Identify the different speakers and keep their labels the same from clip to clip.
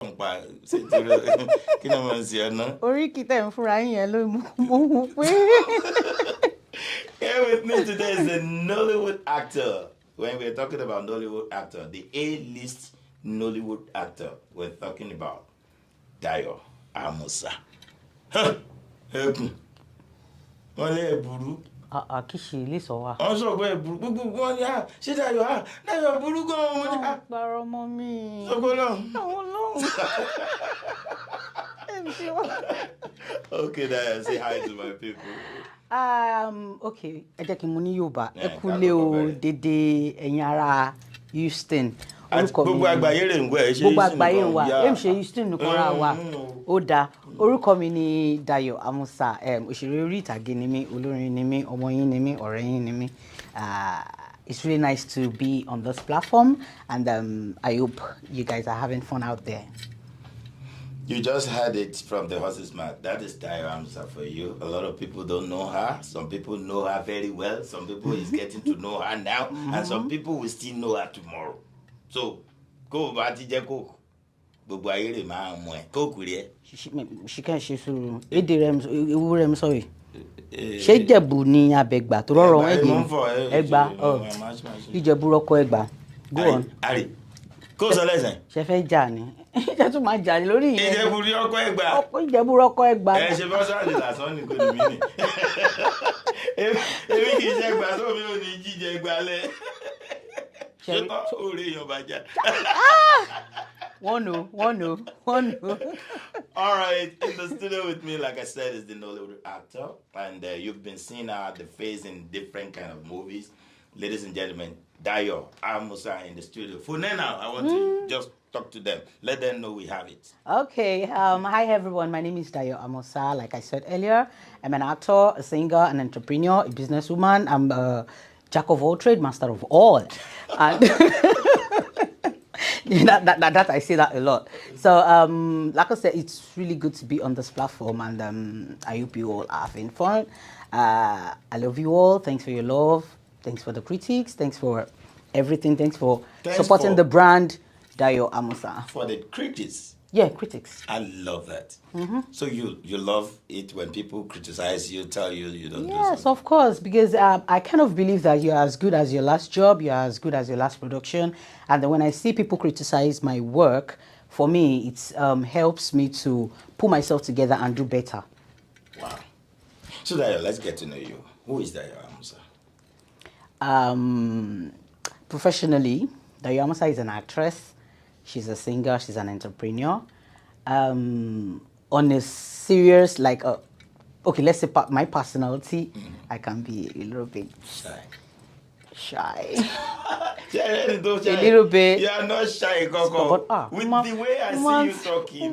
Speaker 1: Here with me today is a Nollywood actor. When we're talking about Nollywood actor, the A-list Nollywood actor, we're talking about Dayo Amusa.
Speaker 2: Kishi ilé sọ wa.
Speaker 1: Wọ́n sọ pé gbogbo wọn ni ṣé Dayo burú gan-an.
Speaker 2: Parọ́ mọ́ mi.
Speaker 1: Sọ́kọ́lọ́. Okay, Dayo, say hi to my people.
Speaker 2: Okay, ẹ jẹ́ kí n mú ní Yorùbá. Ẹ kúlé o dédé ẹ̀yin ará Houston.
Speaker 1: Gbogbo àgbáyé rẹ̀ ń gbọ́ ẹ ṣe
Speaker 2: Houston. Gbogbo àgbáyé ń wà. Èmi ṣe Houston nìkan ra wa. Ó dáa. Orúkọ mi ni Dayo Amusa. Òṣèré orí ìtàgé ni mí, olórin ni mí, ọmọ yín ni mí, ọ̀rẹ́ yín ni mí. It's really nice to be on this platform, and I hope you guys are having fun out there.
Speaker 1: You just heard it from the horse's mouth. That is Dayo Amusa for you. A lot of people don't know her. Some people know her very well. Some people is getting to know her now, and some people will still know her tomorrow. So, go back to Jeko. Gbogbo ayé rẹ̀ máa mọ̀ ẹ́ kóòkù rí ẹ.
Speaker 2: She can't ṣe sùúrù. Èdè rẹ̀ ewu rẹ̀ sọ̀rọ̀. Ṣé Ìjẹ̀bú ni Abẹ́gbà tó rọrọ̀ wọn èdè Ẹ̀gbá? Ìjẹ̀bú rọ́kọ̀ Ẹ̀gbá. Go on.
Speaker 1: Ari, kó sọ lẹ́sẹ̀.
Speaker 2: Ṣé fẹ́ jà ni? Ṣé tún máa jà ní lórí ìyẹn?
Speaker 1: Ìjẹ̀bú rí ọkọ̀ Ẹ̀gbá.
Speaker 2: Ìjẹ̀bú rọ́kọ̀ Ẹ̀gbá.
Speaker 1: Ẹ ṣe bá sáàlì lásán ní kò ní mí nì. Èmi kì í ṣe Ẹ̀gbá tó mi ò ní jíjẹ Ẹ̀gbá lẹ̀. Ṣé kọ́ òòrè èèyàn bá jà?
Speaker 2: One no.
Speaker 1: All right, in the studio with me, like I said, is the Nollywood actor, and you've been seeing her the face in different kind of movies. Ladies and gentlemen, Dayo Amusa in the studio. For now, I want to just talk to them. Let them know we have it.
Speaker 2: Okay. Hi everyone. My name is Dayo Amusa. Like I said earlier, I'm an actor, a singer, an entrepreneur, a businesswoman. I'm a jack of all trades, master of all. And that I say that a lot. So, like I said, it's really good to be on this platform, and I hope you all are having fun. I love you all. Thanks for your love. Thanks for the critics. Thanks for everything. Thanks for supporting the brand, Dayo Amusa.
Speaker 1: For the critics?
Speaker 2: Yeah, critics.
Speaker 1: I love that. So you love it when people criticize you, tell you you don't do something?
Speaker 2: Yes, of course, because I kind of believe that you're as good as your last job, you're as good as your last production. And then when I see people criticize my work, for me, it helps me to pull myself together and do better.
Speaker 1: Wow. So Dayo, let's get to know you. Who is Dayo
Speaker 2: Amusa? Professionally, Dayo Amusa is an actress. She's a singer, she's an entrepreneur. On a serious, like, okay, let's say my personality, I can be a little bit shy. A little bit.
Speaker 1: You are not shy, Coco. But, with the way I see you talking.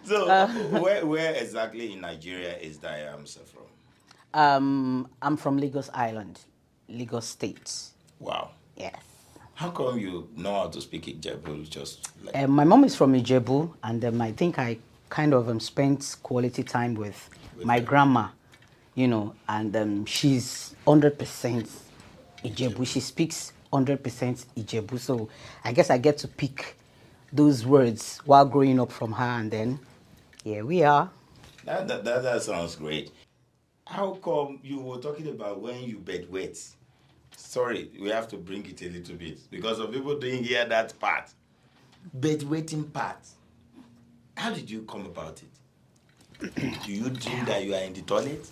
Speaker 1: So, where exactly in Nigeria is Dayo Amusa from?
Speaker 2: I'm from Lagos Island, Lagos State.
Speaker 1: Wow.
Speaker 2: Yes.
Speaker 1: How come you know how to speak Ijebu? Just like
Speaker 2: my mom is from Ijebu, and I think I kind of spent quality time with my grandma, you know, and she's 100% Ijebu. She speaks 100% Ijebu, so I guess I get to pick those words while growing up from her, and then here we are.
Speaker 1: That sounds great. How come you were talking about when you bedwet? Sorry, we have to bring it a little bit because some people didn't hear that part. Bedwetting part. How did you come about it? Do you dream that you are in the toilet?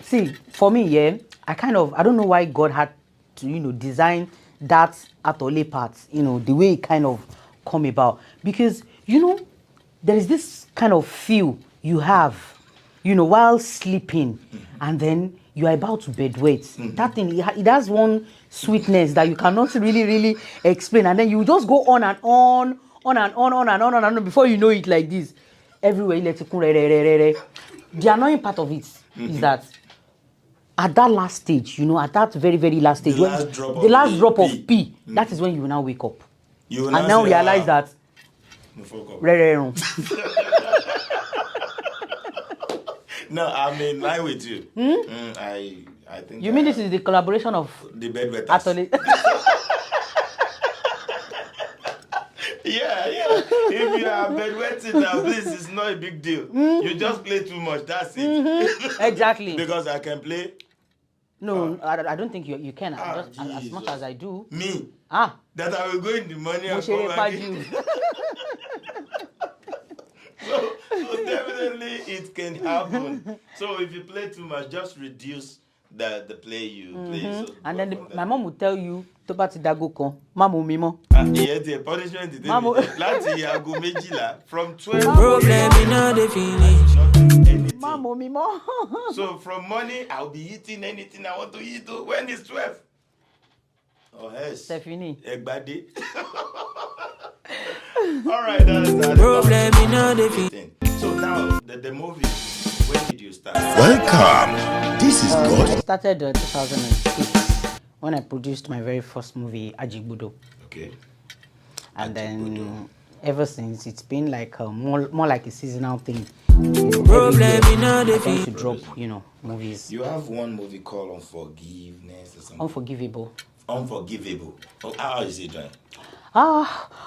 Speaker 2: See, for me, yeah, I don't know why God had to, design that atole part, the way it kind of come about. Because, there is this kind of feel you have, while sleeping, and then you are about to bedwet. That thing, it has one sweetness that you cannot really explain, and then you just go on and on before you know it like this. Everywhere you let it come. The annoying part of it is that at that last stage, at that very, very last stage, the last drop of pee, that is when you will now wake up. And now realize that
Speaker 1: No, I'm in line with you. I think.
Speaker 2: You mean this is the collaboration of
Speaker 1: the bedwetters?
Speaker 2: Atole?
Speaker 1: Yeah. If you are bedwetting now, please, it's not a big deal. You just play too much. That's it.
Speaker 2: Exactly.
Speaker 1: Because I can play.
Speaker 2: No, I don't think you can. Just as
Speaker 1: Jesus.
Speaker 2: much as I do.
Speaker 1: Me.
Speaker 2: Ah.
Speaker 1: That I will go in the money and
Speaker 2: Moshere
Speaker 1: come back.
Speaker 2: Paju.
Speaker 1: So definitely it can happen. So if you play too much, just reduce the play you play. So
Speaker 2: And then my mom will tell you, to bati dago kon, mamu mimo.
Speaker 1: Yes, the punishment is láti aago méjìlá from 12.
Speaker 3: Problem in all the finish.
Speaker 2: Mamu mimo.
Speaker 1: So from morning I'll be eating anything I want to eat when it's 12. Oh yes.
Speaker 2: Stephanie.
Speaker 1: Egbade. All right, that's
Speaker 3: Problem in all the finish.
Speaker 1: So now the movie. When did you start?
Speaker 4: Welcome. This is God.
Speaker 2: I started 2006 when I produced my very first movie, Ajigbudo.
Speaker 1: Okay.
Speaker 2: And
Speaker 1: Ajigbudo.
Speaker 2: then ever since, it's been like more like a seasonal thing.
Speaker 3: Problem
Speaker 2: Every
Speaker 3: in all
Speaker 2: year,
Speaker 3: the
Speaker 2: I tend to
Speaker 3: finish.
Speaker 2: drop, movies.
Speaker 1: You have one movie called Unforgiveness or something.
Speaker 2: Unforgivable.
Speaker 1: Unforgivable. Oh, how is it doing?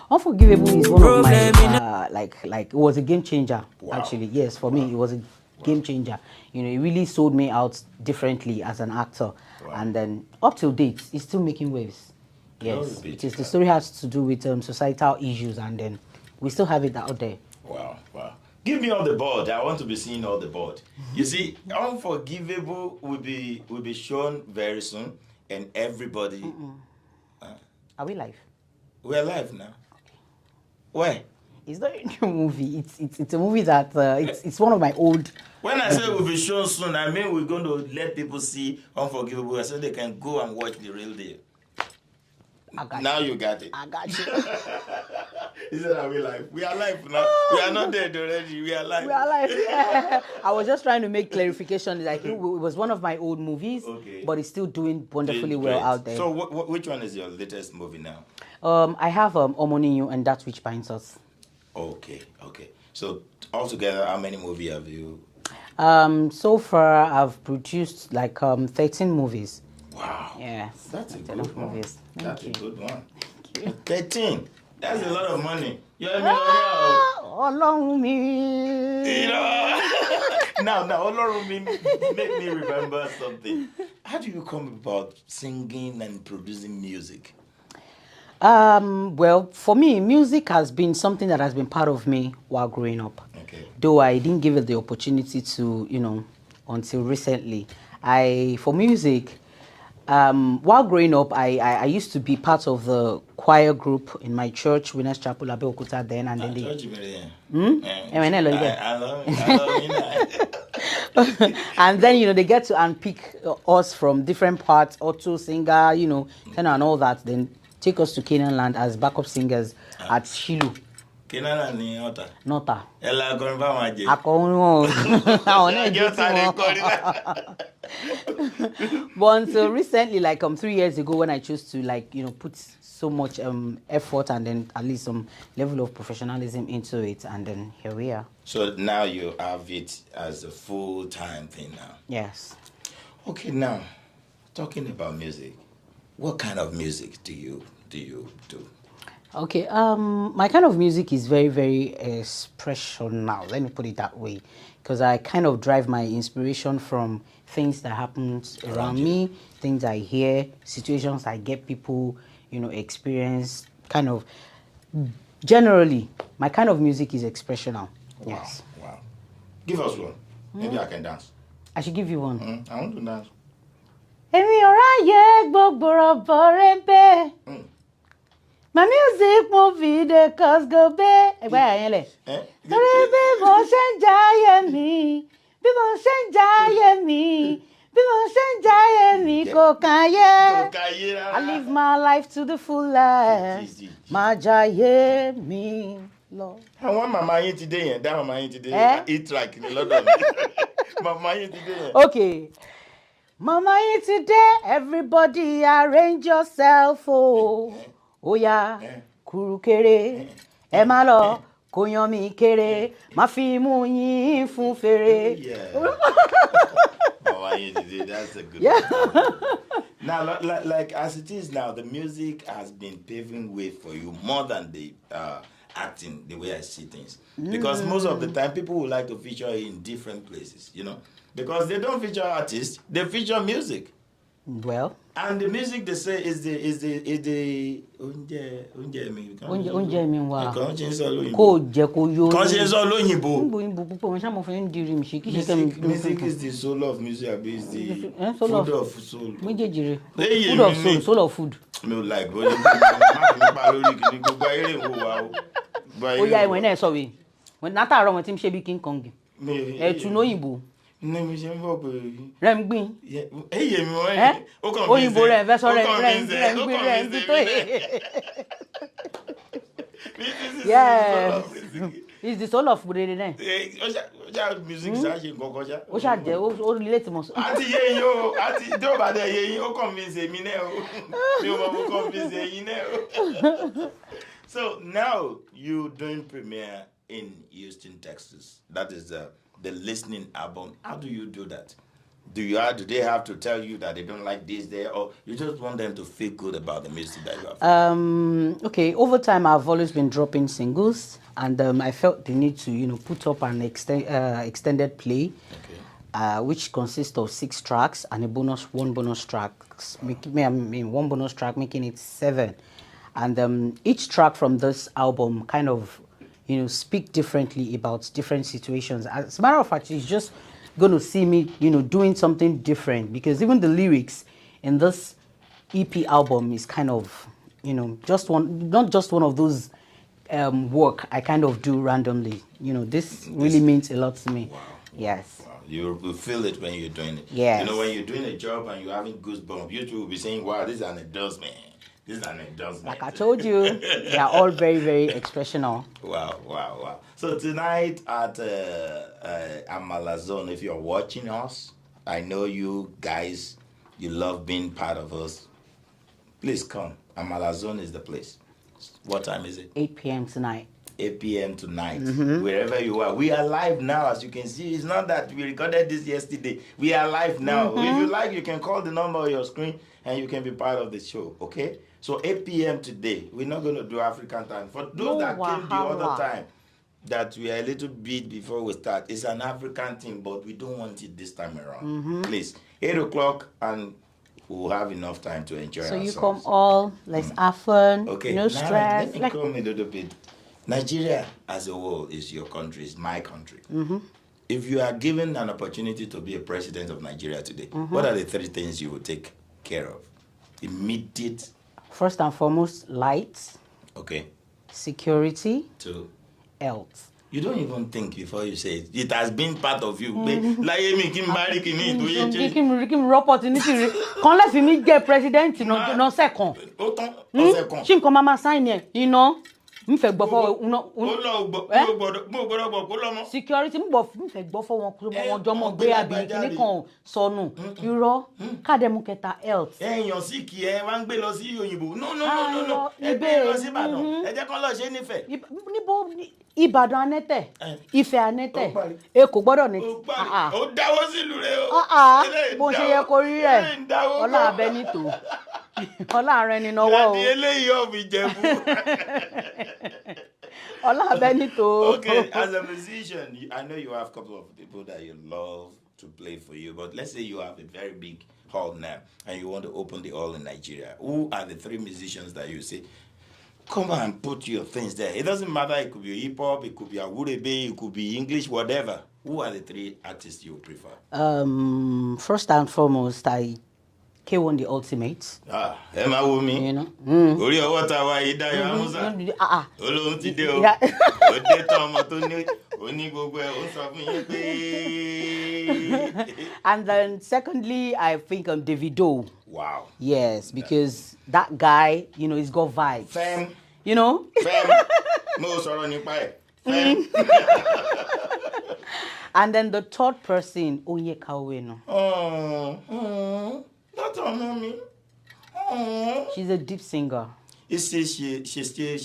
Speaker 2: Unforgivable is one of my like it was a game changer.
Speaker 1: Wow.
Speaker 2: Actually, yes, for me it was a game changer. It really sold me out differently as an actor.
Speaker 1: Wow.
Speaker 2: And then up till date, it's still making waves. Yes, it is. The story has to do with societal issues, and then we still have it out there.
Speaker 1: Wow. Give me all the board. I want to be seeing all the board. You see, Unforgivable will be shown very soon, and everybody.
Speaker 2: Are we live?
Speaker 1: We're live now. Where?
Speaker 2: It's not a new movie. It's a movie that it's one of my old.
Speaker 1: When I say we'll be shown soon, I mean we're going to let people see Unforgivable so they can go and watch the real deal.
Speaker 2: I got
Speaker 1: Now
Speaker 2: you.
Speaker 1: you got it.
Speaker 2: I got you.
Speaker 1: He said, are we live? We are live now. We are not dead already. We are live.
Speaker 2: We are live. Yeah. I was just trying to make clarification. Like it was one of my old movies,
Speaker 1: Okay.
Speaker 2: but it's still doing wonderfully
Speaker 1: Doing
Speaker 2: well
Speaker 1: great.
Speaker 2: out there.
Speaker 1: So which one is your latest movie now?
Speaker 2: I have Omoninyu and That Which Binds Us.
Speaker 1: Okay. So altogether, how many movies have you?
Speaker 2: So far I've produced like 13 movies.
Speaker 1: Wow.
Speaker 2: Yes.
Speaker 1: That's a
Speaker 2: 13
Speaker 1: good one.
Speaker 2: movies.
Speaker 1: That's
Speaker 2: Thank
Speaker 1: a
Speaker 2: you.
Speaker 1: good one.
Speaker 2: Thank you.
Speaker 1: 13. That's a lot of money. You're
Speaker 2: Ọlọ́run mi.
Speaker 1: You know. Now, Olorun make me remember something. How do you come about singing and producing music?
Speaker 2: Well, for me, music has been something that has been part of me while growing up.
Speaker 1: Okay.
Speaker 2: Though I didn't give it the opportunity to, until recently. For music, while growing up, I used to be part of the choir group in my church, Winners Chapel, Abeokuta then, and then and then, they get to unpick us from different parts, auto singer, tenor and all that, then take us to Canaan land as backup singers at Shiloh.
Speaker 1: Kenana ni Ota.
Speaker 2: Nota.
Speaker 1: Ela korin ba ma je.
Speaker 2: Akọrin wọn. Àwọn náà jó tí wọn. But until recently, like 3 years ago, when I chose to put so much effort and then at least some level of professionalism into it, and then here we are.
Speaker 1: So now you have it as a full-time thing now.
Speaker 2: Yes.
Speaker 1: Okay, now talking about music, what kind of music do you do?
Speaker 2: Okay, my kind of music is very, very expressional. Let me put it that way, because I kind of drive my inspiration from things that happen around me, things I hear, situations I get people, experience. Kind of, generally, my kind of music is expressional.
Speaker 1: Wow,
Speaker 2: Yes.
Speaker 1: wow. Give us one. Maybe I can dance.
Speaker 2: I should give you one.
Speaker 1: I want to dance.
Speaker 2: Èmi ò ráyè gbogbo rọ̀bọ̀ rẹ́ńpẹ́. My music movie dey cause go be. Ẹgbẹ́ àyẹn lẹ̀. Torí bí mo ṣe ń jayé mi, kò káyé. I live my life to the fullest. Má jayé mi lọ.
Speaker 1: Àwọn màmá yín ti dé yẹn, dá màmá yín ti dé yẹn. Eat track ní lọ́dọ̀ mi. Màmá yín ti dé yẹn.
Speaker 2: Okay. Mama yín ti dé, everybody arrange yourself, oh. Oya, kurukere, ẹ má lọ, kò yan mi kéré, má fi mú yín fún fèrè.
Speaker 1: Yeah. Oh, that's a good
Speaker 2: Yeah.
Speaker 1: one. Now, like as it is now, the music has been paving way for you more than the acting, the way I see things. Because most of the time, people would like to feature in different places, you know. Because they don't feature artists, they feature music.
Speaker 2: Well,
Speaker 1: And the music they say is the
Speaker 2: oúnjẹ mi wà.
Speaker 1: Kàn ṣe ń sọ lóyìnbó.
Speaker 2: Kò jẹ́ kó yó.
Speaker 1: Kàn ṣe ń sọ lóyìnbó.
Speaker 2: Òyìnbó púpọ̀ wọn ṣá mo fi ń dirí mi ṣe kí ṣe kẹ́mi.
Speaker 1: Music is the soul of music, abi is the
Speaker 2: soul
Speaker 1: food
Speaker 2: of-
Speaker 1: of soul.
Speaker 2: Méjèèjì
Speaker 1: Hey,
Speaker 2: rẹ̀. Food of
Speaker 1: mi
Speaker 2: soul,
Speaker 1: ni.
Speaker 2: soul of food.
Speaker 1: Mi ò like bó ṣe má fi mi pa lórí kìíní gbogbo ayé lè wò wá o. Gbogbo ayé
Speaker 2: Ó yá
Speaker 1: lè wò
Speaker 2: ìwọ̀n náà sọ wí. Látàárọ̀ wọn tí ń ṣe bí King Kong.
Speaker 1: Mi-
Speaker 2: Ẹ̀tù lóyìnbó.
Speaker 1: Ní mi ṣe ń bọ̀ pé
Speaker 2: Rẹ̀ ń gbìn.
Speaker 1: ẹ̀yẹ mi wọ́n
Speaker 2: Eh?
Speaker 1: ó kàn
Speaker 2: Òyìnbó rẹ̀ fẹ́ sọ rẹ̀
Speaker 1: ó kàn
Speaker 2: rẹ̀ ń
Speaker 1: mí
Speaker 2: gbìn
Speaker 1: ṣe-
Speaker 2: rẹ̀ ń
Speaker 1: ó
Speaker 2: gbìn
Speaker 1: kàn
Speaker 2: rẹ̀
Speaker 1: mí
Speaker 2: ń gbìn
Speaker 1: ṣe
Speaker 2: tó
Speaker 1: mí
Speaker 2: yẹ.
Speaker 1: This is
Speaker 2: Yes.
Speaker 1: the soul of music.
Speaker 2: It's the soul of rere náà.
Speaker 1: Ó ṣá music ṣá ṣe nǹkan kan ṣá.
Speaker 2: Ó ṣàjẹ́ ó relate mọ́.
Speaker 1: Àti yé yín o, àti tí ó bá dẹ̀ yé yín, ó convince èmi náà o. Mi ò mọ̀ mo convince ẹ̀yin náà o. So now you doing premiere in Houston, Texas. That is the listening album. How do you do that? Do they have to tell you that they don't like this there, or you just want them to feel good about the music that you have?
Speaker 2: Okay, over time I've always been dropping singles, and I felt the need to, put up an extended play, which consists of 6 tracks and one bonus track, one bonus track, making it 7. And each track from this album kind of, speak differently about different situations. As a matter of fact, it's just going to see me, doing something different, because even the lyrics in this EP album is kind of, not just one of those work I kind of do randomly. This really means a lot to me.
Speaker 1: Wow.
Speaker 2: Yes.
Speaker 1: Wow. You feel it when you're doing it.
Speaker 2: Yes.
Speaker 1: When you're doing a job and you're having goosebumps, you two will be saying, wow, this is an endorsement. This is an endorsement.
Speaker 2: Like I told you, they are all very, very expressional.
Speaker 1: Wow. So tonight at Amala Zone, if you're watching us, I know you guys, you love being part of us. Please come. Amala Zone is the place. What time is it?
Speaker 2: 8 p.m. tonight.
Speaker 1: 8 p.m. tonight, wherever you are. We are live now, as you can see. It's not that we recorded this yesterday. We are live now. If you like, you can call the number on your screen and you can be part of the show, okay? So 8 p.m. today. We're not going to do African time. For those that came the other time, that we are a little bit before we start, it's an African thing, but we don't want it this time around. Please, 8 o'clock, and we'll have enough time to enjoy
Speaker 2: So
Speaker 1: ourselves.
Speaker 2: you come all, let's have fun,
Speaker 1: Okay,
Speaker 2: no
Speaker 1: now
Speaker 2: stress.
Speaker 1: let me come a little bit. Nigeria as a whole is your country, is my country. If you are given an opportunity to be a president of Nigeria today, what are the 3 things you would take care of? Immediate.
Speaker 2: First and foremost, lights,
Speaker 1: Okay.
Speaker 2: security,
Speaker 1: 2.
Speaker 2: health.
Speaker 1: You don't even think before you say it. It has been part of you. Láyé mi kí n bá rí kíní tó yé jẹ́.
Speaker 2: Kí n opportunity rí. Kan lè fi mí jẹ́ president no second.
Speaker 1: Ó tán ọ̀sẹ̀ kan.
Speaker 2: Ṣé nǹkan máa sign yẹn? N fẹ́ gbọ́ fọ́
Speaker 1: Ó lọ gbọ́ mo gbọ́dọ̀ gbọ́ kó lọ́mọ.
Speaker 2: security n fẹ́ gbọ́ fọ́ wọn wọn jọ mọ gbé àbí kíní kan sọnù. Irọ́ kádẹ́mú kẹta health.
Speaker 1: Èèyàn sì kí ẹ wá ń gbé lọ sí òyìnbó. No. Ẹ gbé lọ sí Ìbàdàn. Ẹ jẹ́ kán lọ ṣe nífẹ̀ẹ́.
Speaker 2: Níbo Ìbàdàn anẹ́tẹ̀, Ifẹ̀ anẹ́tẹ̀,
Speaker 1: Ó parí.
Speaker 2: Èkó gbọ́dọ̀ ní.
Speaker 1: Ó dáwọ́ sílùú rẹ o.
Speaker 2: Bó ṣe yẹ kó rí rẹ̀, ọlá abẹ nítò, ọlá ààrẹ ni náwó o,
Speaker 1: Láti eléyìí ọ̀bì jẹ̀bú.
Speaker 2: ọlá abẹ nítò.
Speaker 1: Okay, as a musician, I know you have a couple of people that you love to play for you, but let's say you have a very big hall now and you want to open the hall in Nigeria. Who are the 3 musicians that you say, come and put your things there? It doesn't matter. It could be hip hop, it could be awurebe, it could be English, whatever. Who are the 3 artists you prefer?
Speaker 2: First and foremost, K1 the ultimate.
Speaker 1: Ẹ máa wo mi. Orí ọwọ́ ta wa yìí Dayọ̀ Amusa. Olóhun ti dé o. Ó dé tán ọmọ tó ní oní gbogbo ẹ̀ ó sọ fún yín pé.
Speaker 2: And then secondly, I think Davido.
Speaker 1: Wow.
Speaker 2: Yes, because that guy, he's got vibes.
Speaker 1: Fem.
Speaker 2: Fem.
Speaker 1: Mo sọ̀rọ̀ nípa ẹ̀. Fem.
Speaker 2: And then the third person, Onyeka Owenu.
Speaker 1: That's on me.
Speaker 2: She's a deep singer.
Speaker 1: It's still she's still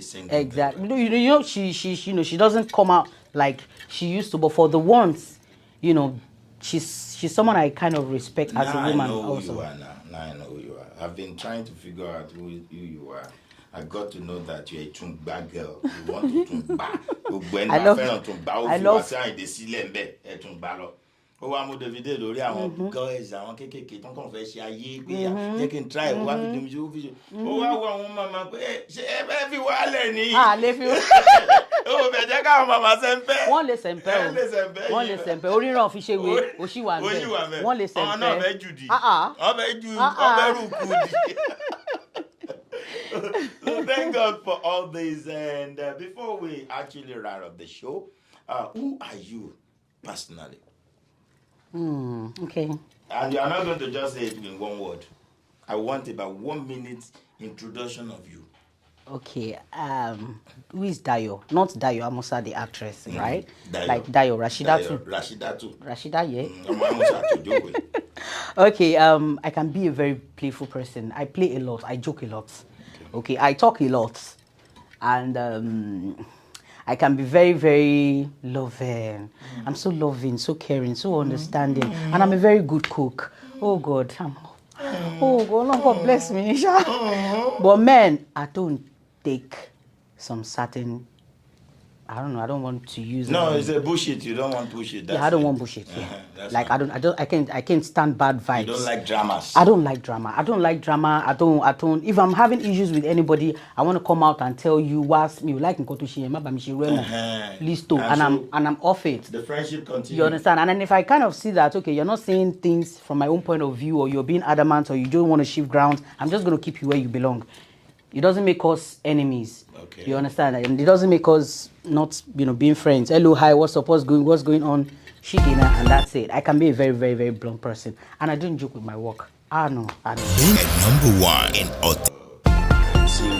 Speaker 1: single.
Speaker 2: Exactly. You know, she doesn't come out like she used to, but for the ones, you know, she's someone I kind of respect as a
Speaker 1: Now I
Speaker 2: woman
Speaker 1: know who
Speaker 2: also.
Speaker 1: you are now. Now I know who you are. I've been trying to figure out who you are. I got to know that you're a Tumba girl. You want to Tumba.
Speaker 2: I love.
Speaker 1: Ó wá mú David lórí àwọn girls àwọn kéékèèké tó ń kàn fẹ́ ṣe ayé pé jẹ́ kí n try wá fi domi ṣe ó fi ṣe ó wá wọ àwọn màmá pé ṣé ẹ fẹ́ fi wálẹ̀ ni.
Speaker 2: Lè fi.
Speaker 1: Ó fẹ́ jẹ́ káwọn màmá sẹ́ńpẹ́.
Speaker 2: Wọ́n lè sẹ̀ǹpẹ́ oríran fi ṣe wé òṣìwà ń bẹ̀. Wọ́n lè sẹ̀ǹpẹ́.
Speaker 1: Ọ̀hún náà fẹ́ jù dì. Ọbẹ̀ rù kù dì. So thank God for all this. And before we actually wrap up the show, who are you personally?
Speaker 2: Okay.
Speaker 1: And you are not going to just say it in one word. I want about 1 minute introduction of you.
Speaker 2: Okay. Who is Dayo? Not Dayo Amusa, the actress, right?
Speaker 1: Dayo.
Speaker 2: Like Dayo Rashidatu. Rashida, yeah. Okay. I can be a very playful person. I play a lot. I joke a lot. Okay. I talk a lot, and I can be very, very loving. I'm so loving, so caring, so understanding, and I'm a very good cook. Oh God, God bless me. But men, I don't take some certain. I don't know. I don't want to use.
Speaker 1: No, it's a bullshit. You don't want bullshit.
Speaker 2: I don't want bullshit. Yeah. Like I can't stand bad vibes.
Speaker 1: You don't like dramas.
Speaker 2: I don't like drama. I don't. If I'm having issues with anybody, I want to come out and tell you what's me like in Kotoshi Listo, and I'm off it.
Speaker 1: The friendship continues.
Speaker 2: You understand? And then if I kind of see that, okay, you're not saying things from my own point of view, or you're being adamant, or you don't want to shift ground, I'm just going to keep you where you belong. It doesn't make us enemies.
Speaker 1: Okay.
Speaker 2: You understand? And it doesn't make us not, being friends. Hello, hi, what's up, what's going on? Shina, and that's it. I can be a very, very, very blunt person. And I don't joke with my work. I know.
Speaker 4: Being number one in
Speaker 1: See, you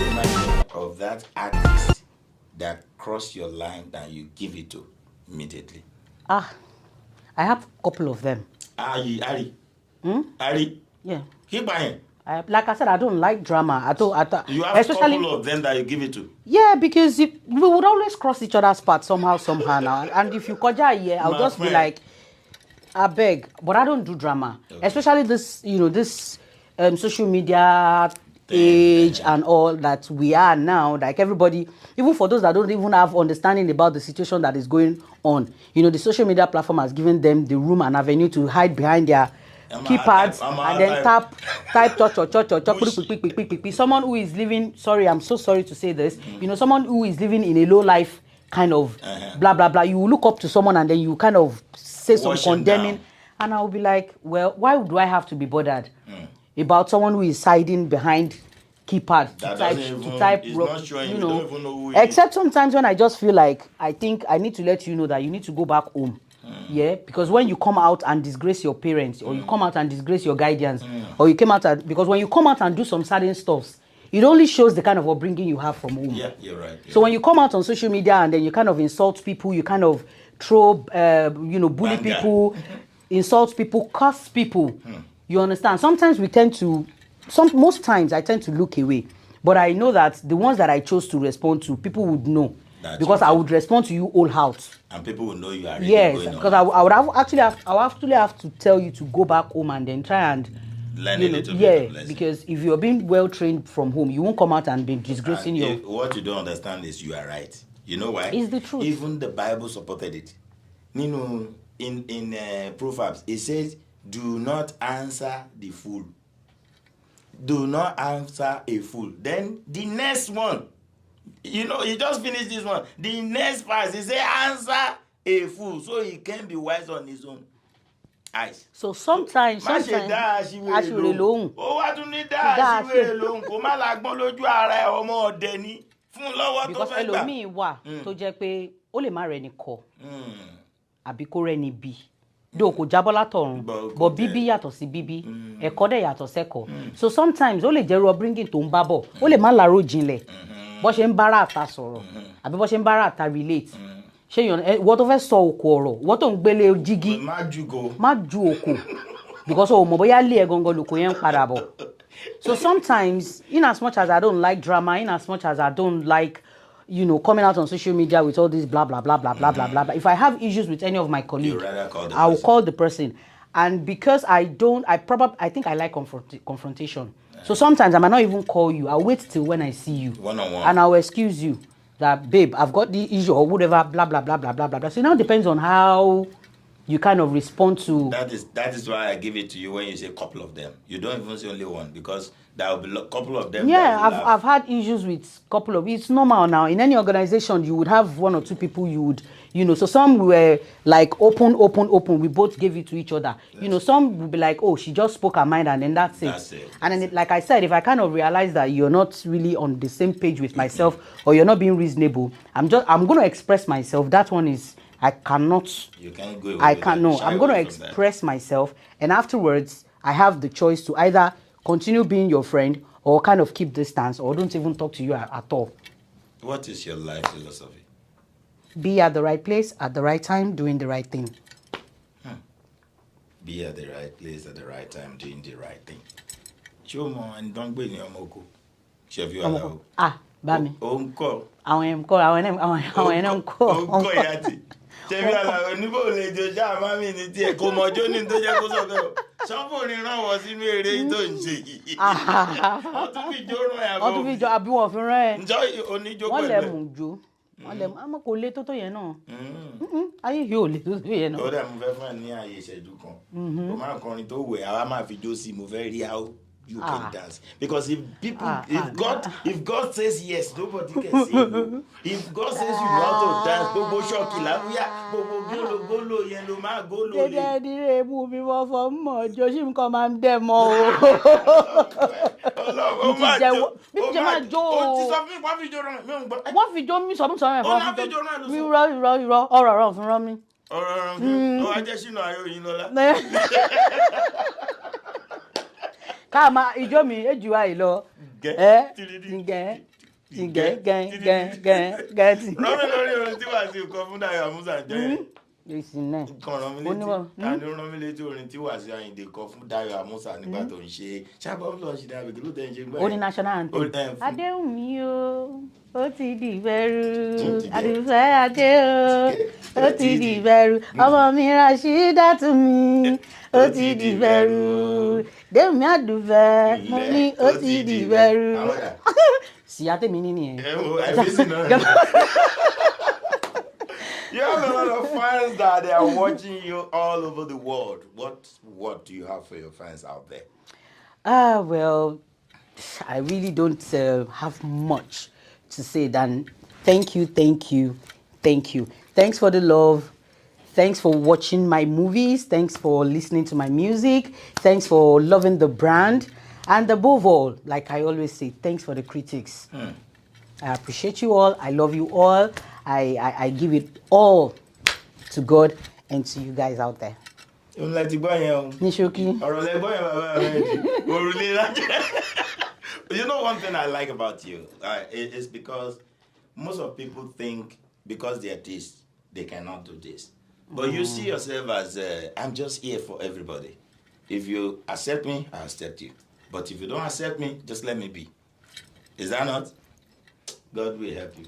Speaker 1: remind me of that artist that crossed your line and you give it to immediately.
Speaker 2: I have a couple of them.
Speaker 1: Ari.
Speaker 2: Yeah.
Speaker 1: Keep buying.
Speaker 2: Like I said, I don't like drama.
Speaker 1: You have a couple of them that you give it to.
Speaker 2: Yeah, because we would always cross each other's path somehow now. And if you koja here, I'll just be like, I beg. But I don't do drama. Okay. Especially this, this social media age and all that we are now. Like everybody, even for those that don't even have understanding about the situation that is going on, the social media platform has given them the room and avenue to hide behind their keypads and then touch. Someone who is living, I'm so sorry to say this, someone who is living in a low life kind of blah blah blah, you look up to someone and then you kind of say some condemning, and I'll be like, well, why do I have to be bothered about someone who is hiding behind keypad to type except sometimes when I just feel like I think I need to let you know that you need to go back home. Yeah, because when you come out and disgrace your parents, or you come out and disgrace your guardians, or you came out because when you come out and do some certain stuffs, it only shows the kind of upbringing you have from home.
Speaker 1: Yeah, you're right.
Speaker 2: So when you come out on social media and then you kind of insult people, you kind of throw, bully people, insult people, curse people. You understand? Sometimes most times I tend to look away, but I know that the ones that I chose to respond to, people would know. Because I would respond to you all out.
Speaker 1: And people will know you are really
Speaker 2: yes, because I would actually have to tell you to go back home and then try and
Speaker 1: learn a little bit.
Speaker 2: Yeah, because if you're being well trained from home, you won't come out and be disgracing your.
Speaker 1: What you don't understand is you are right. You know why?
Speaker 2: It's the truth.
Speaker 1: Even the Bible supported it. In Proverbs, it says, "Do not answer the fool. Do not answer a fool." Then the next one. You just finished this one. The next part, he say, answer a fool, so he can be wise on his own eyes.
Speaker 2: So sometimes.
Speaker 1: Má ṣe dá aṣiwèrè lóhùn. Ó wá tún ní dá aṣiwèrè lóhùn. Kò má lágbọ́n lójú ara ẹ̀, ọmọ ọ̀dẹ̀ ni. Fún lọ́wọ́ tó fẹ́ gbà.
Speaker 2: Because ẹlòmíì wà tó jẹ́ pé ó lè má rẹni kọ. Àbí kó rẹni bí. Dó kò jábọ́ látọ̀run, but bíbí yàtọ̀ sí bíbí, ẹ̀kọ́ dẹ̀ yàtọ̀ sẹ́kọ̀ọ́. So sometimes ó lè jẹ́ upbringing tó ń bá bọ̀, ó lè má láró jinlẹ̀. Bó ṣe ń bára àta sọ̀rọ̀ àbí bó ṣe ń bára àta relate ṣé ìwọ tó fẹ́ sọ òkò ọ̀rọ̀ ìwọ tó ń gbélé jígí má ju òkò because o mọ̀ bóyá lé ẹ gangan lòkò yẹn ń padà bọ̀ So sometimes, in as much as I don't like drama, in as much as I don't like, coming out on social media with all this blah blah blah blah blah blah blah blah. If I have issues with any of my colleagues, I will call the person. And because I think I like confrontation. Yeah. So sometimes I might not even call you. I'll wait till when I see you.
Speaker 1: One-on-one.
Speaker 2: And I'll excuse you that, babe, I've got the issue or whatever, blah blah blah blah blah blah. So it now depends on how you kind of respond to.
Speaker 1: That is why I give it to you when you say a couple of them. You don't even say only one, because there will be a couple of them.
Speaker 2: Yeah, I've had issues with a couple of. It's normal now. In any organization, you would have one or two people you would, so some were like open. We both gave it to each other. Yes. Some would be like, oh, she just spoke her mind and then that's it. And then, like I said, if I kind of realize that you're not really on the same page with myself or you're not being reasonable, I'm going to express myself. That one is. I cannot.
Speaker 1: You can't go.
Speaker 2: I'm going to express myself, and afterwards, I have the choice to either continue being your friend or kind of keep distance or don't even talk to you at all.
Speaker 1: What is your life philosophy?
Speaker 2: Be at the right place at the right time, doing the right thing.
Speaker 1: Be at the right place at the right time, doing the right thing. Show more and don't bring your moko. Chef, you allow.
Speaker 2: Bami.
Speaker 1: Uncle.
Speaker 2: Uncle
Speaker 1: yati. Tẹ́bí àlàó níbo lè jọ ṣáà má mi ní tiẹ̀ kò mọ̀jọ́ ní tó jẹ́ kó sọ bẹ́ẹ̀ o. Ṣọ́pù ni rán wọ sínú eré tó ń ṣe yìí. Wọ́n tún fi jó rán ẹ̀ bọ̀.
Speaker 2: Wọ́n tún fi jó àbí wọ́n fi rán ẹ̀.
Speaker 1: Ǹjọ́ oníjó pẹ̀lú ẹ̀.
Speaker 2: Wọ́n lẹ̀ mú jó. Wọ́n lẹ̀ mú àmọ́ kò lé tó yẹn náà. Ayé yìí ò lé tó yẹn náà.
Speaker 1: Ó dẹ̀ mo fẹ́ fún ẹ ní ààyè ìṣẹ́jú kan. Mo máa ń kọrin tó wẹ̀ àwa máa fi jó sí mo fẹ́ rí how you can dance, because if God says yes, nobody can say no. If God says you want to dance, gbogbo ṣọ́ọ̀kì láwùyá, gbogbo gólò yẹn ló máa gólò lé.
Speaker 2: Dédé dire mú mi wọ́n fọ́ mọ̀ Joshi nǹkan máa ń dẹ̀ mọ́ o.
Speaker 1: Ó máa jó.
Speaker 2: Ó
Speaker 1: ti sọ fún mi, wọ́n fi jó rán mi ò ń gbọ́.
Speaker 2: Wọ́n fi jó mi sọ fún sọ́run
Speaker 1: ẹ̀fọ́. Ó náà fi jó rán mi.
Speaker 2: Mi irọ́ ọ̀rọ̀ fún rán mi.
Speaker 1: Ọ̀rọ̀ fún ó wá jẹ́ Shina ayé Oyinlola.
Speaker 2: Kama ijo mi eju ayi lo
Speaker 1: Rọ́mí lórí orin tí wà sí ọkọ̀ fún Dayọ̀ Amusa jẹ́
Speaker 2: ìsìnlẹ̀.
Speaker 1: Kan rán mi létí. Tani ó rán mi létí orin tí wà sí Àyìndé kọ fún Dayọ̀ Amusa nígbà tó ń ṣe ṣàbọ̀ lọ ṣe dábì kí ló tẹ̀ ń ṣe gbọ́.
Speaker 2: Ó ní national anthem. Adéhùn mi o, ó ti di bẹ̀rù. Àdìfẹ́ adé o, ó ti di bẹ̀rù. Ọmọ mi Rashidatu mi, ó ti di bẹ̀rù. Dèmi àdùfẹ́, mo ní ó ti di bẹ̀rù. Sì àtẹ̀mí ní ẹ̀.
Speaker 1: You have a lot of fans that they are watching you all over the world. What do you have for your fans out there?
Speaker 2: Well, I really don't have much to say than thank you. Thanks for the love. Thanks for watching my movies. Thanks for listening to my music. Thanks for loving the brand. And above all, like I always say, thanks for the critics. I appreciate you all. I love you all. I give it all to God and to you guys out there.
Speaker 1: Nishoki. You know one thing I like about you is because most of people think because they are this, they cannot do this. But you see yourself as, I'm just here for everybody. If you accept me, I accept you. But if you don't accept me, just let me be. Is that not? God will help you.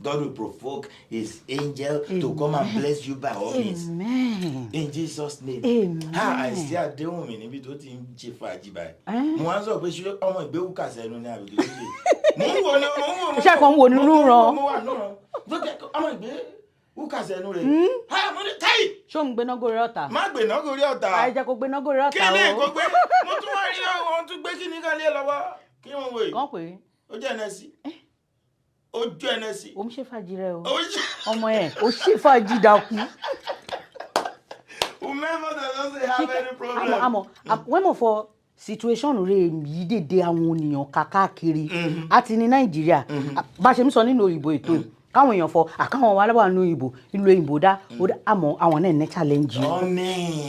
Speaker 1: God will provoke his angel to come and bless you by all means.
Speaker 2: Amen.
Speaker 1: In Jesus' name.
Speaker 2: Amen.
Speaker 1: I see a demon in me to team chief Ajibai. Once of which you almost be Lucas and no.
Speaker 2: Ṣó ń gbéná gorí ọ̀tá.
Speaker 1: Má gbéná gorí ọ̀tá.
Speaker 2: Àìjẹ́ kó gbéná gorí ọ̀tá o.
Speaker 1: Kí ni kò gbé? Mo tún wá rí àwọn tún gbé kí ní kan lé lọ́wọ́. Kí wọ́n wò yìí?
Speaker 2: Kàn pé.
Speaker 1: Ó jẹ́ ẹnẹ́sì. Ó jẹ́ ẹnẹ́sì.
Speaker 2: Ó ń ṣe fàájì rẹ o. Ọmọ ẹ̀ ó ṣe fàájì dákú.
Speaker 1: Whomever doesn't have any problem.
Speaker 2: Àmọ́ when mo for situation rẹ̀ yìí dédé àwọn ènìyàn káàkiri àti ní Nàìjíríà bá ṣe ń sọ nínú òyìnbó ètò káwọn èèyàn fọ àkáwọn wà lọ́wọ́ nínú ìbò ìlú òyìnbó dá àmọ́ àwọn náà ní challenge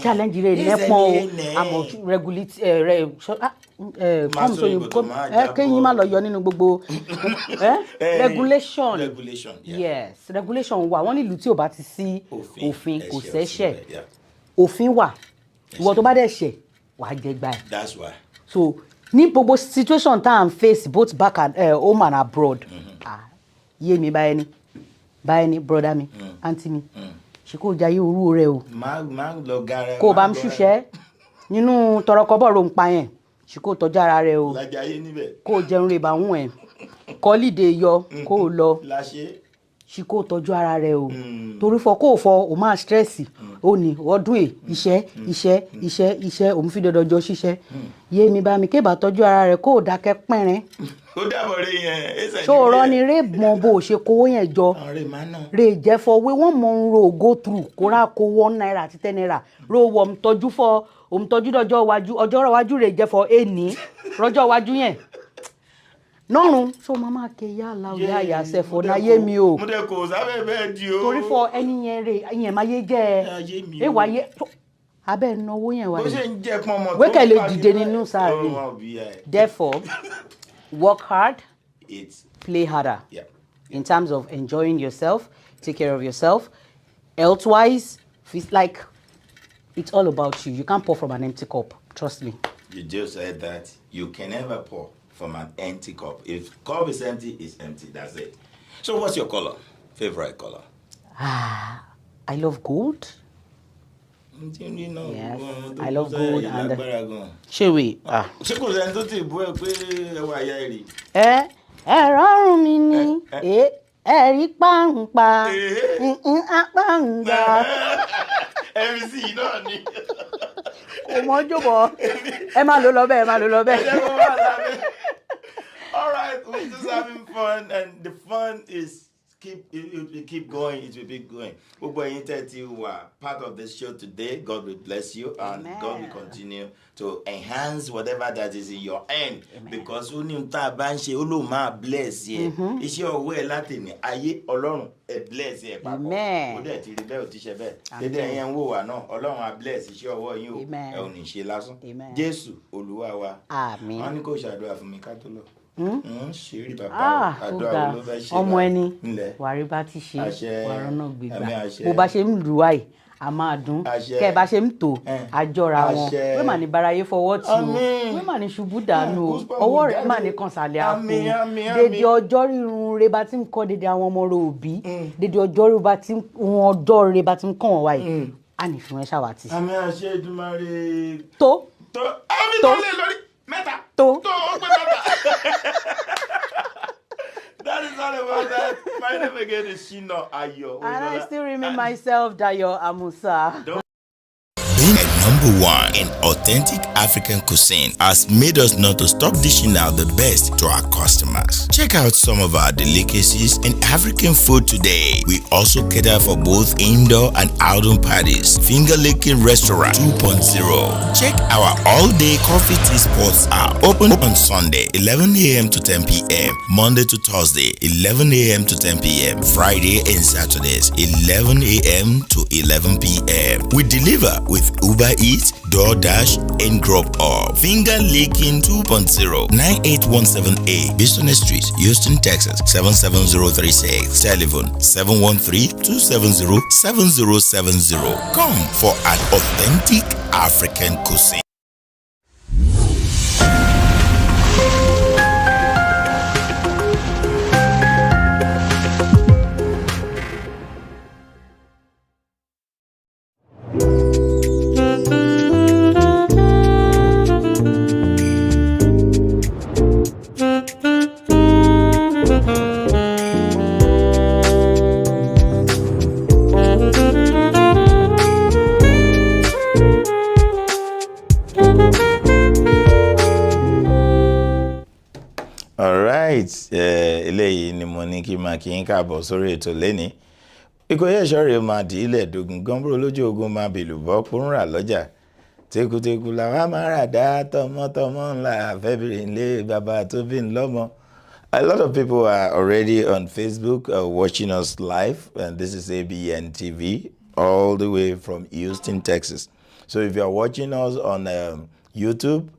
Speaker 2: challenge rẹ̀ nẹ́pọ̀n àmọ́ regulate come so you kéyìn má lọ yọ nínú gbogbo regulation yes regulation wà wọ́n nílùú tí ò bá ti sí òfin kò sẹ́ṣẹ̀ òfin wà ìwọ tó bá dẹ̀ ṣẹ̀ wàá jẹ gbà ẹ̀.
Speaker 1: That's why.
Speaker 2: So ní gbogbo situation tá à ń face both back and home and abroad yé mi báyẹn ni brother mi aunty mi ṣe kó jayé orú rẹ o kó o bá ń ṣiṣẹ́ nínú tọrọkọ́bọ̀ ló ń pa yẹn ṣe kó o tọ́jú ara rẹ o kó o jẹun rè bá wùn ẹ̀ kọ́lídé yọ kó o lọ ṣe kó o tọ́jú ara rẹ o torí fọ kó o fọ o máa stress ó ní ọdún iṣẹ́ òun fi dandan jọ ṣiṣẹ́ yé mi bá mi kébà tọ́jú ara rẹ kó o dákẹ́ pẹ́rín
Speaker 1: ó dàbọ̀ rẹ yẹn
Speaker 2: ṣó o rọ ni rè mọ bó o ṣe kówó yẹn jọ rè jẹ́ fọ wé wọ́n mọ ń ro go through kó rà kó £1 àti £10 ro wọ òmùtọ́jú fọ òmùtọ́jú dọjọ́ iwájú ọjọ́ iwájú rè jẹ́ fọ ẹni rọjọ́ iwájú yẹn nọ́run so mama ke ya la o ya ya se fo na ye mi o
Speaker 1: mo de ko sábẹ́ bẹ́ẹ̀ di o
Speaker 2: torí fọ ẹni yẹn re yẹn ma ye jẹ́ e wa ye abẹ́ náwó yẹn wa
Speaker 1: bó ṣe ń jẹ pọn mọ́
Speaker 2: we ke lè dìde nínú sáré therefore work hard play harder in terms of enjoying yourself take care of yourself health-wise like it's all about you can't pour from an empty cup trust me
Speaker 1: you just said that you can never pour from an empty cup. If cup is empty, it's empty. That's it. So what's your color? Favorite color?
Speaker 2: I love gold.
Speaker 1: You know,
Speaker 2: yes, I love gold and Chewy.
Speaker 1: Ṣé kò sẹ́ni tó ti bú ẹ pé ẹwà ìyá ẹ̀ rí?
Speaker 2: Rọrùn mi ni ẹ̀rí pàǹpà apàǹgbà.
Speaker 1: MC náà ni.
Speaker 2: Kò mọ́ jòbọ̀. Ẹ máa lò lọ bẹ́ẹ̀.
Speaker 1: All right, we're just having fun, and the fun is it will keep going. It will be going. You are part of this show today. God will bless you, and Amen. God will continue to enhance whatever that is in your hand. Amen. Because bless you. It's your way, Latin. Aye, Ọlọ́run, bless you. Amen. Bless. Amen. Jesus, Olúwa wa. Amen. Wọ́n ní kó ṣàdúrà fún mi ká tó lọ.
Speaker 2: Ọmọ ẹni wàrí bá ti ṣe wàrọ̀ náà gbégbá bó bá ṣe ń lù wáyé a máa dún kẹ́ bá ṣe ń tò àjọra wọn wé mà ní báráyé fọwọ́ tì ó wé mà ní ṣubú dànù ọwọ́ rẹ̀ mà ní kànsálẹ̀ àpò dédé ọjọ́ rírun rẹ̀ bá ti ń kọ́ dédé àwọn ọmọ rẹ̀ òbí dédé ọjọ́ rẹ̀ bá ti ń kàn wọ́n wáyé a ní fún ẹ ṣàwátì.
Speaker 1: àmì àṣẹ Èdùmàrè
Speaker 2: tó
Speaker 1: àmì tó lè lórí mẹ́ta tó ó pé mẹ́ta. That is all about that. My name again is Shina Ayo.
Speaker 2: And I still remain myself, Dayo Amusa.
Speaker 4: Being #1 in authentic African cuisine has made us not to stop dishing out the best to our customers. Check out some of our delicacies in African food today. We also cater for both indoor and outdoor parties. Finger Licking Restaurant 2.0. Check our all-day coffee tea spots are open on Sunday 11 a.m. to 10 p.m. Monday to Thursday 11 a.m. to 10 p.m. Friday and Saturdays 11 a.m. to 11 p.m. We deliver with Uber Eats, DoorDash, and Drop Off. Finger Licking 2.0, 98178 Business Street, Houston, Texas 77036. Telephone 713-270-7070. Come for an authentic African cuisine.
Speaker 1: Eléyìí ni mo ní kí máa kí n káàbọ̀ sórí ètò lẹ́ni. Ìkòyí ẹ̀ṣọ́ máa di ilẹ̀ dógún gánbúrò lójú ogun máa bèlú bọ́ pòrúnrà lọ́jà. Tekuteku làwa máa rà dá tọmọtọmọ ńlá fẹ́bìrì ńlé bàbá tó bí ń lọ́mọ. A lot of people are already on Facebook watching us live, and this is ABN TV all the way from Houston, Texas. So if you are watching us on YouTube,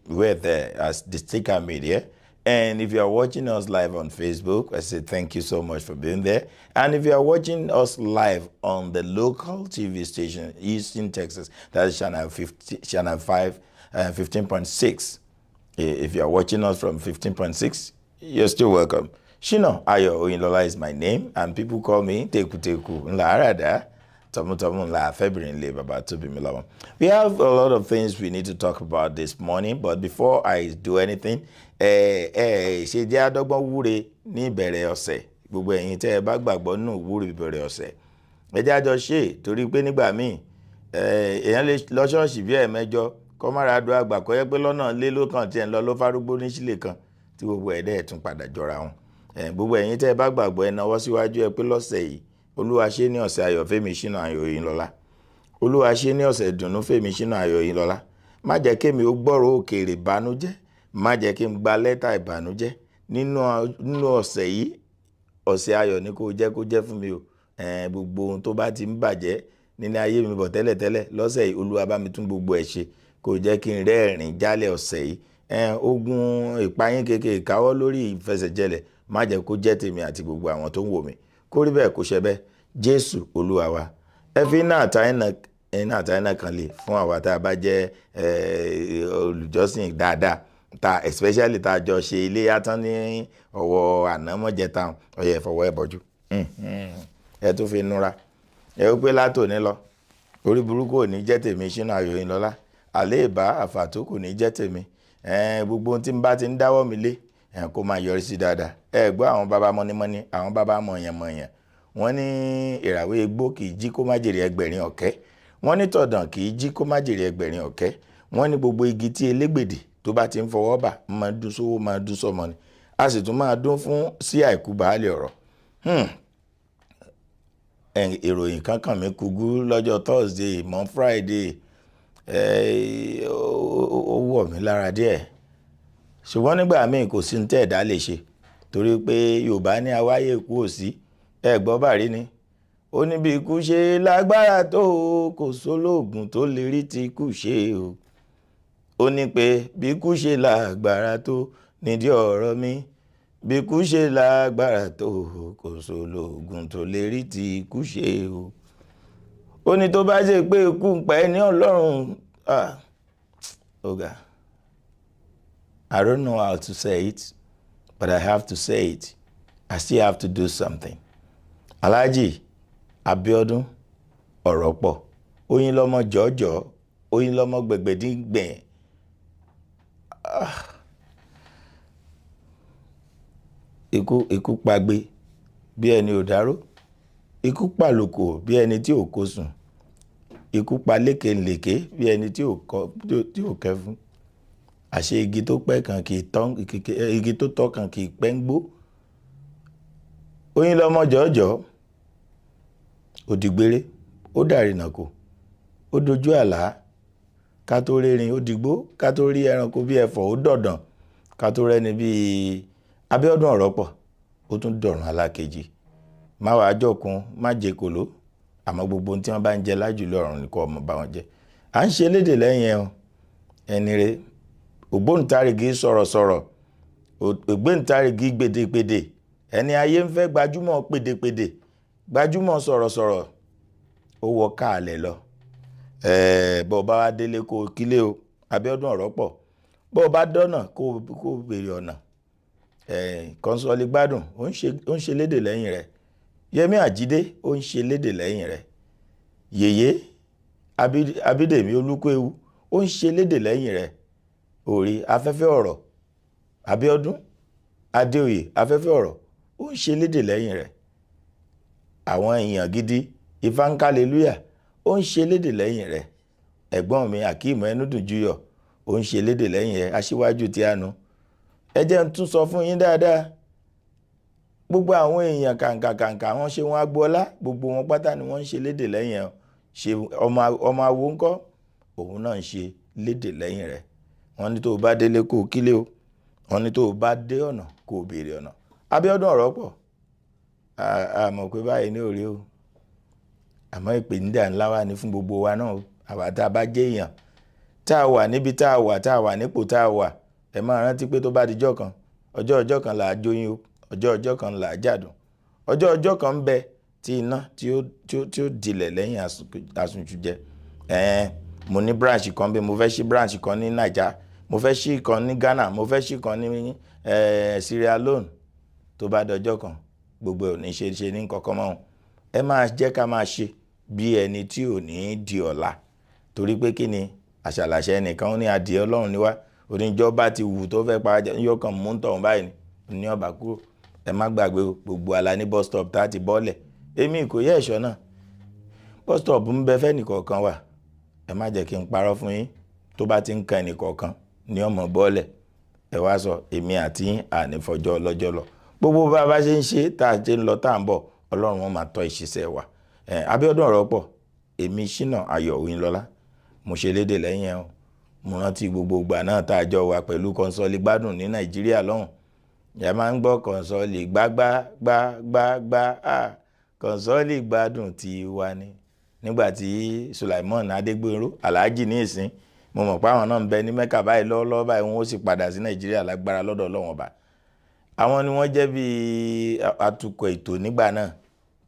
Speaker 1: we're there as the Stka Media. And if you are watching us live on Facebook, I say thank you so much for being there. And if you are watching us live on the local TV station, Houston, Texas, that is Channel 5, 15.6. If you are watching us from 15.6, you're still welcome. Shina Oyinlola is my name, and people call me Teku Teku Nla Arada, Tomu Tomu Nla February Nle Baba Tobi Milawa. We have a lot of things we need to talk about this morning, but before I do anything, ṣe jẹ́ àdọ́gbọ́n wúre ní ìbẹ̀rẹ̀ ọ̀sẹ̀. Gbogbo ẹ̀yin tẹ́ ẹ bá gbàgbọ́ nínú wúre ìbẹ̀rẹ̀ ọ̀sẹ̀. Ẹ jẹ́ àjọ ṣe torí pé nígbà míì èèyàn lè lọ ṣọ́ọ̀ṣì bí ẹ̀mẹ́jọ kọ́ mára do àgbà kọ́ yẹ pé lọ́nà lé ló kàn tiẹ̀ ń lọ ló fárúgbó ní sílé kan tí gbogbo ẹ̀dẹ́ tún padà jọra wọn. Gbogbo ẹ̀yin tẹ́ ẹ bá gbàgbọ́ ẹ nawọ́ síwájú ẹ pé lọ́sẹ̀ yìí Olúwa ṣe ní ọ̀sẹ̀ ayọ̀ fẹ́mi Shina Oyinlola. Olúwa ṣe ní ọ̀sẹ̀ ìdùnnú fẹ́mi Shina Oyinlola. Má jẹ́ kémi ó gbọ́rọ̀ òkèèrè ìbànújẹ́, má jẹ́ kí n gba lẹ́tà ìbànújẹ́ nínú ọ̀sẹ̀ yìí. Ọ̀sẹ̀ ayọ̀ ni kó jẹ́ fún mi o. Gbogbo ohun tó bá ti ń bàjẹ́ nínú ayé mi bọ̀ tẹ́lẹ̀tẹ́lẹ̀ lọ́sẹ̀ yìí Olúwa bá mi tún gbogbo ẹ̀ ṣe kó jẹ́ kí n rẹ́rìn jálẹ̀ ọ̀sẹ̀ yìí. Ogun ìpayín kékeré káwọ́ lórí ìfẹsẹ̀jẹlẹ̀ má jẹ́ kó jẹ́ tèmi àti gbogbo àwọn tó ń wò mí. Kó rí bẹ́ẹ̀ kó ṣe bẹ́ẹ̀. Jésù Olúwa wa. Ẹ fi iná àtàyínà kan lè fún àwa tá a bá jẹ́ olùjọ́sìn dáadáa especially tá a jọ ṣe ilé yàtọ̀ ní ọwọ́ ànámọ́jẹta ọyẹ ìfọwọ́ ẹ̀bọ̀jú. Ẹ tún fi núra. Ẹ ó pé látòní lọ orí burúkú ò ní jẹ́ tèmi Shina Oyinlola. Àlẹ́ ìbá àfàtó kò ní jẹ́ tèmi. Gbogbo ohun tí n bá ti ń dáwọ́ mi lé kó máa yọrí sí dáadáa. Gbọ́ àwọn bàbá mọ́nímọ́ní, àwọn bàbá mọ̀yànmọ̀yàn. Wọ́n ní ìràwé egbò kì í jí kó má jèrè ẹgbẹ̀rin ọ̀kẹ́. Wọ́n ní tọ̀dàn kì í jí kó má jèrè ẹgbẹ̀rin ọ̀kẹ́. Wọ́n ní gbogbo igi tí elégbèdè tó bá ti ń fọwọ́ bà máa dún sówó máa dún sọ́mọ ni. A sì tún máa dún fún sí àìkú baálé ọ̀rọ̀. Ìròyìn kankan mi kúgú lọ́jọ́ Thursday mọ́ Friday. Ó wọ̀ mí lára díẹ̀. Ṣùgbọ́n nígbà míì kò sí ní tẹ̀dá lè ṣe torí pé Yorùbá ní awáyé ikú ò sí. Gbọ́ bàrí ni. Ó ní bí ikú ṣe lágbára tó kò sólóògùn tó lè rí ti ikú ṣe o. Ó ní pé bí ikú ṣe lágbára tó nídìí ọ̀rọ̀ mi. Bí ikú ṣe lágbára tó kò sólóògùn tó lè rí ti ikú ṣe o. Ó ní tó bá ṣe pé ikú ń pa ẹni Ọlọ́run. Oga. I don't know how to say it, but I have to say it. I still have to do something. Alhaji Abiodun ọ̀rọ̀ pọ̀. Oyinlọ́mọ jọ̀ọ́jọ́, Oyinlọ́mọ gbẹ̀gbẹ̀díngbẹ̀. Ikú pagbe bí ẹni ò dárò. Ikú pàlòkò bí ẹni tí ò kó sùn. Ikú pa lékelèké bí ẹni tí ò kẹ́ fún. Àṣé igi tó pẹ́ kan kì í tán, igi tó tọ́ kan kì í pẹ́ ń gbó. Oyinlọ́mọ jọ̀ọ́jọ́. Ó dìgbére, ó dàrinà kò, ó dojú àlá, ká tó rérin ó dìgbó, ká tó rí ẹranko bí ẹfọ̀ ó dọ̀dàn, ká tó rẹ́ni bí Abíọ́dún ọ̀rọ̀ pọ̀, ó tún dọ̀rùn alákejì. Má wàá jọ̀kun, má jẹ kòló, àmọ́ gbogbo tí wọ́n bá ń jẹ lájùlọ ọ̀run ní kó ọmọ bá wọn jẹ. À ń ṣe lédè lẹ́yìn ẹ̀ ẹni rẹ̀, ògbóǹtarìgì sọ̀rọ̀sọ̀rọ̀, ògbóǹtarìgì gbèdégbèdè, ẹni ayé ń fẹ́ gbajúmọ̀ pèdèpèdè, gbajúmọ̀ sọ̀rọ̀sọ̀rọ̀, ó wọ káàlẹ̀ lọ. Bó bá wá délé kó kílé o, Abíọ́dún ọ̀rọ̀ pọ̀. Bó bá dọ́nà kó béèrè ọ̀nà. Kọ́nsọ́lì gbádùn, ó ń ṣe lédè lẹ́yìn rẹ̀. Yẹmí Àjídé, ó ń ṣe lédè lẹ́yìn rẹ̀. Yèyé Abídèmí Olúkúewu, ó ń ṣe lédè lẹ́yìn rẹ̀. Orí afẹ́fẹ́ ọ̀rọ̀. Abíọ́dún Adéoyè afẹ́fẹ́ ọ̀rọ̀, ó ń ṣe lédè lẹ́yìn rẹ̀. Àwọn èèyàn gidi Ifáńkálélúyà, ó ń ṣe lédè lẹ́yìn rẹ̀. Ẹ̀gbọ́n mi Akeem Ẹnúdùnjúyọ̀, ó ń ṣe lédè lẹ́yìn rẹ̀. Aṣíwájú tí a nu. Ẹ jẹ́ n tún sọ fún yín dáadáa. Gbogbo àwọn èèyàn kàǹkàǹkà wọ́n ṣe wọn Agboola, gbogbo wọn pátá ni wọ́n ń ṣe lédè lẹ́yìn ẹ̀. Ṣe ọmọ awo ńkọ́, òun náà ń ṣe lédè lẹ́yìn rẹ̀. Wọ́n ní tó bá délé kó kílé o. Wọ́n ní tó bá dé ọ̀nà kó béèrè ọ̀nà. Abíọ́dún ọ̀rọ̀ pọ̀. Àmọ́ pé báyìí ní òrí o. Àmọ́ ìpèníjà ńlá wà ní fún gbogbo wa náà o. Àwa tá a bá jẹ́ èèyàn, tá a wà níbi tá a wà nípò tá a wà. Ẹ máa rántí pé tó bá di ọjọ́ kan là á jóyin o. Ọjọ́ kan là á jàdùn. Ọjọ́ kan ń bẹ tí iná tí ó dilẹ̀ lẹ́yìn àsùnjù jẹ. Mo ní branch kan bí mo fẹ́ ṣí branch kan ní Naija. mo fẹ́ ṣí kan ní Ghana, mo fẹ́ ṣí kan ní Sierra Leone. Tó bá dọjọ́ kan gbogbo ò ní ṣe ní kankan mọ́. Ẹ máa jẹ́ ká máa ṣe bí ẹni tí ò ní di ọ̀la, torí pé kí ni àṣàlàṣẹ ẹnìkan ó ní adìẹ Ọlọ́run níwá, oníjọba ti wù tó fẹ́ pa yóò kàn mú tọ̀hún báyìí ní ọba kúrò. Ẹ má gbàgbé gbogbo ala ní bus stop tá ti bọ́lẹ̀. Èmi kò yẹ ẹ̀ṣọ́ náà, bus stop ń bẹ fẹ́ nìkọ̀ọ̀kan wà. Ẹ má jẹ́ kí n parọ́ fún yín, tó bá ti ń kan ẹnìkọ̀ọ̀kan ní ọmọ bọ́lẹ̀, ẹ wá sọ èmi àti yín ànífọjọ́ lọ́jọ́ lọ. Gbogbo bá bá ṣe ń ṣe tá a ṣe ń lọ tá à ń bọ̀, Ọlọ́run wọn máa tọ́ ìṣiṣẹ́ wa. Abíọ́dún Ọ̀rọ̀pọ̀, èmi Shina Ayọ̀ Oyinlola, mo ṣe lédè lẹ́yìn ẹ̀ o. Mo rántí gbogbo ìgbà náà tá a jọ wà pẹ̀lú Kọ́nsọ́lì Gbádùn ní Nàìjíríà lọ́hùn. Ẹ máa ń gbọ́ Kọ́nsọ́lì gbágbágbágbá, Kọ́nsọ́lì Gbádùn ti wá ní. Nígbà tí Sulaimon Adégbèrò Alhaji ní ìsìn, mo mọ̀ pé àwọn náà ń bẹ ní Mẹ́kà báyìí lọ́wọ́lọ́wọ́ báyìí, wọ́n ó sì padà sí Nàìjíríà lágbára lọ́dọ̀ Ọlọ́run Ọba. Àwọn ni wọ́n jẹ́ bí atukọ̀ ètò nígbà náà,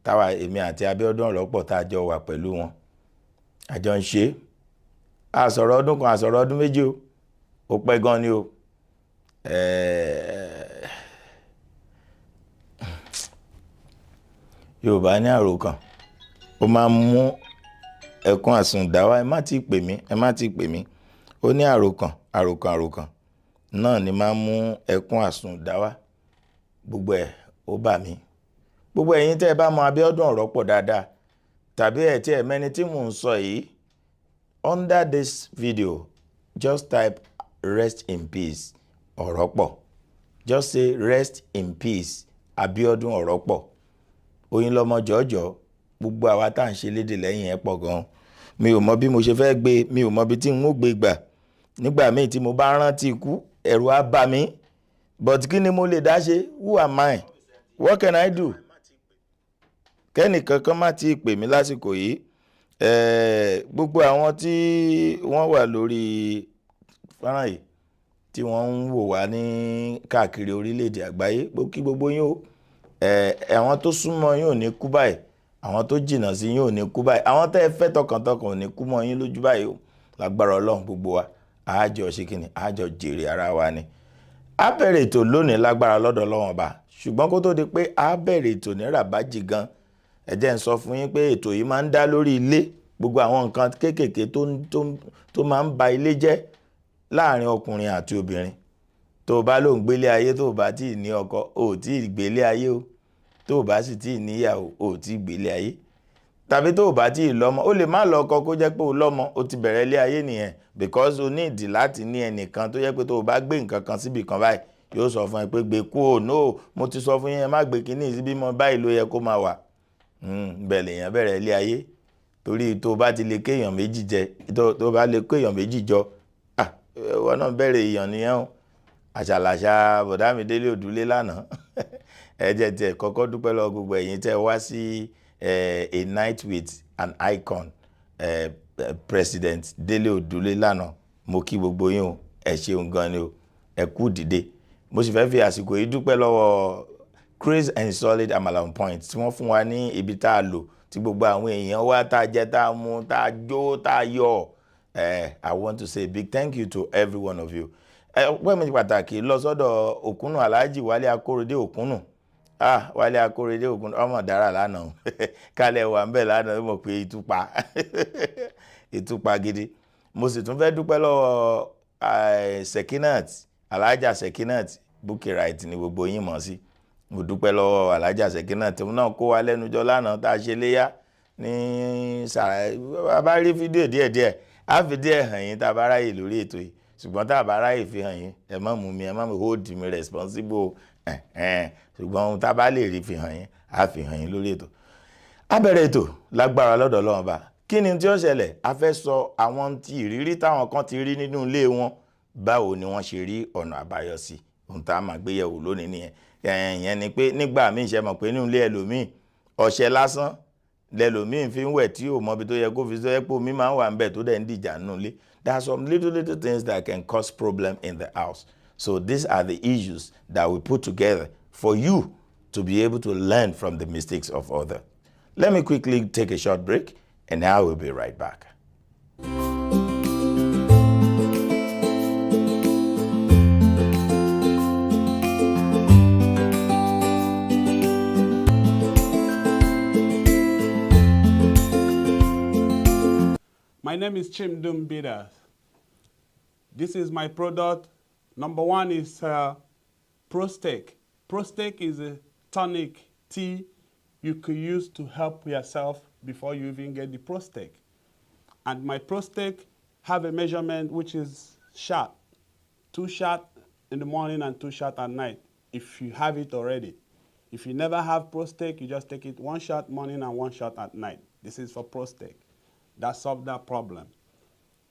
Speaker 1: táwa èmi àti Abíọ́dún Ọ̀rọ̀pọ̀ tá a jọ wà pẹ̀lú wọn. Àjọ ń ṣe àsọ̀rọ̀ ọdún kan, àsọ̀rọ̀ ọdún méjì o, ó pẹ́ gan ni o. Yorùbá ní àròkàn, ó máa ń mú ẹkún àsùndáwà. Ẹ má ti pè mí, ó ní àròkàn náà ni máa ń mú ẹkún àsùndáwà. Gbogbo ẹ̀ ó bà mí. Gbogbo ẹ̀yin tẹ́ ẹ bá mọ Abíọ́dún Ọ̀rọ̀pọ̀ dáadáa, tàbí ẹ̀ tí ẹ mẹ́ni tí mò ń sọ yìí, under this video just type rest in peace Ọ̀rọ̀pọ̀. Just say rest in peace Abíọ́dún Ọ̀rọ̀pọ̀. Oyinlọ́mọ jọ̀ọ́jọ́, gbogbo àwa tá à ń ṣe lédè lẹ́yìn ẹ̀ pọ̀ gan. Mi ò mọ bí mo ṣe fẹ́ gbé, mi ò mọ bí tí n ó gbé gbà. Nígbà míì tí mo bá rántí ikú, ẹ̀rù á bà mí. But kí ni mo lè dá ṣe? Who am I? What can I do? Kẹ́nìkankan má ti pè mí lásìkò yìí. Gbogbo àwọn tí wọ́n wà lórí fọ́nrán yìí, tí wọ́n ń wò wá ní káàkiri orílẹ̀-èdè àgbáyé, kí gbogbo yín o. Àwọn tó súnmọ́ yín ò ní kú báyìí, àwọn tó jìnnà sí yín ò ní kú báyìí, àwọn tẹ́ ẹ fẹ́ tọkàntọkàn ò ní kú mọ́ yín lójú báyìí o. Lágbára Ọlọ́run gbogbo wa, àjọ ṣe kíni, àjọ jèrè ara wa ni. A bẹ̀rẹ̀ ètò lónìí lágbára lọ́dọ̀ Ọlọ́run Ọba, ṣùgbọ́n kó tó di pé a bẹ̀rẹ̀ ètò ní ràbájì gan, ẹ jẹ́ n sọ fún yín pé ètò yìí máa ń dá lórí ilé, gbogbo àwọn nǹkan kéékèèké tó máa ń ba ilé jẹ́ láàrin ọkùnrin àti obìnrin. Tó bá ló ń gbélé ayé, tó bá tí ì ní ọkọ, ò tí ì gbélé ayé o. Tó bá sì tí ì níyàwó, ò tí ì gbélé ayé. Tàbí tó bá tí ì lọ́mọ, ó lè má lọ́kọ kó jẹ́ pé ó lọ́mọ, ó ti bẹ̀rẹ̀ ilé ayé nìyẹn, because o ní ìdí láti ní ẹnìkan tó jẹ́ pé tó bá gbé nǹkan kan síbì kan báyìí, yóò sọ fún ẹ pé gbé kú o, no, mo ti sọ fún yín ẹ má gbé kíní síbí mọ́, báyìí ló yẹ kó máa wà. Bẹ̀lẹ̀ èèyàn bẹ̀rẹ̀ ilé ayé, torí tó bá ti lè kéèyàn méjì jẹ, tó bá lè kéèyàn méjì jọ, wọn náà bẹ̀rẹ̀ èèyàn nìyẹn o. Àṣàlàṣà bọ̀dá mi Délé Òdúlé lánàá. Ẹ jẹ́ tiẹ̀ kọ́kọ́ dúpẹ́ lọ gbogbo ẹ̀yin tẹ́ wá sí a night with an icon, President Délé Òdúlé lánàá. Mo kí gbogbo yín o, ẹ ṣeun gan ni o, ẹ kú dìde. Mo sì fẹ́ fi àsìkò yìí dúpẹ́ lọ́wọ́ Craze and Solid Amala on Point tí wọ́n fún wa ní ibi tá a lò, tí gbogbo àwọn èèyàn wá tá a jẹ, tá a mu, tá a jó, tá a yọ̀. I want to say a big thank you to every one of you. Wọ́n mi pàtàkì lọ sọ́dọ̀ Òkúnnù, Alhaji Wálé Akóredé Òkúnnù. Wálé Akóredé Òkúnnù, ọmọ dára lánàá. Kálẹ̀ wà ń bẹ̀ lánàá, mo pé ìtúpa gidi. Mo sì tún fẹ́ dúpẹ́ lọ́wọ́ Sekinat, Alhaja Sekinat Bukirite ni gbogbo yín mọ̀ sí. Mo dúpẹ́ lọ́wọ́ Alhaja Sekinat, òun náà kó wa lẹ́nujọ́ lánàá tá a ṣe léyà ní sàrà. Bá rí fídíò díẹ̀díẹ̀, á fi díẹ̀ hàn yín tá a bá ráyè lórí ètò yìí. Ṣùgbọ́n tá a bá ráyè fi hàn yín, ẹ má mú mi, ẹ má hold me responsible. Ṣùgbọ́n ohun tá a bá lè rí fi hàn yín, á fi hàn yín lórí ètò. A bẹ̀rẹ̀ ètò lágbára lọ́dọ̀ Ọlọ́run Ọba. Kí ni tí ó ṣẹlẹ̀? A fẹ́ sọ àwọn tí ìrírí táwọn kan ti rí nínú ilé wọn, báwo ni wọ́n ṣe rí ọ̀nà àbáyọ sí. Ohun tá a máa gbé yẹ̀wò lónìí nìyẹn. Ìyẹn ni pé nígbà míì ṣe mọ̀ pé nínú ilé ẹlòmíì, ọṣẹ lásán lẹ́lòmíì fi ń wẹ̀ tí ò mọbi tó yẹ kó fi sọ ẹ́ pé omi máa ń wà ń bẹ̀ tó dẹ̀ ń dìjà nínú ilé. There are some little things that can cause problem in the house. So these are the issues that we put together for you to be able to learn from the mistakes of others. Let me quickly take a short break and I will be right back.
Speaker 5: name is Chimdum Bitters. This is my product. Number one is Prostek. Prostek is a tonic tea you could use to help yourself before you even get the Prostek. And my Prostek have a measurement which is shot. 2 shots in the morning and 2 shots at night, if you have it already. If you never have Prostek, you just take it 1 shot morning and 1 shot at night. This is for Prostek. That solved that problem.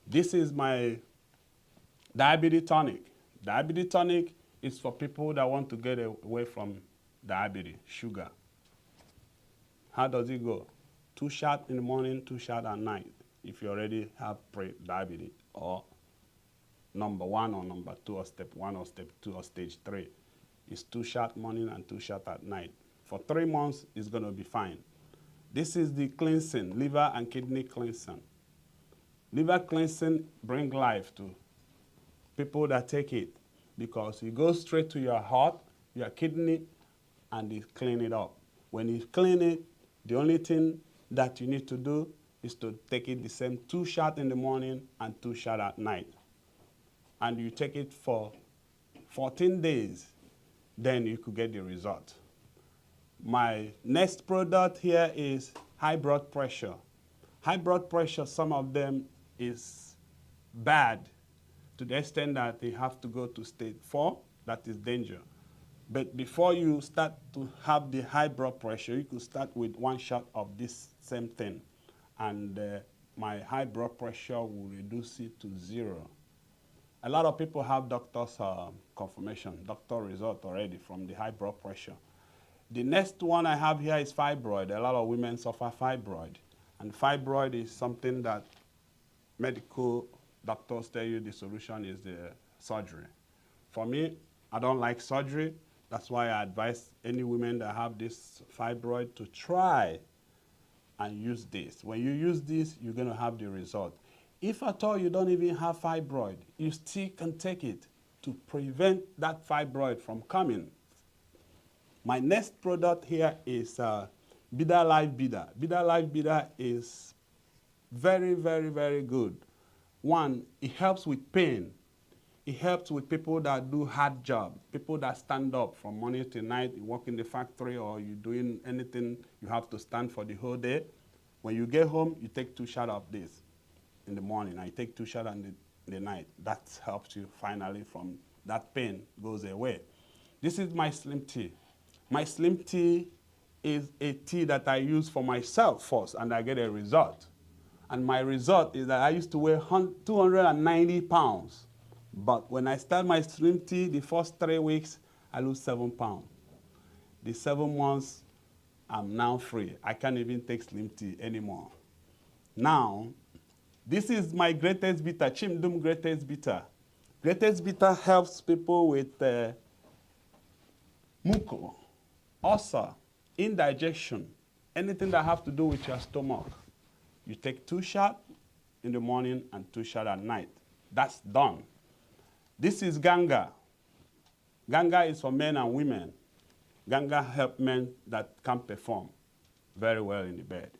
Speaker 5: This is my diabetes tonic. Diabetes tonic is for people that want to get away from diabetes, sugar. How does it go? 2 shots in the morning, 2 shots at night, if you already have pre-diabetes, or number 1 or number 2 or step 1 or step 2 or stage 3. It's 2 shots morning and 2 shots at night. For 3 months, it's going to be fine. This is the cleansing, liver and kidney cleansing. Liver cleansing brings life to people that take it, because it goes straight to your heart, your kidney, and it clean it up. When you clean it, the only thing that you need to do is to take it the same 2 shots in the morning and 2 shots at night. And you take it for 14 days, then you could get the result. My next product here is high blood pressure. High blood pressure, some of them is bad to the extent that they have to go to stage 4, that is danger. But before you start to have the high blood pressure, you could start with 1 shot of this same thing. And my high blood pressure will reduce it to 0. A lot of people have doctor's confirmation, doctor result already from the high blood pressure. The next one I have here is fibroid. A lot of women suffer fibroid. And fibroid is something that medical doctors tell you the solution is the surgery. For me, I don't like surgery. That's why I advise any women that have this fibroid to try and use this. When you use this, you're going to have the result. If at all you don't even have fibroid, you still can take it to prevent that fibroid from coming. My next product here is Bida Life Bida. Bida Life Bida is very, very, very good. One, it helps with pain. It helps with people that do hard job, people that stand up from morning to night, you work in the factory or you're doing anything, you have to stand for the whole day. When you get home, you take 2 shots of this in the morning, and you take 2 shots in the night. That helps you finally from that pain goes away. This is my slim tea. My slim tea is a tea that I use for myself first, and I get a result. And my result is that I used to weigh 290 pounds. But when I start my slim tea, the first 3 weeks, I lose 7 pounds. The 7 months, I'm now free. I can't even take slim tea anymore. Now, this is my greatest bitter, Chimdum greatest bitter. Greatest bitter helps people with muco, ulcer, indigestion, anything that have to do with your stomach. You take 2 shots in the morning and 2 shots at night. That's done. This is Ganga. Ganga is for men and women. Ganga helps men that can't perform very well in the bed.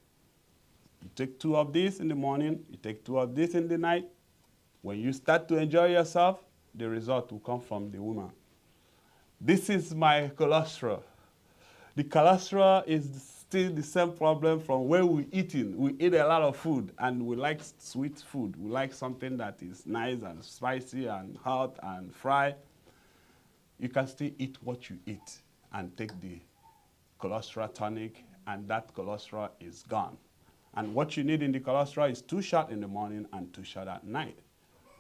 Speaker 5: You take 2 of these in the morning, you take 2 of this in the night. When you start to enjoy yourself, the result will come from the woman. This is my cholesterol. The cholesterol is still the same problem from where we're eating. We eat a lot of food, and we like sweet food. We like something that is nice and spicy and hot and fried. You can still eat what you eat and take the cholesterol tonic, and that cholesterol is gone. And what you need in the cholesterol is 2 shots in the morning and 2 shots at night,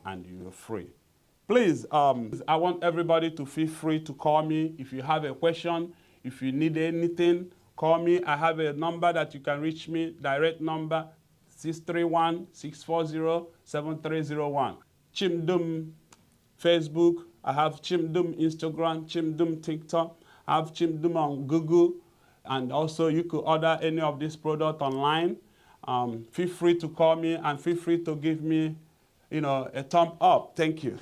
Speaker 5: and you're free. Please, I want everybody to feel free to call me. If you have a question, if you need anything, call me. I have a number that you can reach me, direct number, 631-640-7301. Chimdum Facebook, I have Chimdum Instagram, Chimdum TikTok, I have Chimdum on Google, and also you could order any of this product online. Feel free to call me and feel free to give me, a thumb up. Thank you.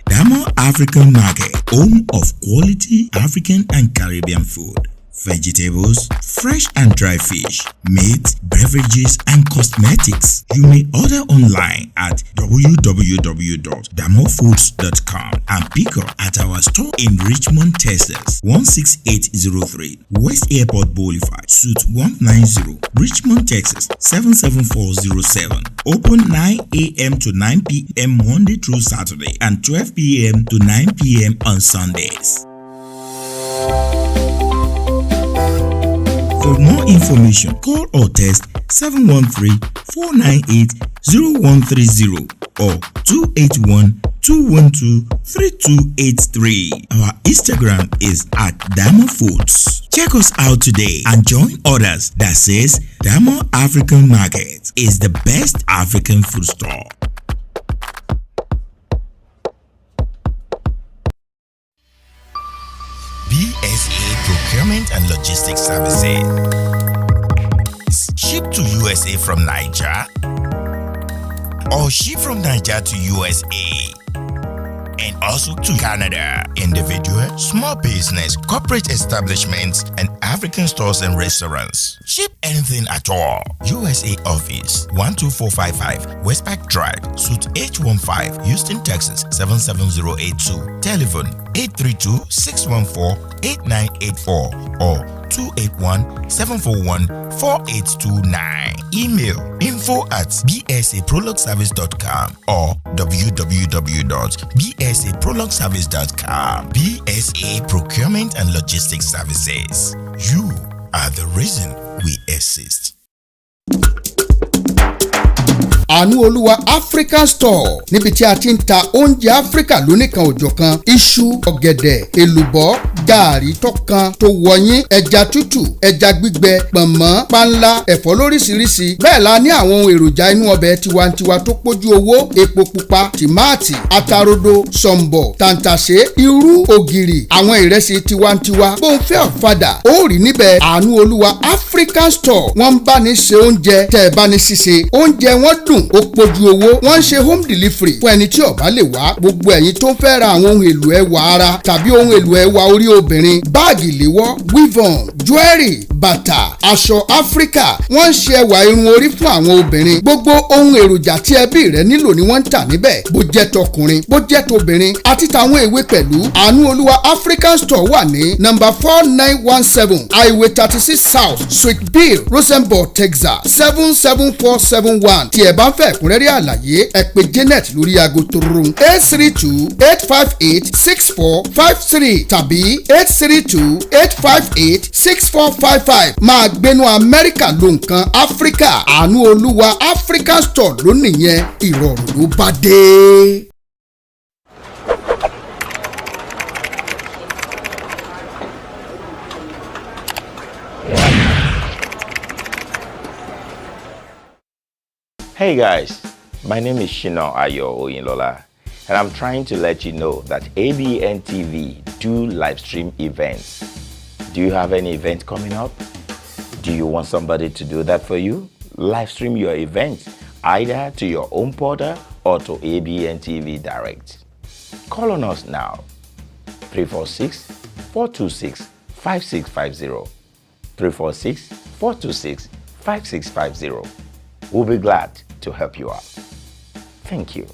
Speaker 4: Damo African Market, home of quality African and Caribbean food. Vegetables, fresh and dry fish, meat, beverages, and cosmetics. You may order online at www.damofoods.com and pick up at our store in Richmond, Texas, 16803 West Airport Boulevard, Suite 190, Richmond, Texas, 77407. Open 9 a.m. to 9 p.m. Monday through Saturday and 12 p.m. to 9 p.m. on Sundays. For more information, call or text 713-498-0130 or 281-212-3283. Our Instagram is at Damo Foods. Check us out today and join others that says Damo African Market is the best African food store. BSA Procurement and Logistics Services. Ship to USA from Niger or ship from Niger to USA and also to Canada. Individual, small business, corporate establishments, and African stores and restaurants. Ship anything at all. USA Office 12455 Westpac Drive, Suite H15, Houston, Texas 77082. Telephone 832-614-8984 or 281-741-4829. Email info@bsaprologservice.com or www.bsaprologservice.com. BSA Procurement and Logistics Services. You are the reason we exist.
Speaker 6: Oyinlola African Store níbi tí a ti ń ta oúnjẹ Áfíríkà lóníkan òjọ̀kan, iṣu, ọ̀gẹ̀dẹ̀, èlùbọ́, gààrí tọ́kan tó wọ̀nyí, ẹja tútù, ẹja gbígbẹ, pọ̀nmọ́, panla, ẹ̀fọ́ lóríṣiríṣi. Bẹ́ẹ̀ la ní àwọn ohun èròjà inú ọbẹ̀ tiwantiwa tó pójú owó, epo pupa, tìmáàtì, atarodo, sọ̀m̀bọ̀, tàǹtàṣé, irú, ògìrì, àwọn ìrẹsì tiwantiwa. Bó ń fẹ́ ọ̀fadà, ó rí níbẹ̀. Oyinlola African Store. Wọ́n ń bá ní ṣe oúnjẹ, tẹ́ ẹ bá ní ṣíṣe. Oúnjẹ wọn dùn, ó pójú owó. Wọ́n ń ṣe home delivery fún ẹni tí ó bá lè wá. Gbogbo ẹ̀yin tó ń fẹ́ ra àwọn ohun èlò ẹwà ara tàbí ohun èlò ẹwà orí obìnrin, báàgì ìléwọ́, weave-on, jewelry, bàtà, aṣọ Áfíríkà. Wọ́n ń ṣe ẹwà irun orí fún àwọn obìnrin. Gbogbo ohun èròjà tí ẹbí rẹ nílò ni wọ́n ń tà níbẹ̀. Bó jẹ́ tọkùnrin, bó jẹ́ tobìnrin, àti tàwọn èwe pẹ̀lú. Oyinlola African Store wà ní number 4917 Highway 36 South, Suite B, Rosenborg, Texas 77471. Tí ẹ bá ń fẹ́ ẹ̀kúnrẹ́rẹ́ àlàyé, ẹ pè Janet lórí aago torun 832-858-6453 tàbí 832-858-6455. Máa gbénú Amẹ́ríkà ló nǹkan Áfíríkà. Oyinlola African Store ló nìyẹn, ìrọ̀rùn ló bá dé.
Speaker 1: Hey guys, my name is Shina Oyinlola, and I'm trying to let you know that ABN TV do live stream events. Do you have any event coming up? Do you want somebody to do that for you? Live stream your event either to your own portal or to ABN TV Direct. Call on us now. 346-426-5650. 346-426-5650. We'll be glad to help you out. Thank you.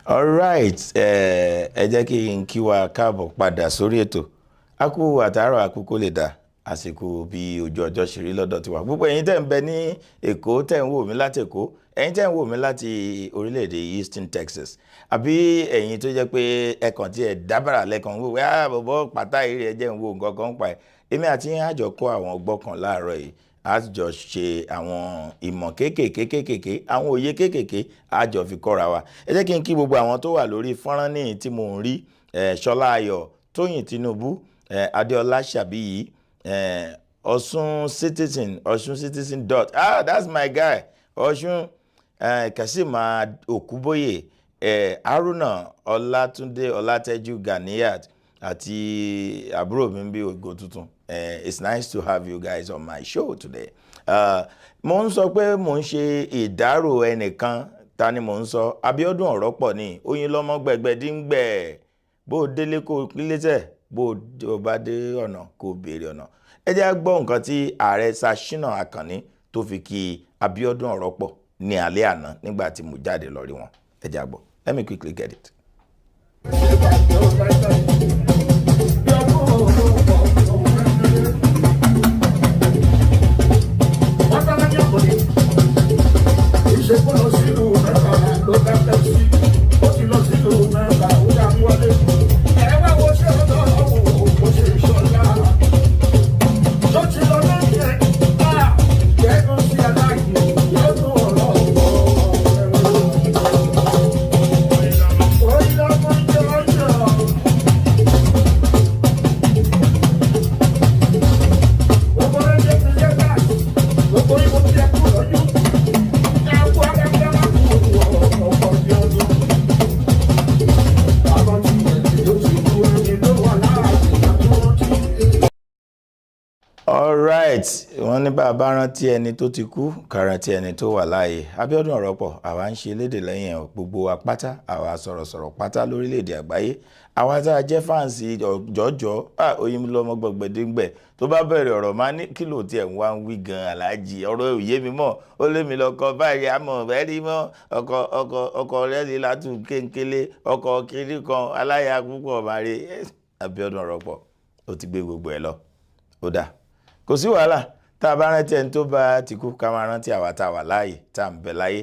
Speaker 1: Alright, ẹ jẹ́ kí n kí wa káàbọ̀ padà sórí ètò. A kú àtàárọ̀ àkókò lè dà, àsìkò bí ojú ọjọ́ ṣe rí lọ́dọ̀ tiwa. Gbogbo ẹ̀yin tẹ́ ń bẹ ní Èkó, tẹ́ ń wò mí láti Èkó, ẹ̀yin tẹ́ ń wò mí láti orílẹ̀-èdè Houston, Texas, àbí ẹ̀yin tó jẹ́ pé ẹ̀kan tí ẹ̀ dábàrà lẹ́kan wò wá bọ̀bọ̀ pátá ìrì ẹ̀jẹ̀ ń wo nǹkan kan pa ẹ̀. Èmi àti yín á jọ kó àwọn ọgbọ́n kan láàárọ̀ yìí, á jọ ṣe àwọn ìmọ̀ kéékèèké, àwọn òye kéékèèké á jọ fi kọ́ra wa. Ẹ jẹ́ kí n kí gbogbo àwọn tó wà lórí fọ́nrán ní tí mò ń rí, Ṣọlá Ayọ̀, Tóyìn Tinubu, Adéọlá Ṣàbíyì, Ọ̀ṣun Citizen that's my guy. Ọ̀ṣun Kasima Okuboye, Haruna Ọlátúndé Ọlátẹ́jú Ganiyat àti àbúrò mi bí Ògo Tuntun. It's nice to have you guys on my show today. Mo ń sọ pé mo ń ṣe ìdárò ẹnìkan, ta ni mo ń sọ? Abíọ́dún Ọ̀rọ̀pọ̀ ni, Oyinlọ́mọ gbẹ̀gbẹ̀díngbẹ̀, bó délé kó kílẹ̀tẹ̀, bó bá dé ọ̀nà kó béèrè ọ̀nà. Ẹ jẹ́ gbọ́ nǹkan tí ààrẹ Shina Àkànní tó fi kí Abíọ́dún Ọ̀rọ̀pọ̀ ní alẹ́ àná nígbà tí mo jáde lọ rí wọn. Ẹ jẹ́ gbọ́. Let me quickly get it. Wọ́n ní bàbá rántí ẹni tó ti kú, kàrántí ẹni tó wà láàyè. Abíọ́dún Ọ̀rọ̀pọ̀, àwa ń ṣe lédè lẹ́yìn ẹ̀, gbogbo wa pátá, àwa sọ̀rọ̀sọ̀rọ̀ pátá lórílẹ̀‐èdè àgbáyé, àwa tá a jẹ́ fáǹsì jọ̀jọ́, Oyinlọ́mọ gbẹ̀gbẹ̀díngbẹ̀ tó bá bẹ̀rẹ̀ ọ̀rọ̀ máa ní kí ló tiẹ̀ ń wá ń wí gan aláàjì, ọ̀rọ̀ òye mi mọ̀, ó lé mi lọ́kọ báyìí àmọ̀ bẹ́ẹ̀rí mọ́ ọkọ̀ rẹ̀ lè látún kéńkélé, ọkọ̀ kiri kan aláya púpọ̀ màre. Abíọ́dún Ọ̀rọ̀pọ̀ ó ti gbé gbogbo ẹ̀ lọ, ó dà, kò sí wàhálà. Tá a bá rántí ẹni tó bá ti kú, ká máa rántí àwa tá a wà láàyè, tá a ń bẹ láyé.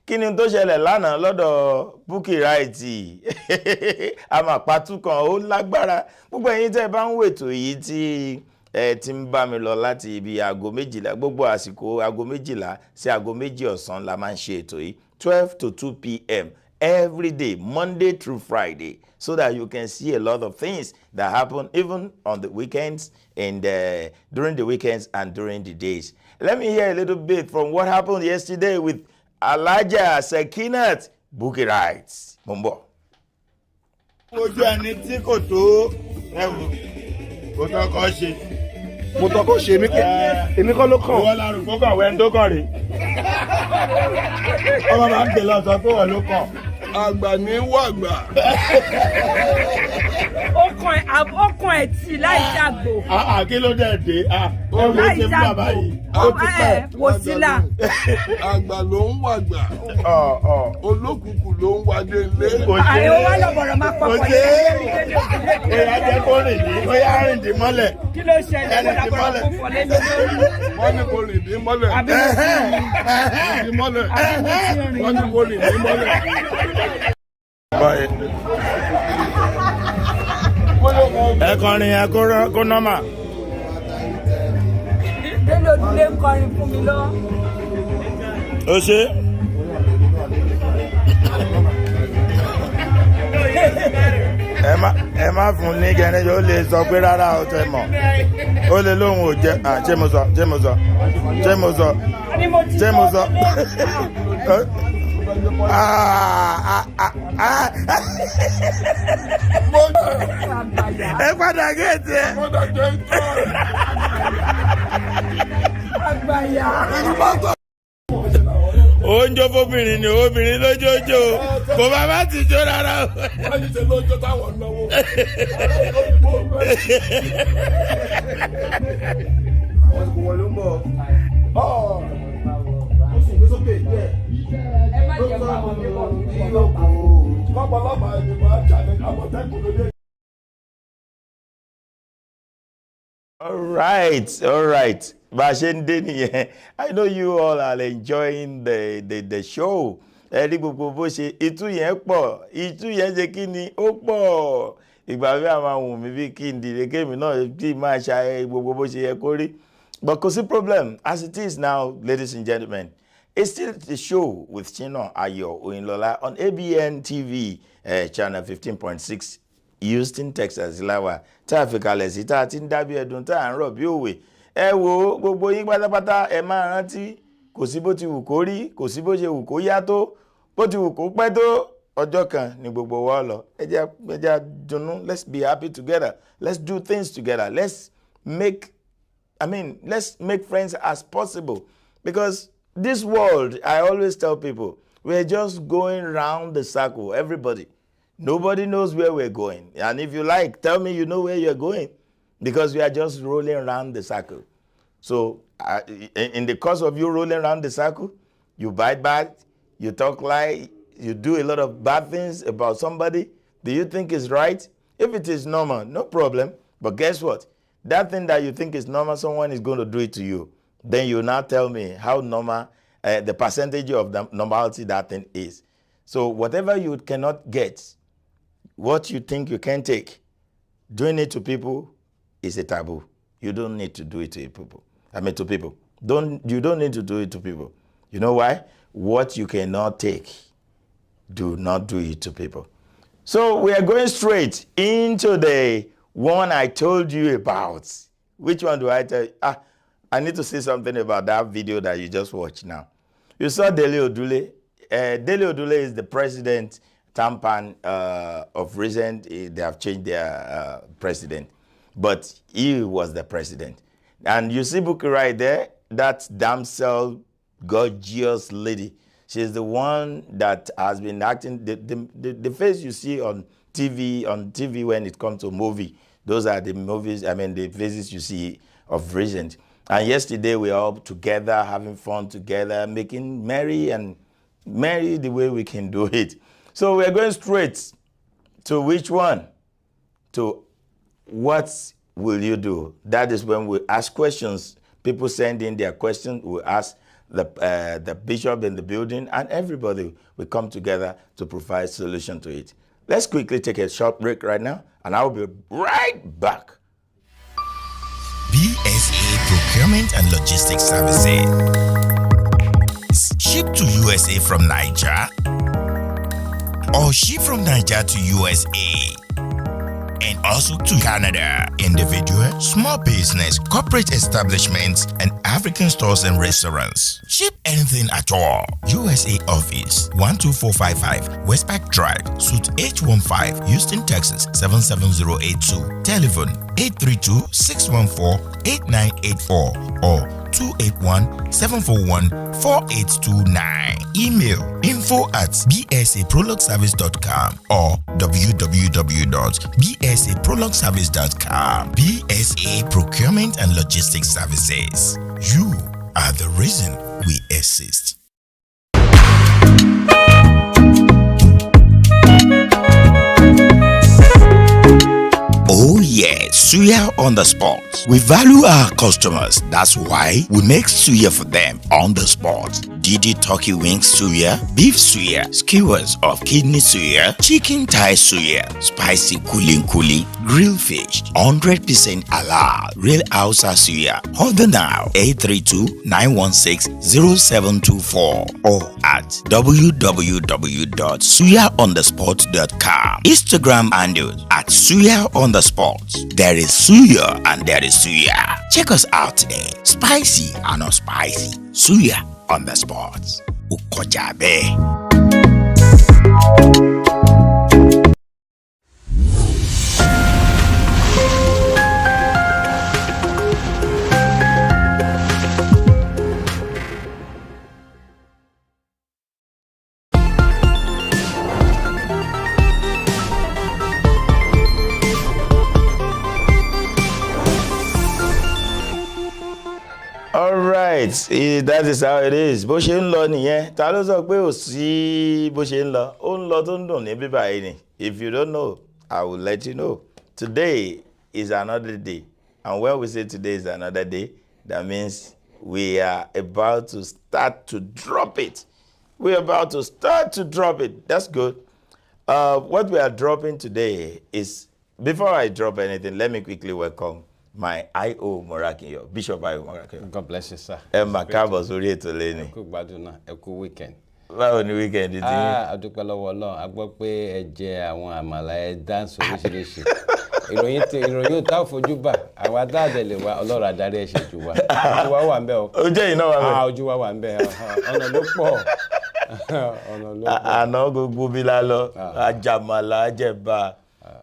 Speaker 1: Kí ni tó ṣẹlẹ̀ lánàá lọ́dọ̀ Bukky Wright? Àmàpàtú kan ó lágbára. Gbogbo ẹ̀yin tẹ́ ẹ bá ń wètò yìí tí ẹ ti ń bá mi lọ láti ibi aago 12, gbogbo àsìkò aago 12 sí aago 2 ọ̀sán la máa ń ṣe ètò yìí, 12 to 2 p.m. every day, Monday through Friday, so that you can see a lot of things that happen even on the weekends and during the weekends and during the days. Let me hear a little bit from what happened yesterday with Alhaja Sekinat Bukky Wright. Mumbo.
Speaker 7: Ojú ẹni tí kò tó ẹ̀wù kò tọkọ ṣe. Mo tọkọ ṣe èmi kọ́ ló kàn. Ìwọ la rò kó kàn wẹ́n tó kàn rí. Ọmọ máa ń gbé lọ sọ pé wọ́n ló kàn. Àgbà ní wàgbà.
Speaker 8: Ọkàn ẹ̀ tì láì ṣàgbò.
Speaker 7: Kí ló dé dé? Láì ṣàgbò. Ó ti pẹ́.
Speaker 8: Wò sílà.
Speaker 9: Àgbà ló ń wàgbà. Olókùnkùn ló ń wadé ilé.
Speaker 8: Àyẹ̀wò wà lọ́bọ̀rọ̀ máa pọ̀pọ̀ yẹn.
Speaker 7: Ó yá jẹ́ kó rìn dí, ó yá rìn dí mọ́lẹ̀.
Speaker 8: Kí ló ṣẹlẹ̀? Kó dàgbà kó fọ lé lórí.
Speaker 9: Wọ́n ní kò rìn dí mọ́lẹ̀.
Speaker 8: Àbí mo ti
Speaker 9: rìn dí mọ́lẹ̀. Wọ́n ní kò rìn dí mọ́lẹ̀.
Speaker 7: Ẹ kọrin ẹ kó nọ́mà.
Speaker 8: Délé Odúlé ń kọrin fún mi lọ.
Speaker 7: Ó ṣe. Ẹ má fún ní gẹ́nẹ́jọ́, ó lè sọ pé rárá ó tẹ mọ̀. Ó lè lóhun ò jẹ́, ṣé mo sọ. Ẹ padà géètì ẹ. Ó ń jó fóbìnrin ni obìnrin lójójó kò bá bá ti jó rárá.
Speaker 9: Wọ́n ti ṣe lójó táwọn náwó.
Speaker 7: Àwọn ìkò wọlé ń bọ̀.
Speaker 8: Ẹ má jẹ́ bá wọn bí wọ́n fi kọ́.
Speaker 9: Kọ́pọ̀ lọ́pàá ẹni máa jà ní àmọ̀tẹ́kùn lóde.
Speaker 1: All right. I know you all are enjoying the show. Ẹ̀rí gbogbo bó ṣe itú yẹn pọ̀, itú yẹn ṣe kí ni ó pọ̀. Ìgbà bí àwọn ohun mi bí kí n dìde kémi náà bí máa ṣe gbogbo bó ṣe yẹ kó rí. But kò sí problem as it is now, ladies and gentlemen. It's still the show with Shina Ayo Oyinlola on ABN TV, channel 15.6. Houston, Texas láwà tá a fi kalẹ̀ sí tá a ti ń dábí ẹdun tá a ń rọ̀ bí òwe. Ẹ wo gbogbo yín pátápátá ẹ máa rántí kò sí bó ti wù kó rí kò sí bó ṣe wù kó yá tó bó ti wù kó pẹ́ tó ọjọ́ kan ni gbogbo wa lọ. Ẹ jẹ́ dunnú, let's be happy together, let's do things together, let's make friends as possible, because this world, I always tell people, we're just going round the circle, everybody. Nobody knows where we're going. And if you like, tell me you know where you're going, because we are just rolling around the circle. So in the course of you rolling around the circle, you bite back, you talk lie, you do a lot of bad things about somebody. Do you think is right? If it is normal, no problem. But guess what? That thing that you think is normal, someone is going to do it to you. Then you now tell me how normal, the percentage of the normality that thing is. So whatever you cannot get, what you think you can take, doing it to people is a taboo. You don't need to do it to people. To people. You don't need to do it to people. You know why? What you cannot take, do not do it to people. So we are going straight into the one I told you about. Which one do I tell you? I need to say something about that video that you just watched now. You saw Dele Odule. Dele Odule is the president Tampan of recent. They have changed their president, but he was the president. And you see Buki right there, that damsel, gorgeous lady. She's the one that has been acting, the face you see on TV when it comes to movie. Those are the movies, the faces you see of recent. And yesterday we were all together, having fun together, making merry the way we can do it. So we're going straight to which one? To what will you do? That is when we ask questions. People send in their questions. We ask the bishop in the building, and everybody will come together to provide solution to it. Let's quickly take a short break right now, and I will be right back.
Speaker 4: BSA Procurement and Logistics Services. Ship to USA from Niger, or ship from Niger to USA, and also to Canada. Individual, small business, corporate establishments, and African stores and restaurants. Ship anything at all. USA office 12455 Westpac Drive, Suite H15, Houston, Texas 77082. Telephone 832-614-8984 or 281-741-4829. Email info@bsaprologservice.com or www.bsaprologservice.com. BSA Procurement and Logistics Services. You are the reason we exist. Oh yes, suya on the spot. We value our customers. That's why we make suya for them on the spot. Didi turkey wings suya, beef suya, skewers of kidney suya, chicken thigh suya, spicy kuli, grilled fish, 100% halal, real Hausa suya. Order now 832-916-0724 or at www.suyaonthespot.com. Instagram handle at suyaonthespot. There is suya and there is suya. Check us out today. Spicy and not spicy. Suya on the spot. Ukojabe.
Speaker 1: Alright, that is how it is. Bó ṣe ń lọ nìyẹn. Ta ló sọ pé ò sí bó ṣe ń lọ? Ó ń lọ tó ń dùn ní bíbá yìí ni. If you don't know, I will let you know. Today is another day. And when we say today is another day, that means we are about to start to drop it. We're about to start to drop it. That's good. What we are dropping today is, before I drop anything, let me quickly welcome my I.O. Morakinyo, Bishop I.O. Morakinyo.
Speaker 10: God bless you, sir.
Speaker 1: Emma Káàbọ̀ sórí ètò lẹ́ni.
Speaker 10: Ẹ kú gbádùn náà, ẹ kú weekend.
Speaker 1: Báwo ni weekend ti?
Speaker 10: A dúpẹ́ lọ́wọ́ Ọlọ́run, a gbọ́ pé ẹ jẹ àwọn àmàlà, ẹ dance oríṣiríṣi. Ìròyìn tá fojú bà, àwọn adáàdẹ lè wá, Ọlọ́run adarí ẹ̀ ṣe jù wá. Ojú wa wà ń bẹ̀ o.
Speaker 1: Ojú ẹ̀yin náà wà ń bẹ̀.
Speaker 10: Ojú wa wà ń bẹ̀. Ọ̀nà ló pọ̀.
Speaker 1: Àná gbogbo bí la lọ, ajàmàlà, ajẹ̀bà,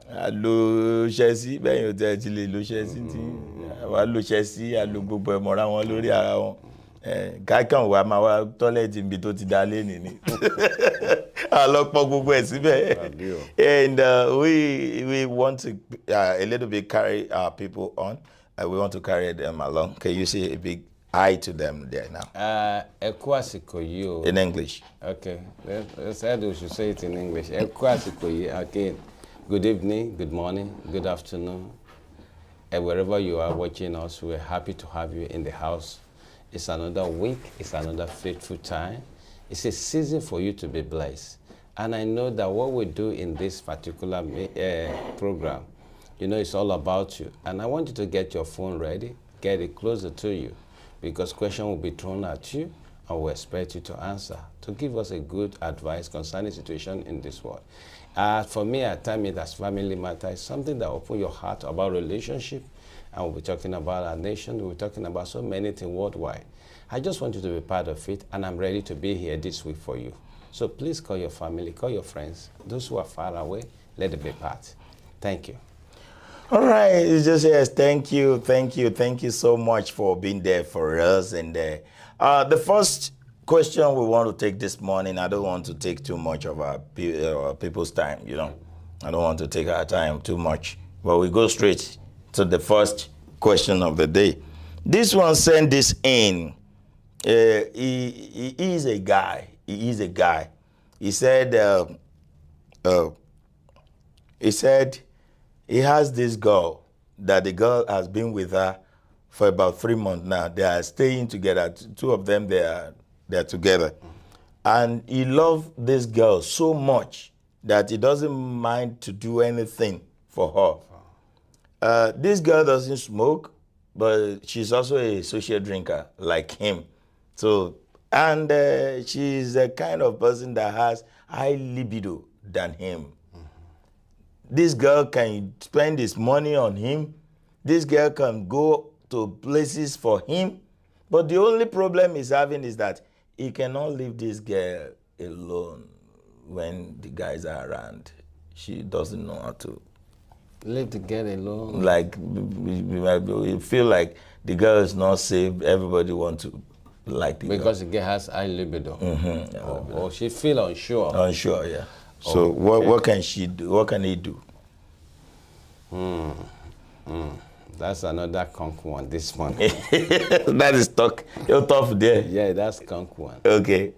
Speaker 1: àlò ṣẹ́sí, bẹ́yìn ò tẹ́ ti lè lo ṣẹ́sí tí wàá lo ṣẹ́sí, àlò gbogbo ẹ̀ mọ́ra wọn lórí ara wọn. Kákan wa máa wá tọ́lẹ̀tì níbi tó ti dá lé nìní. Àlọ́pọ̀ gbogbo ẹ̀ síbẹ̀. And we want to a little bit carry our people on. We want to carry them along. Can you say a big hi to them there now?
Speaker 10: Ẹ kú àsìkò yìí o.
Speaker 1: In English.
Speaker 10: Okay. I said we should say it in English. Ẹ kú àsìkò yìí. Again, good evening, good morning, good afternoon. And wherever you are watching us, we're happy to have you in the house. It's another week. It's another faithful time. It's a season for you to be blessed. And I know that what we do in this particular program, it's all about you. And I want you to get your phone ready, get it closer to you, because questions will be thrown at you, and we expect you to answer, to give us a good advice concerning situation in this world. For me, at times, it as family matter, it's something that open your heart about relationship, and we'll be talking about our nation, we'll be talking about so many things worldwide. I just want you to be part of it, and I'm ready to be here this week for you. So please call your family, call your friends. Those who are far away, let them be part. Thank you.
Speaker 1: All right, it's just yes, thank you so much for being there for us. And the first question we want to take this morning, I don't want to take too much of our people's time, I don't want to take our time too much, but we go straight to the first question of the day. This one sent this in. He is a guy. He is a guy. He said he has this girl, that the girl has been with her for about 3 months now. They are staying together. Two of them, they're together. And he loves this girl so much that he doesn't mind to do anything for her. This girl doesn't smoke, but she's also a social drinker like him. So, and she's a kind of person that has high libido than him. This girl can spend his money on him. This girl can go to places for him. But the only problem he's having is that he cannot leave this girl alone when the guys are around. She doesn't know how to
Speaker 10: leave the girl alone.
Speaker 1: Like, you feel like the girl is not safe. Everybody wants to like the girl.
Speaker 10: Because the girl has high libido. Mm-hmm. Or she feel unsure.
Speaker 1: Unsure, yeah. So what can she do? What can he do?
Speaker 10: That's another conk one, this one.
Speaker 1: That is tough. You're tough there.
Speaker 10: Yeah, that's conk one.
Speaker 1: Okay.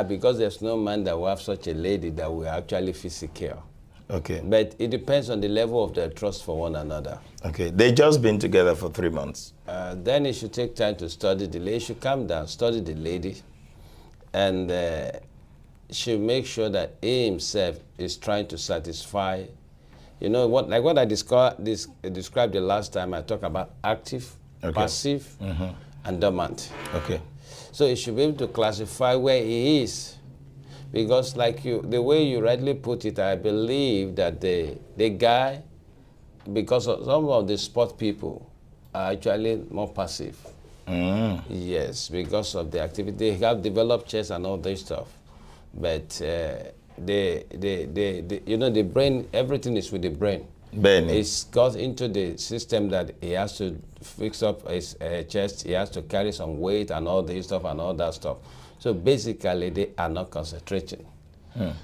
Speaker 10: Because there's no man that will have such a lady that will actually feel secure.
Speaker 1: Okay.
Speaker 10: But it depends on the level of their trust for one another.
Speaker 1: Okay. They just been together for 3 months.
Speaker 10: Then he should take time to study the lady. He should calm down, study the lady, and should make sure that he himself is trying to satisfy, what I described the last time. I talked about active, passive, and dormant. Okay. So he should be able to classify where he is, because the way you rightly put it, I believe that the guy, because some of the sport people are actually more passive. Yes, because of the activity. They have developed chess and all this stuff. But the brain, everything is with the brain. It's got into the system that he has to fix up his chest, he has to carry some weight and all this stuff and all that stuff. So basically, they are not concentrating.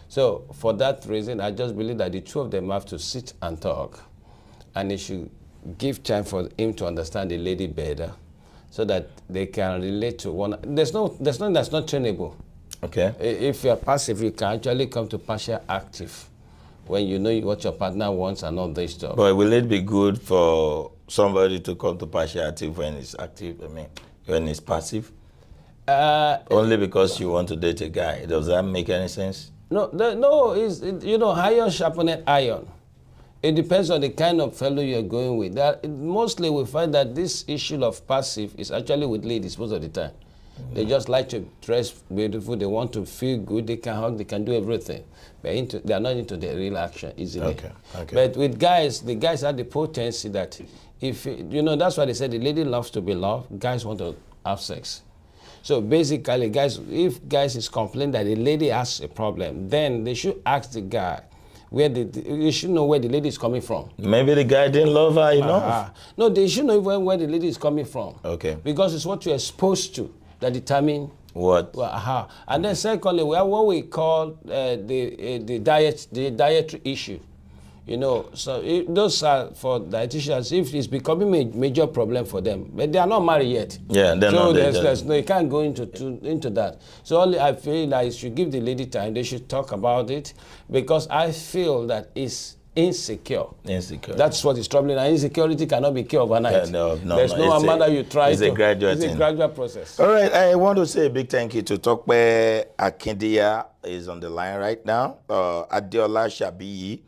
Speaker 10: So for that reason, I just believe that the two of them have to sit and talk, and he should give time for him to understand the lady better, so that they can relate to one. There's nothing that's not trainable.
Speaker 1: Okay.
Speaker 10: If you're passive, you can actually come to partial active. when you know what your partner wants and all this stuff.
Speaker 1: But will it be good for somebody to come to partiality when it's active? I mean, when it's passive? Only because you want to date a guy. Does that make any sense?
Speaker 10: No, iron sharpened iron. It depends on the kind of fellow you're going with. Mostly we find that this issue of passive is actually with ladies most of the time. They just like to dress beautiful. They want to feel good. They can hug. They can do everything. They are not into the real action easily. Okay. But with guys, the guys have the potency that if, that's why they say the lady loves to be loved. Guys want to have sex. So basically, guys, if guys is complaining that the lady has a problem, then they should ask the guy, you should know where the lady is coming from.
Speaker 1: Maybe the guy didn't love her enough.
Speaker 10: No, they should know where the lady is coming from.
Speaker 1: Okay.
Speaker 10: Because it's what you're exposed to that determine
Speaker 1: what.
Speaker 10: And then secondly, we have what we call the dietary issue. So those are for dietitians. If it's becoming a major problem for them, but they are not married yet.
Speaker 1: Yeah, they're
Speaker 10: so
Speaker 1: not.
Speaker 10: You can't go into that. So only I feel like you should give the lady time. They should talk about it because I feel that it's insecure. That's what is troubling. And insecurity cannot be cured overnight. There's no matter you try.
Speaker 1: It's a gradual
Speaker 10: process.
Speaker 1: All right, I want to say a big thank you to Tokpe Akindia is on the line right now. Adeola Shabiyi.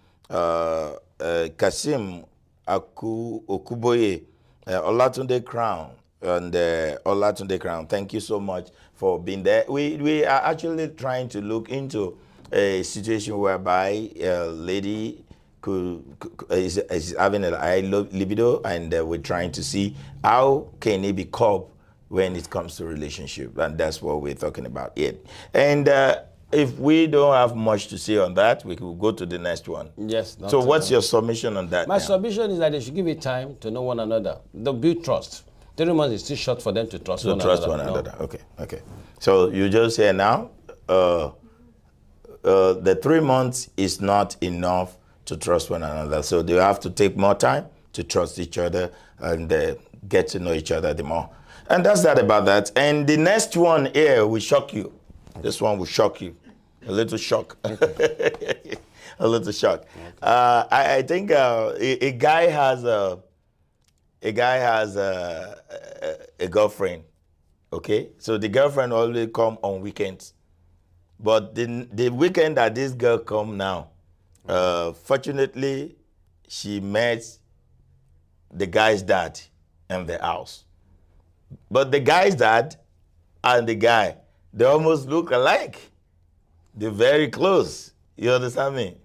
Speaker 1: Kasim Okuboye, Olatunde Crown, and Olatunde Crown. Thank you so much for being there. We are actually trying to look into a situation whereby a lady is having a high libido, and we're trying to see how can it be coped when it comes to relationship, and that's what we're talking about here. And if we don't have much to say on that, we could go to the next one.
Speaker 10: Yes.
Speaker 1: So what's your submission on that?
Speaker 10: My submission is that they should give it time to know one another. They'll build trust. 3 months is too short for them to trust one another.
Speaker 1: Okay. So you just say now, the 3 months is not enough to trust one another. So they have to take more time to trust each other and get to know each other the more. And that's that about that. And the next one here will shock you. This one will shock you. A little shock. A little shock. Okay. I think a guy has a girlfriend. Okay? So the girlfriend always come on weekends. But the weekend that this girl come now, fortunately, she met the guy's dad in the house. But the guy's dad and the guy, they almost look alike. They're very close. You understand me?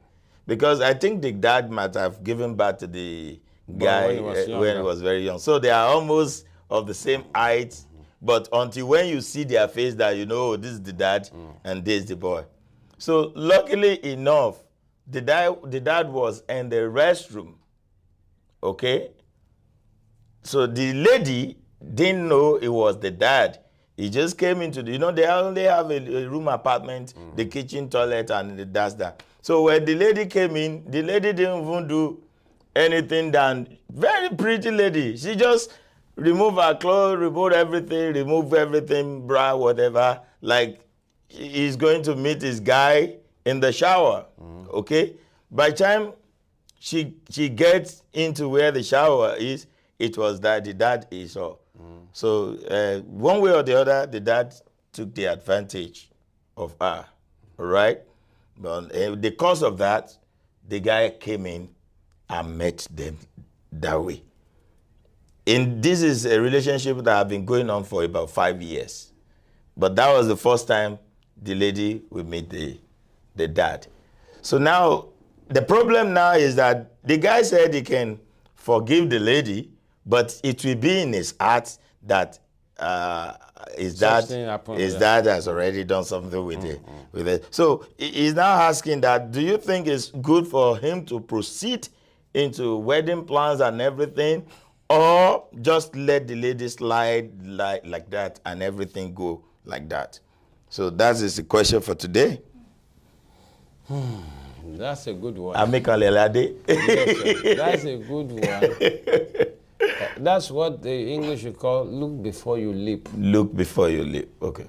Speaker 1: Because I think the dad might have given birth to the guy when he was very young. So they are almost of the same height. But until when you see their face that you know, this is the dad and this is the boy. So luckily enough, the dad was in the restroom. Okay? So the lady didn't know it was the dad. He just came into they only have a room apartment, the kitchen, toilet, and that's that. So when the lady came in, the lady didn't even do anything than very pretty lady. She just removed her clothes, remove everything, bra, whatever. Like he's going to meet his guy in the shower. Okay? By the time she gets into where the shower is, it was that the dad he saw. So one way or the other, the dad took the advantage of her, all right? But because of that, the guy came in and met them that way. And this is a relationship that has been going on for about 5 years. But that was the first time the lady would meet the dad. So now, the problem now is that the guy said he can forgive the lady, but it will be in his heart that his dad has already done something with it. So he's now asking that, do you think it's good for him to proceed into wedding plans and everything, or just let the lady slide like that and everything go like that? So that is the question for today.
Speaker 10: That's a good one.
Speaker 1: That's
Speaker 10: a good one. That's what the English would call look before you leap.
Speaker 1: Look before you leap, okay.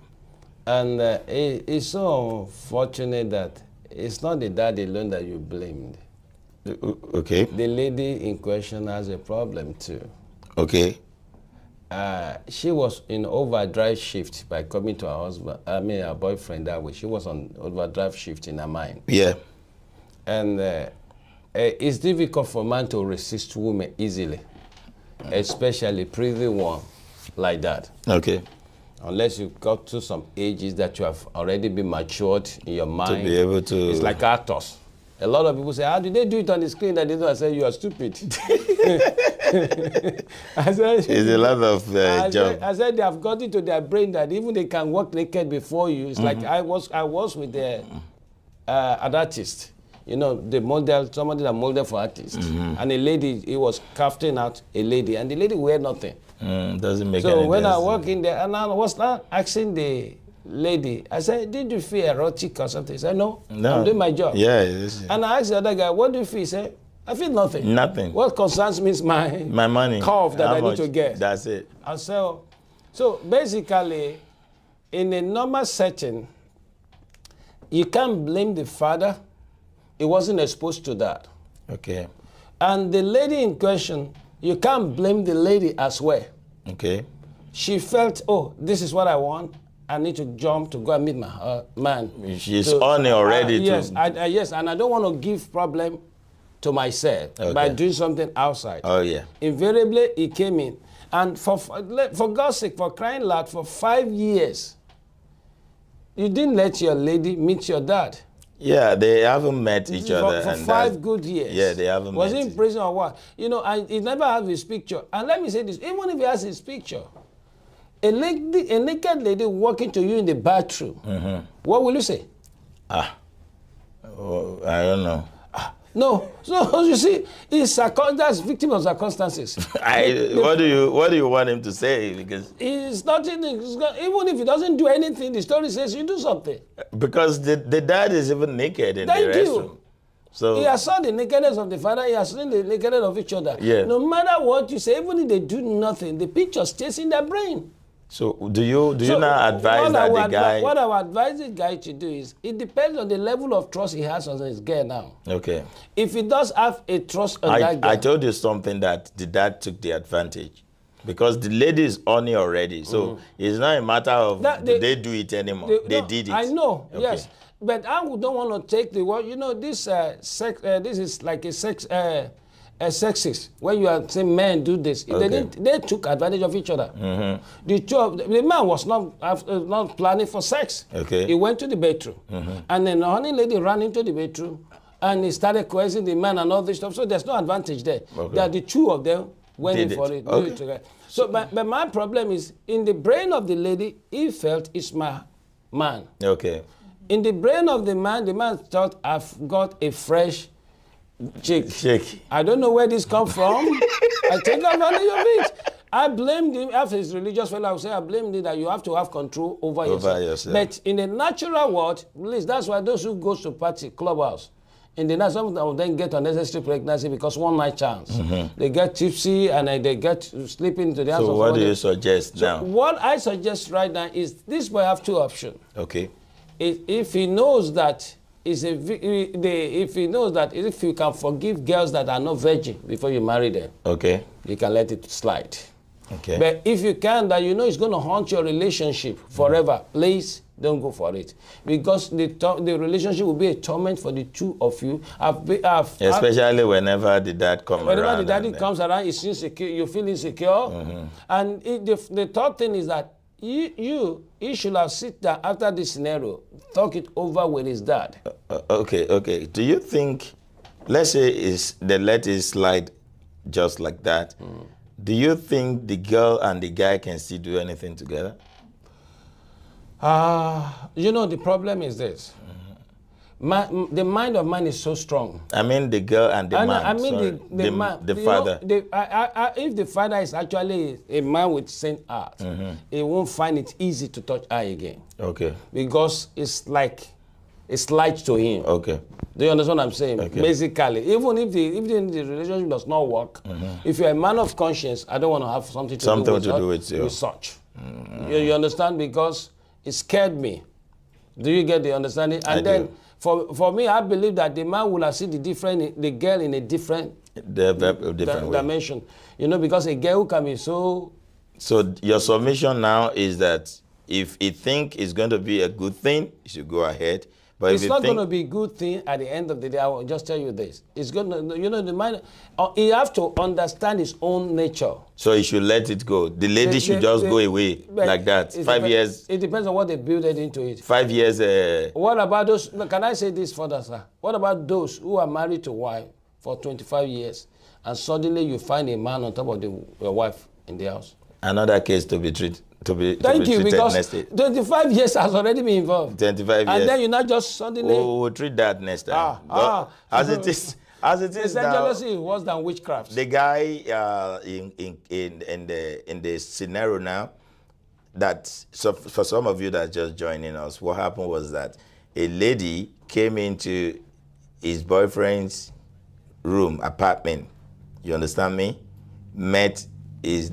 Speaker 10: And it's so unfortunate that it's not the dad alone that you blamed.
Speaker 1: Okay.
Speaker 10: The lady in question has a problem too.
Speaker 1: Okay.
Speaker 10: She was in overdrive shift by coming to her boyfriend that way. She was on overdrive shift in her mind.
Speaker 1: Yeah.
Speaker 10: And it's difficult for man to resist women easily, especially pretty one like that.
Speaker 1: Okay.
Speaker 10: Unless you got to some ages that you have already been matured in your mind.
Speaker 1: To be able to...
Speaker 10: It's like actors. A lot of people say, how did they do it on the screen that they do? I say, you are stupid. I said,
Speaker 1: it's a lot of job.
Speaker 10: I said they have got into their brain that even they can walk naked before you. It's like I was with an artist. You know, the model, somebody that modeled for artists. And a lady, he was casting out a lady, and the lady wear nothing.
Speaker 1: Doesn't make
Speaker 10: so
Speaker 1: any
Speaker 10: when
Speaker 1: sense.
Speaker 10: I walk in there, and I was not asking the lady, I said, did you feel erotic or something? He said, no, I'm doing my job.
Speaker 1: Yeah.
Speaker 10: And I asked the other guy, what do you feel? He said, I feel nothing.
Speaker 1: Nothing.
Speaker 10: What concerns me is my
Speaker 1: money.
Speaker 10: curve that
Speaker 1: How
Speaker 10: I
Speaker 1: much?
Speaker 10: need to get.
Speaker 1: That's it.
Speaker 10: And so basically, in a normal setting, you can't blame the father. He wasn't exposed to that.
Speaker 1: Okay.
Speaker 10: And the lady in question, you can't blame the lady as well.
Speaker 1: Okay.
Speaker 10: She felt, oh, this is what I want. I need to jump to go and meet my man.
Speaker 1: She's on it already.
Speaker 10: Yes, yes, and I don't want to give problem to myself by doing something outside.
Speaker 1: Oh, yeah.
Speaker 10: Invariably, he came in. And for God's sake, for crying loud, for 5 years, you didn't let your lady meet your dad.
Speaker 1: Yeah, they haven't met each other.
Speaker 10: For 5 good years.
Speaker 1: Yeah, they haven't met.
Speaker 10: Was he in prison or what? You know, he never has his picture. And let me say this, even if he has his picture, a naked lady walking to you in the bathroom, what will you say?
Speaker 1: Oh, I don't know.
Speaker 10: No, so you see, that's victim of circumstances.
Speaker 1: What do you want him to say? Because
Speaker 10: it's nothing. Even if he doesn't do anything, the story says you do something.
Speaker 1: Because the dad is even naked in the restroom. So
Speaker 10: he has saw the nakedness of the father. He has seen the nakedness of each other.
Speaker 1: Yeah.
Speaker 10: No matter what you say, even if they do nothing, the picture stays in their brain.
Speaker 1: So do you not advise that the guy?
Speaker 10: What I would advise the guy to do is, it depends on the level of trust he has on his girl now.
Speaker 1: Okay.
Speaker 10: If he does have a trust on that girl.
Speaker 1: I told you something that the dad took the advantage. Because the lady is on it already. So it's not a matter of they do it anymore. They did it.
Speaker 10: I know, yes. But I don't want to take the word, you know, this this is like a sexist. When you are saying men do this, they took advantage of each other. The man was not planning for sex.
Speaker 1: Okay.
Speaker 10: He went to the bedroom, and then the honey lady ran into the bedroom, and he started coercing the man and all this stuff. So there's no advantage there. That the two of them went in for it. Do it together. So, but my problem is in the brain of the lady, he felt it's my man.
Speaker 1: Okay.
Speaker 10: In the brain of the man thought I've got a fresh chick. I don't know where this comes from. I take advantage of it. I blamed him after his religious fellow. I would say I blamed him that you have to have control over yourself. But in the natural world, please, that's why those who go to party clubhouse, in the night, some of them get unnecessary pregnancy because one night chance. They get tipsy and they get sleeping into the house.
Speaker 1: So what do you suggest now?
Speaker 10: What I suggest right now is this boy have two options.
Speaker 1: Okay.
Speaker 10: If he knows that if you can forgive girls that are not virgin before you marry them, okay, you can let it slide. Okay. But if you can, that you know it's going to haunt your relationship forever, please don't go for it, because the relationship will be a torment for the two of you.
Speaker 1: Especially whenever the dad comes around.
Speaker 10: Whenever the daddy comes around, it's insecure. You feel insecure, and the third thing is that he should have sit down after this scenario, talk it over with his dad.
Speaker 1: Okay. Do you think, let's say they let it slide just like that, do you think the girl and the guy can still do anything together?
Speaker 10: You know, the problem is this. The mind of man is so strong.
Speaker 1: I mean the girl and the man.
Speaker 10: I mean the man.
Speaker 1: The father.
Speaker 10: If the father is actually a man with saint heart, he won't find it easy to touch her again. Okay. Because it's like it's light to him. Okay. Do you understand what I'm saying? Okay. Basically, even if the relationship does not work, if you're a man of conscience, I don't want to have something to do with such. You understand? Because it scared me. Do you get the understanding? And then For me, I believe that the man will have seen the girl in a different
Speaker 1: different way.
Speaker 10: dimension. You know, because a girl can be so.
Speaker 1: So your submission now is that if he think it's going to be a good thing, he should go ahead. But
Speaker 10: It's not going to be a good thing at the end of the day. I will just tell you this. It's going to, you know, the man, he have to understand his own nature.
Speaker 1: So he should let it go. The lady should just go away like that. 5 years.
Speaker 10: It depends on what they build it into it.
Speaker 1: 5 years.
Speaker 10: What about those, can I say this further, sir? What about those who are married to wife for 25 years and suddenly you find a man on top of your wife in the house?
Speaker 1: Another case to be treated.
Speaker 10: Thank you, because 25 years has already been involved.
Speaker 1: 25 years.
Speaker 10: And then you not just suddenly.
Speaker 1: We'll treat that next time. As it is now,
Speaker 10: jealousy is worse than witchcraft.
Speaker 1: The guy in the scenario now, that so for some of you that are just joining us, what happened was that a lady came into his boyfriend's room, apartment. You understand me? Met his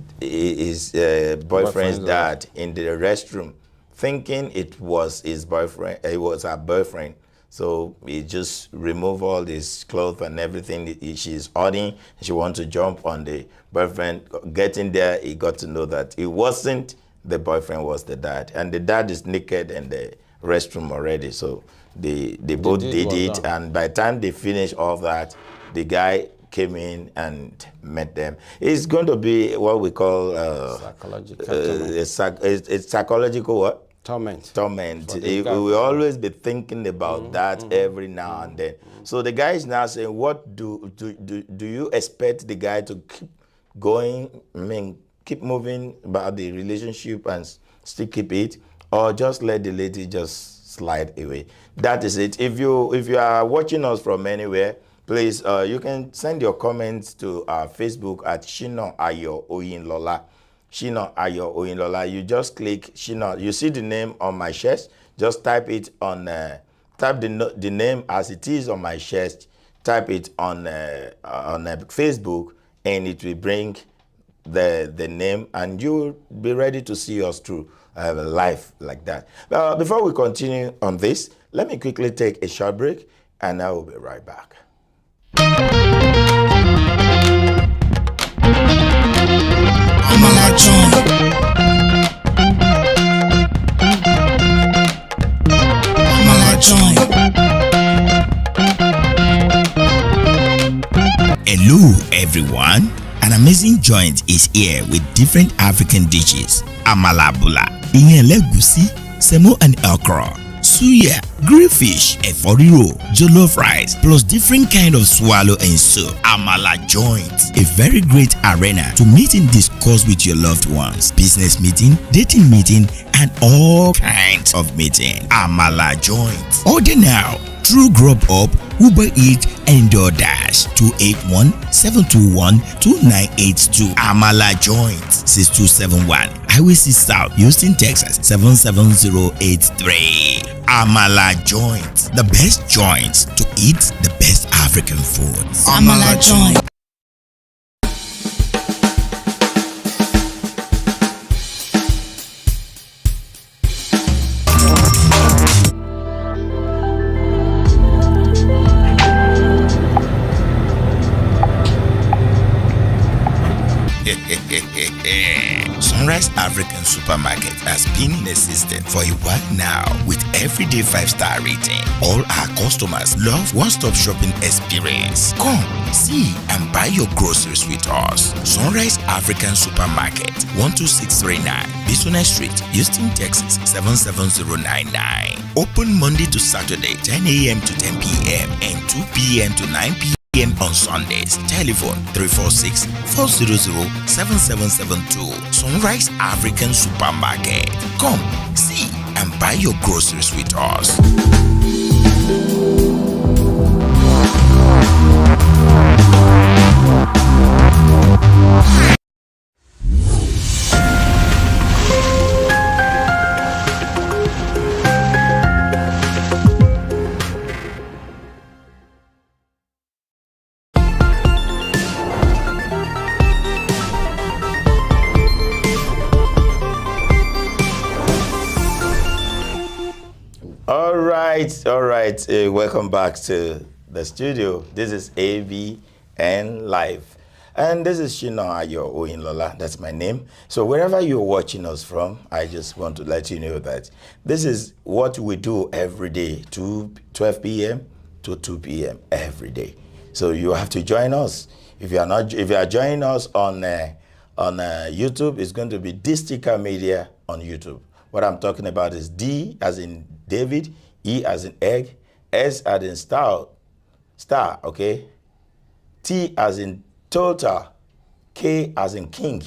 Speaker 1: boyfriend's dad in the restroom, thinking it was his boyfriend. It was her boyfriend. So he just removed all his clothes and everything. She's holding. She wants to jump on the boyfriend. Getting there, he got to know that it wasn't the boyfriend, was the dad, and the dad is naked in the restroom already. So they both did it, and by the time they finished all that, the guy came in and met them. It's going to be what we call psychological what?
Speaker 10: Torment.
Speaker 1: We will always be thinking about that every now and then. So the guy is now saying, what do you expect the guy to keep going, keep moving about the relationship and still keep it, or just let the lady just slide away? That is it. If you are watching us from anywhere, please, you can send your comments to our Facebook at Shina Oyinlola. Shina Oyinlola. You just click Shina. You see the name on my chest. Just type it on. Type the name as it is on my chest. Type it on Facebook, and it will bring the name, and you'll be ready to see us through live like that. Before we continue on this, let me quickly take a short break, and I will be right back.
Speaker 4: Hello everyone, an amazing joint is here with different African dishes. Amala bula, ìyẹn ẹlẹ́gùṣí, semo and okra, suya, grilled fish, ẹ̀fọ́ rírò, jollof rice, plus different kind of swallow and soup. Amala joint, a very great arena to meet and discuss with your loved ones, business meeting, dating meeting, and all kinds of meeting. Amala joint. Order now through Grubhub, Uber Eats, and DoorDash. 281-721-2982. Amala joint. 6271 Highway 6 South, Houston, Texas 77083. Amala joint. The best joints to eat the best African food. Amala joint. Sunrise African Supermarket has been in existence for a while now with everyday 5-star rating. All our customers love one-stop shopping experience. Come, see and buy your groceries with us. Sunrise African Supermarket, 12639 Business Street, Houston, Texas 77099. Open Monday to Saturday, 10 a.m. to 10 p.m. and 2 p.m. to 9 p.m. on Sundays. Telephone 346-400-7772. Sunrise African Supermarket. Come, see and buy your groceries with us.
Speaker 1: All right. Welcome back to the studio. This is AVN Live. And this is Shina, your Oyinlola. That's my name. So wherever you're watching us from, I just want to let you know that this is what we do every day, 12 p.m. to 2 p.m. every day. So you have to join us. If you are joining us on YouTube, it's going to be Stka Media on YouTube. What I'm talking about is D as in David, E as in egg, S as in star, okay? T as in total, K as in king,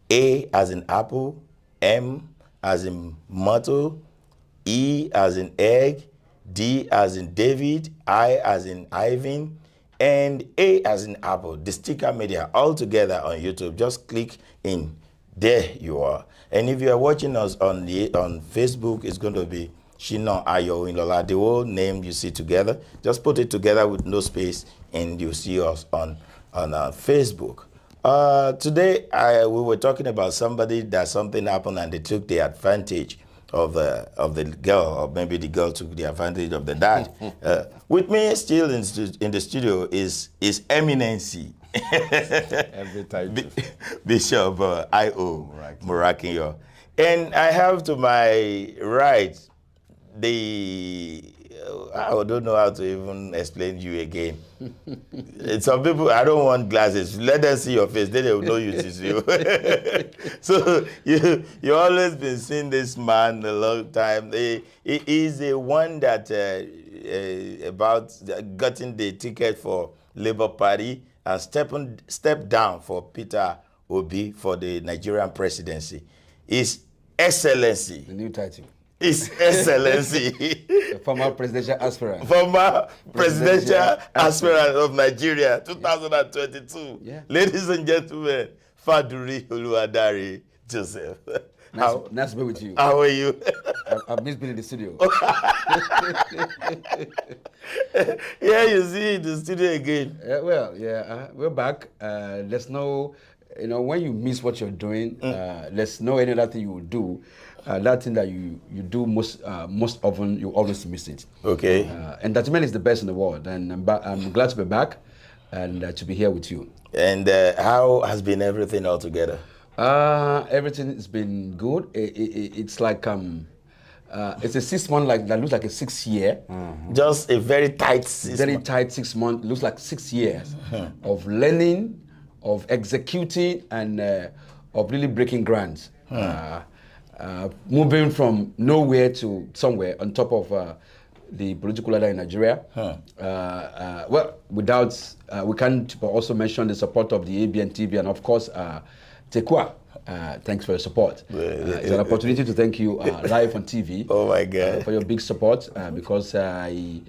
Speaker 1: A as in apple, M as in motto, E as in egg, D as in David, I as in Ivan, and A as in apple. The Stka Media all together on YouTube. Just click in. There you are. And if you are watching us on Facebook, it's going to be Shina Oyinlola. The whole name you see together. Just put it together with no space, and you see us on Facebook. Today we were talking about somebody that something happened and they took the advantage of the girl, or maybe the girl took the advantage of the dad. With me still in the studio is Eminency.
Speaker 10: Every time.
Speaker 1: Bishop I.O. Murakinyo. And I have to my right I don't know how to even explain you again. Some people, I don't want glasses. Let them see your face, then they will know you is you. So you always been seeing this man a long time. He is the one that about getting the ticket for Labour Party and step down for Peter Obi for the Nigerian presidency. His Excellency.
Speaker 11: The new title.
Speaker 1: His Excellency.
Speaker 11: The former presidential aspirant.
Speaker 1: Former presidential aspirant of Nigeria, 2022.
Speaker 11: Yeah.
Speaker 1: Ladies and gentlemen, Faduri Oluwadare Joseph.
Speaker 11: Nice to be with you.
Speaker 1: How are you?
Speaker 11: I've missed being in the studio.
Speaker 1: Yeah, you see the studio again.
Speaker 11: We're back. There's no, when you miss what you're doing, there's no any other thing you will do. That thing that you do most often, you always miss it.
Speaker 1: Okay.
Speaker 11: Entertainment is the best in the world, and I'm glad to be back and to be here with you.
Speaker 1: And how has been everything all together?
Speaker 11: Everything has been good. It's like it's a 6 month that looks like a 6 year.
Speaker 1: Just a very tight 6 months.
Speaker 11: Tight 6 months. Looks like 6 years of learning, of executing, and of really breaking grounds. Moving from nowhere to somewhere on top of the political ladder in Nigeria. We can't also mention the support of the ABN TV and of course Tekwa. Thanks for your support. It's an opportunity to thank you live on TV.
Speaker 1: Oh my God!
Speaker 11: For your big support because it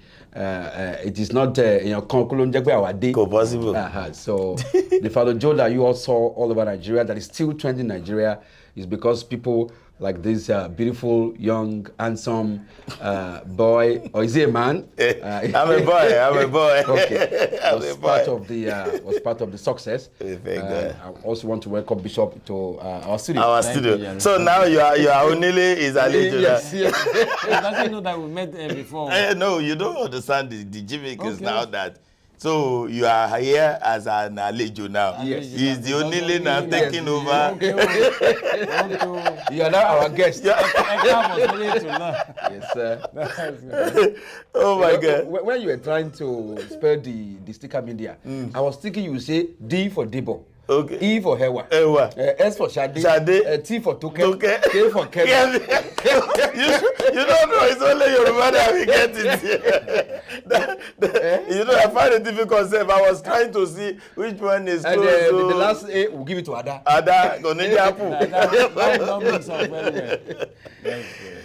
Speaker 11: is not
Speaker 1: possible.
Speaker 11: So the Father Joe that you all saw all over Nigeria that is still trending in Nigeria is because people like this beautiful, young, handsome boy, or is he a man?
Speaker 1: I'm a boy.
Speaker 11: Okay. Was part of the success. I also want to welcome Bishop to our studio.
Speaker 1: So now you are Onile is Alejo.
Speaker 12: Yes. He doesn't know that we met before.
Speaker 1: No, you don't understand the gimmicks now that. So you are here as an Alejo now.
Speaker 11: Yes.
Speaker 1: He's the only now taking over.
Speaker 11: You are now our guest.
Speaker 12: Yes,
Speaker 11: sir.
Speaker 1: Oh my God.
Speaker 11: When you were trying to spell the Stka Media, I was thinking you would say D for Debo.
Speaker 1: Okay.
Speaker 11: E for Hewa. S for Shade. T for Toke. K for Kevin.
Speaker 1: You don't know, it's only Yoruba that we get it. I find it difficult. I was trying to see which one is close.
Speaker 11: And the last A, we'll give it to Ada.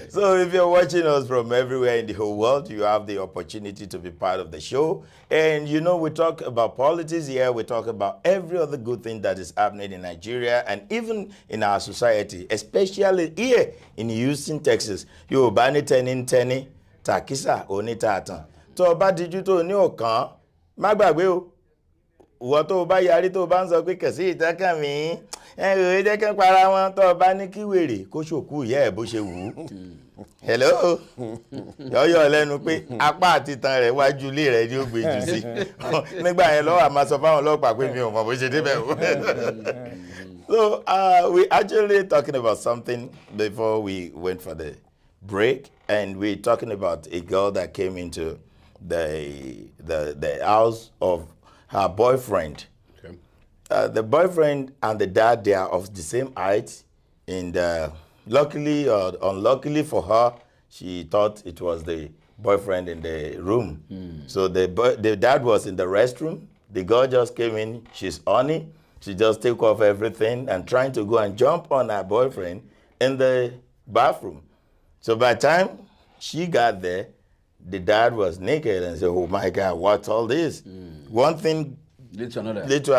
Speaker 1: So if you're watching us from everywhere in the whole world, you have the opportunity to be part of the show. And we talk about politics here, we talk about every other good thing that is happening in Nigeria and even in our society, especially here in Houston, Texas. Yorùbá ní tẹni tàkísà onítàtàn. Tó bá dijú tó ní ọ̀kan, má gbàgbé o. Ìwọ tó bá yarí tó bá ń sọ pé kẹ̀sí ìtẹ́kàn mi, ìròyìn jẹ́ kí n para wọn tó bá ní kí wèrè kó ṣòkú ìyá ẹ̀ bó ṣe wù ú. hello yọ̀yọ̀ lẹ́nu pé apá àti tan rẹ̀ wájú ilé rẹ̀ ni ó gbé jù sí nígbà yẹn lọ́wọ́ àmà sọ fáwọn ọlọ́pàá pé mi ò mọ̀ bó ṣe débẹ̀ o. So we actually talking about something before we went for the break, and we're talking about a girl that came into the house of her boyfriend. Okay. The boyfriend and the dad, they are of the same height, and luckily or unluckily for her, she thought it was the boyfriend in the room. So the dad was in the restroom. The girl just came in. She's on it. She just took off everything and trying to go and jump on her boyfriend in the bathroom. So by the time she got there, the dad was naked and said, oh my God, what's all this? One thing lead to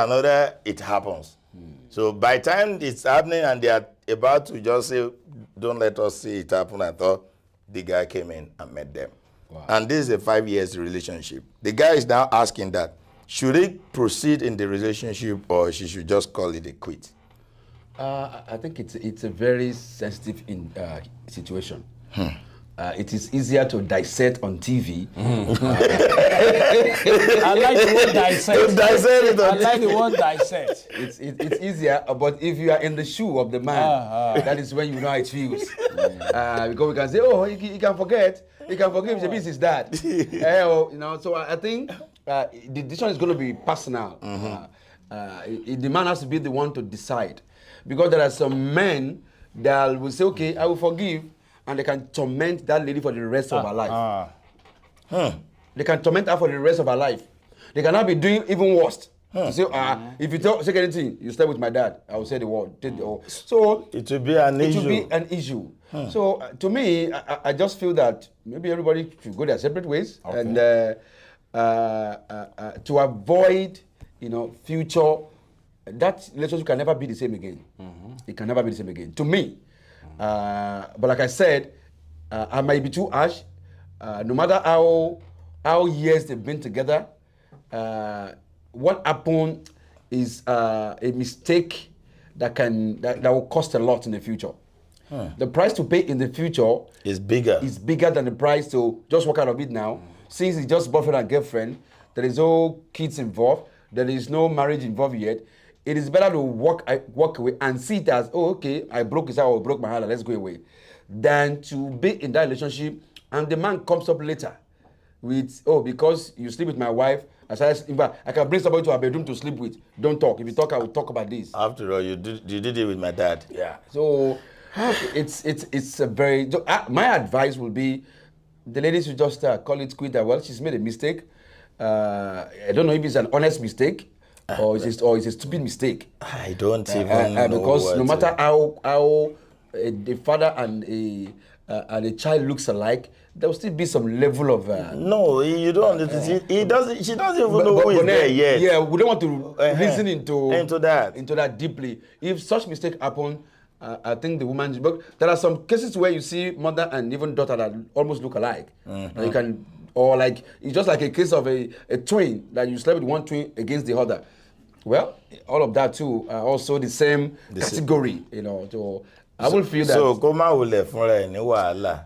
Speaker 1: another, it happens. So by the time it's happening and they are about to just say, don't let us see it happen, I thought the guy came in and met them. Wow. And this is a 5 years relationship. The guy is now asking that, should he proceed in the relationship or she should just call it a quit?
Speaker 11: I think it's a very sensitive situation. It is easier to dissect on TV.
Speaker 12: I like the word dissect. I like the word dissect.
Speaker 11: It's easier, but if you are in the shoe of the man, that is when you know how it feels. Because we can say, oh, he can forget. He can forgive the business dad. So I think the decision is going to be personal. The man has to be the one to decide. Because there are some men that will say, okay, I will forgive, and they can torment that lady for the rest of her life. They can torment her for the rest of her life. They cannot be doing even worse. You say, if you say anything, you stay with my dad, I will say the word. So
Speaker 1: it will be an
Speaker 11: issue. So to me, I just feel that maybe everybody should go their separate ways, and to avoid, future, that relationship can never be the same again. It can never be the same again. To me. But like I said, I might be too harsh. No matter how years they've been together, what happened is a mistake that will cost a lot in the future. The price to pay in the future
Speaker 1: is bigger
Speaker 11: than the price to just walk out of it now. Since it's just boyfriend and girlfriend, there is no kids involved, there is no marriage involved yet. It is better to walk away and see it as, oh, okay, I broke his heart or broke my heart, let's go away, than to be in that relationship and the man comes up later with, oh, because you sleep with my wife, I can bring somebody to our bedroom to sleep with. Don't talk. If you talk, I will talk about this.
Speaker 1: After all, you did it with my dad.
Speaker 11: Yeah. So it's a very. My advice will be, the ladies should just call it quit. Well, she's made a mistake. I don't know if it's an honest mistake. Or it's a stupid mistake.
Speaker 1: I don't even know.
Speaker 11: Because no matter how the father and a child looks alike, there will still be some level of.
Speaker 1: No, you don't. He doesn't. She doesn't even know who is there yet.
Speaker 11: Yeah, we don't want to listen into
Speaker 1: that
Speaker 11: deeply. If such mistake happen, I think the woman. But there are some cases where you see mother and even daughter that almost look alike. You can. Or like, it's just like a case of a twin, that you slept with one twin against the other. Well, all of that too are also the same category, So I will feel that.
Speaker 1: So, koma wule funra ẹ ní wàhálà.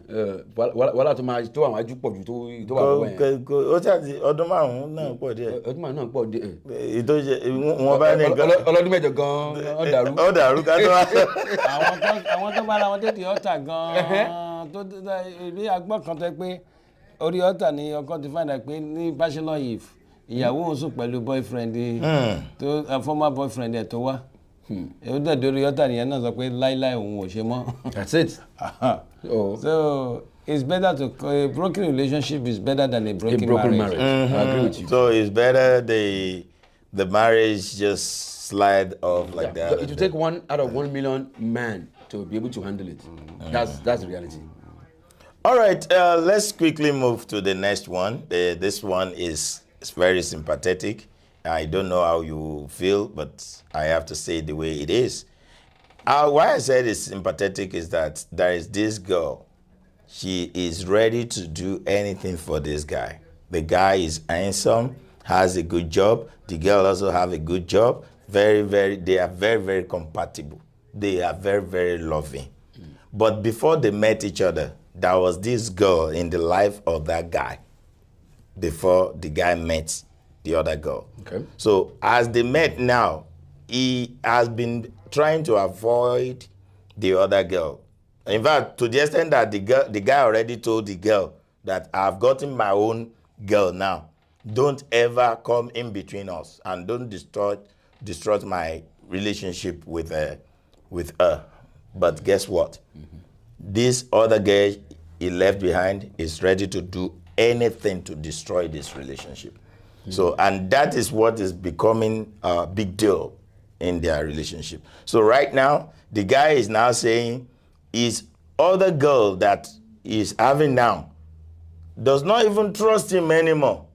Speaker 11: Wàhálà tó máa tó àwọn ajú pọ̀ jù tó wà lọ́wọ́ yẹn.
Speaker 1: Ó ṣáàtì ọdún márùn-ún náà pọ̀ díẹ̀.
Speaker 11: Ọdún márùn-ún náà pọ̀ díẹ̀.
Speaker 1: Ìtòjẹ wọn bá ní nǹkan.
Speaker 11: Ọlọ́dún mẹ́jọ gan-an ó dàrú.
Speaker 1: Ó dàrú ká tó wá.
Speaker 12: Àwọn tó bá ara wọn tètè ọ̀tà gan-an tó bí agbọ́n kan tẹ́ pé orí ọ̀tà ni ọkọ ti fàdà pé ní bachelor eve ìyàwó òun sùn pẹ̀lú boyfriend tó former boyfriend ẹ̀ tó wá èyí dẹ̀ dórí ọ̀tà nìyẹn náà sọ pé láíláí òun ò ṣe mọ́.
Speaker 11: That's it.
Speaker 12: So it's better a broken relationship is better than a broken marriage.
Speaker 11: I agree with you.
Speaker 1: So it's better the marriage just slide off like that.
Speaker 11: So it will take 1 out of 1 million men to be able to handle it. That's the reality.
Speaker 1: All right, let's quickly move to the next one. This one is very sympathetic. I don't know how you feel, but I have to say it the way it is. Why I said it's sympathetic is that there is this girl. She is ready to do anything for this guy. The guy is handsome, has a good job. The girl also have a good job. They are very, very compatible. They are very, very loving. But before they met each other, there was this girl in the life of that guy before the guy met the other girl.
Speaker 11: Okay.
Speaker 1: So as they met now, he has been trying to avoid the other girl. In fact, to the extent that the guy already told the girl that I've gotten my own girl now. Don't ever come in between us and don't destroy my relationship with her. But guess what? This other girl he left behind is ready to do anything to destroy this relationship. So, and that is what is becoming a big deal in their relationship. So right now, the guy is now saying his other girl that he's having now does not even trust him anymore,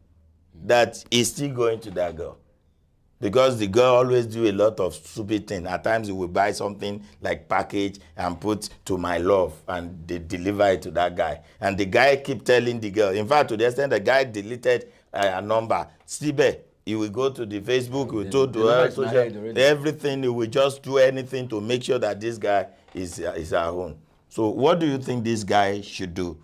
Speaker 1: that he's still going to that girl. Because the girl always do a lot of stupid things. At times he will buy something like package and put to my love and they deliver it to that guy. And the guy keep telling the girl. In fact, to the extent the guy deleted a number. Stibe, he will go to the Facebook, he will talk to her, everything. He will just do anything to make sure that this guy is our own. So what do you think this guy should do?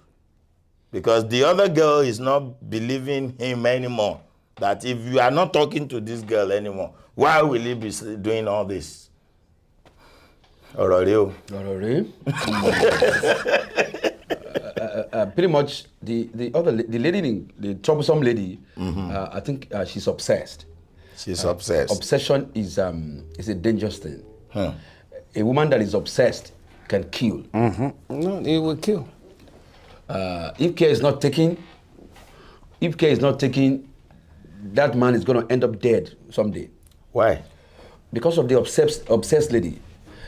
Speaker 1: Because the other girl is not believing him anymore. That if you are not talking to this girl anymore, why will he be doing all this? Pretty
Speaker 11: much the lady, the troublesome lady, I think she's obsessed.
Speaker 1: She's obsessed.
Speaker 11: Obsession is a dangerous thing. A woman that is obsessed can kill.
Speaker 12: No, it will kill.
Speaker 11: If care is not taken, that man is going to end up dead someday.
Speaker 1: Why?
Speaker 11: Because of the obsessed lady.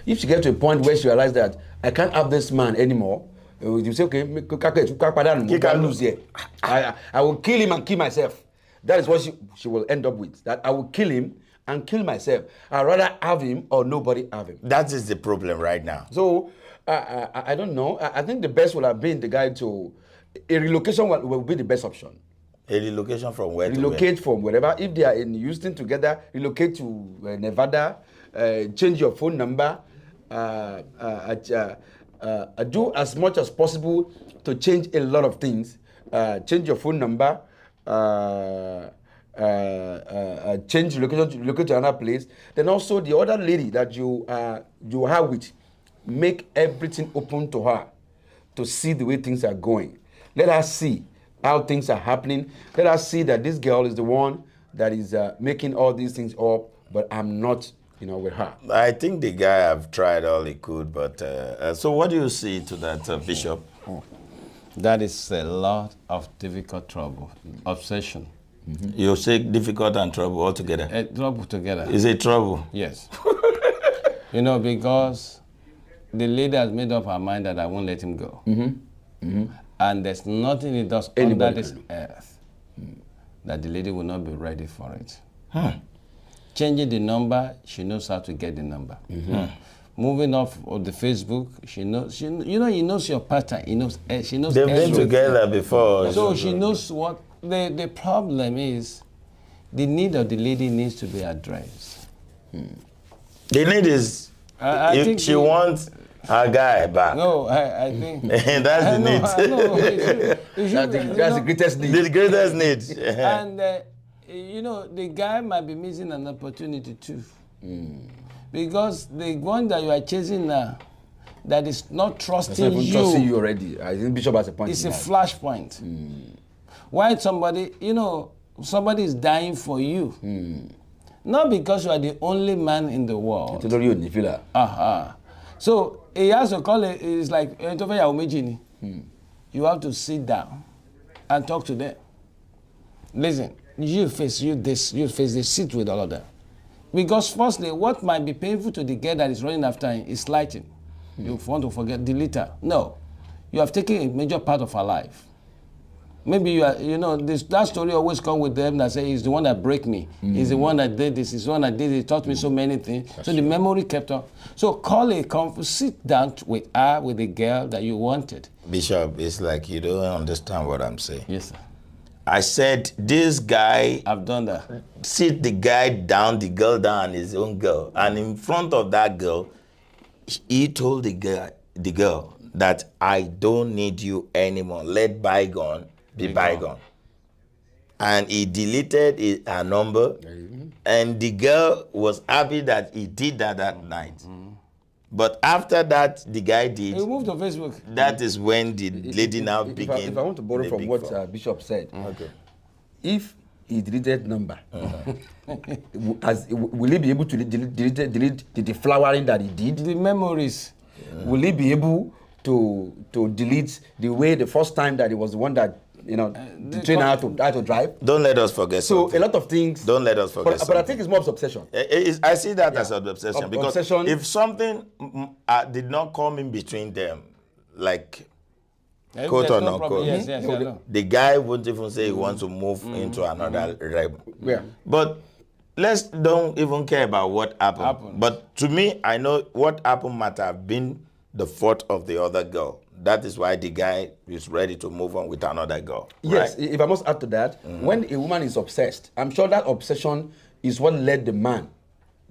Speaker 11: If she gets to a point where she realizes that I can't have this man anymore, you say, okay, I will kill him and kill myself. That is what she will end up with. That I will kill him and kill myself. I'd rather have him or nobody have him.
Speaker 1: That is the problem right now.
Speaker 11: So, I don't know. I think the best would have been the guy to... A relocation will be the best option.
Speaker 1: A relocation from where?
Speaker 11: Relocate from wherever. If they are in Houston together, relocate to Nevada, change your phone number, do as much as possible to change a lot of things. Change your phone number, change location, relocate to another place. Then also the other lady that you are with, make everything open to her to see the way things are going. Let her see how things are happening. Let us see that this girl is the one that is making all these things up, but I'm not, with her.
Speaker 1: I think the guy have tried all he could, but so what do you see to that, Bishop?
Speaker 12: That is a lot of difficult trouble, obsession.
Speaker 1: You say difficult and trouble altogether?
Speaker 12: Trouble together.
Speaker 1: Is it trouble?
Speaker 12: Yes. Because the lady has made up her mind that I won't let him go. And there's nothing he does under this earth that the lady will not be ready for it. Changing the number, she knows how to get the number. Moving off of the Facebook, she knows. He knows your pattern. She knows.
Speaker 1: They've been together before.
Speaker 12: So she knows what the problem is. The need of the lady needs to be addressed.
Speaker 1: The need is if she wants her guy back.
Speaker 12: No, I think
Speaker 1: that's the need.
Speaker 11: That's the greatest need.
Speaker 1: The greatest need.
Speaker 12: And the guy might be missing an opportunity too, because the one that you are chasing now, that is not trusting you.
Speaker 11: Trusting you already. I think Bishop has a point.
Speaker 12: It's a flashpoint. Why somebody is dying for you, not because you are the only man in the world. So he has to call it. It's like you have to sit down and talk to them. Listen, you face this, sit with all of them. Because firstly, what might be painful to the girl that is running after him is slighting. You want to forget, delete her. No, you have taken a major part of her life. Maybe you are, that story always comes with them that say he's the one that break me. He's the one that did this. He's the one that did it. He taught me so many things. That's so the memory kept up. So call a conference, sit down with her, with the girl that you wanted.
Speaker 1: Bishop, it's like you don't understand what I'm saying.
Speaker 12: Yes, sir.
Speaker 1: I said, this guy...
Speaker 12: I've done that.
Speaker 1: Sit the guy down, the girl down, and his own girl. And in front of that girl, he told the girl that I don't need you anymore. Let bygone be bygone. And he deleted her number, and the girl was happy that he did that night. But after that, the guy did.
Speaker 12: He moved to Facebook.
Speaker 1: That is when the lady now began.
Speaker 11: If I want to borrow from what Bishop said, if he deleted number, will he be able to delete the flowering that he did?
Speaker 12: The memories.
Speaker 11: Will he be able to delete the first time that he was the one that to train how to drive?
Speaker 1: Don't let us forget.
Speaker 11: So
Speaker 1: something.
Speaker 11: a lot of things.
Speaker 1: Don't let us forget.
Speaker 11: But I think it's more of obsession.
Speaker 1: I see that as an obsession because if something did not come in between them, like quote or not quote, the guy wouldn't even say he wants to move into another realm.
Speaker 11: Yeah.
Speaker 1: But let's don't even care about what happened. But to me, I know what happened might have been the fault of the other girl. That is why the guy is ready to move on with another girl.
Speaker 11: Yes,
Speaker 1: right?
Speaker 11: If I must add to that, when a woman is obsessed, I'm sure that obsession is what led the man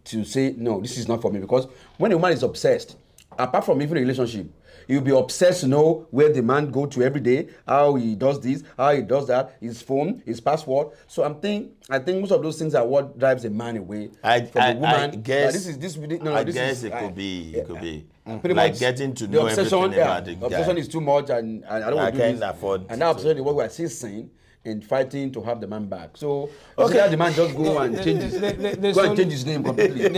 Speaker 11: to say, no, this is not for me. Because when a woman is obsessed, apart from even a relationship, you'll be obsessed to know where the man go to every day, how he does this, how he does that, his phone, his password. So I think most of those things are what drives a man away from the woman.
Speaker 1: I guess,
Speaker 11: it
Speaker 1: could be.
Speaker 11: Pretty
Speaker 1: like
Speaker 11: much
Speaker 1: getting to know everything about the guy.
Speaker 11: Obsession is too much, and I don't want to do this.
Speaker 1: Afford.
Speaker 11: And that obsession is what we are still saying and fighting to have the man back. So let the man just go and change his name completely.
Speaker 1: And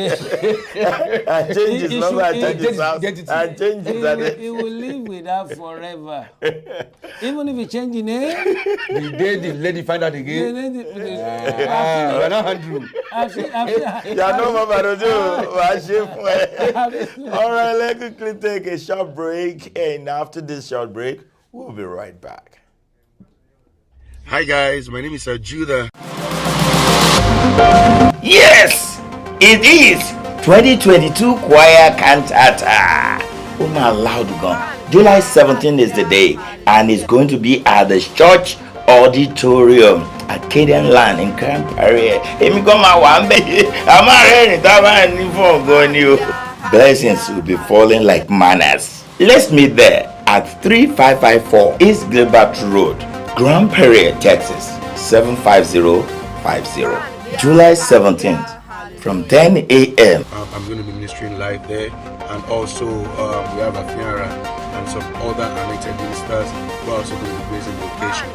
Speaker 1: change his number, and change his house, and change his address.
Speaker 12: He will live with her forever. Even if he change the name.
Speaker 11: The day the lady find out again. You're not Andrew.
Speaker 1: You're no more All right, let's quickly take a short break. And after this short break, we'll be right back.
Speaker 7: Hi guys, my name is Judah.
Speaker 1: Yes, it is 2022 choir cantata. Oh my loud gun. July 17th is the day, and it's going to be at the church auditorium at Acadian Land in Grand Prairie. Blessings will be falling like manners. Let's meet there at 3554 East Gilbert Road, Grand Prairie, Texas 75050. July 17th from 10 a.m.
Speaker 7: I'm going to be ministering live there, and also we have a funeral and some other anointed ministers who are also going to be raising the occasion.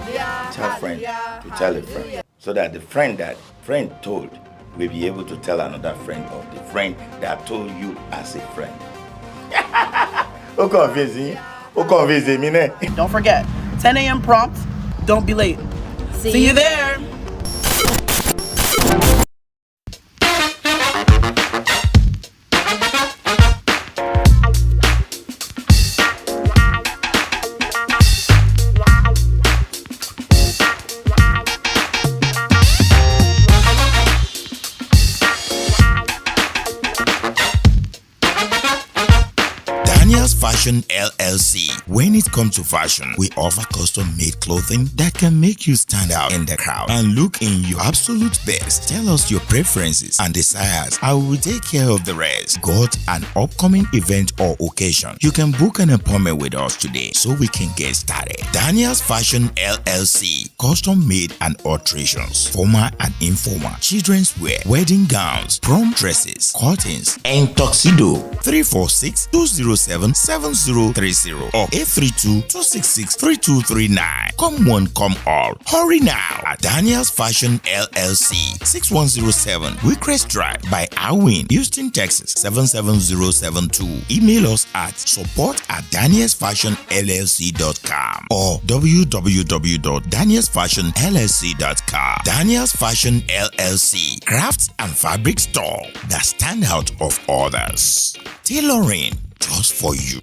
Speaker 1: Tell a friend to tell a friend, so that the friend that friend told will be able to tell another friend of the friend that told you as a friend.
Speaker 13: Don't forget, 10 a.m. prompt. Don't be late. See you there.
Speaker 4: Fashion LLC. When it comes to fashion, we offer custom-made clothing that can make you stand out in the crowd and look in your absolute best. Tell us your preferences and desires. I will take care of the rest. Got an upcoming event or occasion? You can book an appointment with us today so we can get started. Daniel's Fashion LLC. Custom-made and alterations, formal and informal, children's wear, wedding gowns, prom dresses, curtains, and tuxedo. 346-207-7030 or 832-266-3239. Come one, come all. Hurry now at Daniel's Fashion LLC, 6107 Wickrest Drive by Alwyn, Houston, Texas 77072. Email us at support@danielsfashionllc.com or www.danielsfashionllc.com. Daniel's Fashion LLC, crafts and fabric store that stand out of others. Tailoring just for you.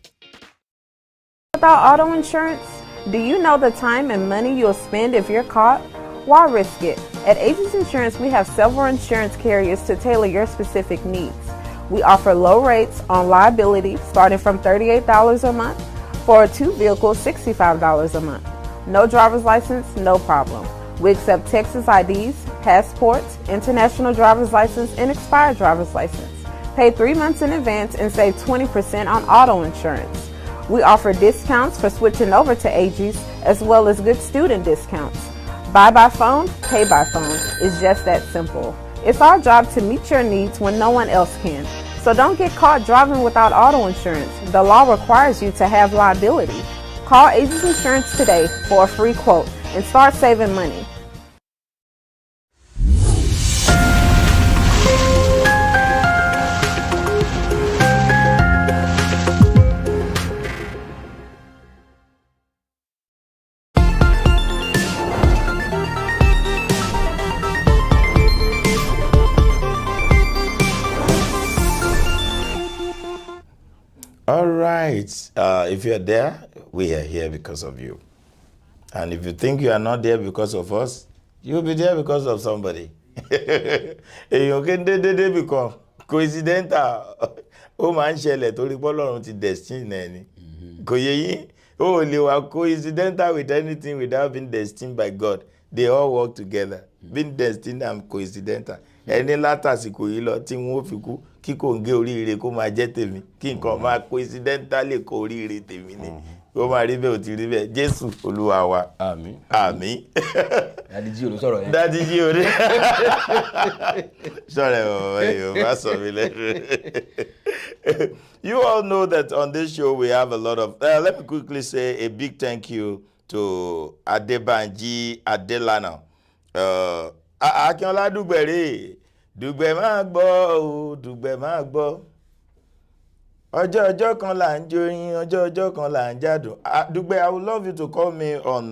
Speaker 14: About auto insurance, do you know the time and money you'll spend if you're caught? Why risk it? At Aegis Insurance, we have several insurance carriers to tailor your specific needs. We offer low rates on liability starting from $38 a month. For a 2-vehicle, $65 a month. No driver's license, no problem. We accept Texas IDs, passports, international driver's license, and expired driver's license. Pay 3 months in advance and save 20% on auto insurance. We offer discounts for switching over to Aegis, as well as good student discounts. Buy by phone, pay by phone. It's just that simple. It's our job to meet your needs when no one else can. So don't get caught driving without auto insurance. The law requires you to have liability. Call Aegis Insurance today for a free quote and start saving money.
Speaker 1: All right. If you're there, we are here because of you. And if you think you are not there because of us, you'll be there because of somebody. Èèyàn kí n dédé become coincidental. Ó máa ń ṣẹlẹ̀ torí pé Ọlọ́run ti destine ẹ̀ ni. Kò yé yín? Ó lè wà coincidental with anything without being destined by God. They all work together. Being destined and coincidental. Ẹni látàsìkò yìí lọ tí wọ́n fi kú kí kò ń gé oríire kó máa jẹ́ tèmi kí nǹkan máa coincidentally kó oríire tèmi ni kó máa rí bẹ́ẹ̀ ò ti rí bẹ́ẹ̀ Jésù Olúwa wa. Àmín. Àmín.
Speaker 11: Dádì jí olú sọ̀rọ̀ yẹn.
Speaker 1: Dádì jí olú. Sọ̀rọ̀ ẹ̀ bá sọ mi lẹ́nu. You all know that on this show we have a lot of let me quickly say a big thank you to Adebanji Adelana. Akínọlá Dùgbẹ̀rẹ̀ Dùgbẹ̀ máa gbọ́ o Dùgbẹ̀ máa gbọ́ ọjọ́ kan là ń jóyin ọjọ́ kan là ń jádùn. Dùgbẹ̀, I would love you to call me on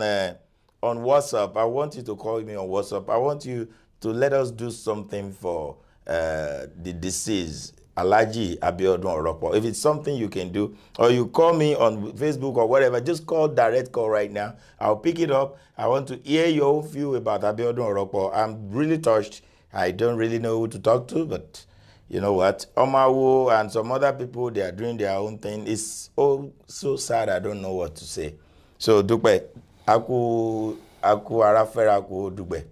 Speaker 1: WhatsApp. I want you to call me on WhatsApp. I want you to let us do something for the deceased Alhaji Abiodun Oropo. If it's something you can do, or you call me on Facebook or whatever, just call direct call right now. I'll pick it up. I want to hear your own view about Abiodun Oropo. I'm really touched. I don't really know who to talk to, but you know what? Omawo and some other people, they are doing their own thing. It's so sad. I don't know what to say. So, Dukbe, aku arafera aku Dukbe.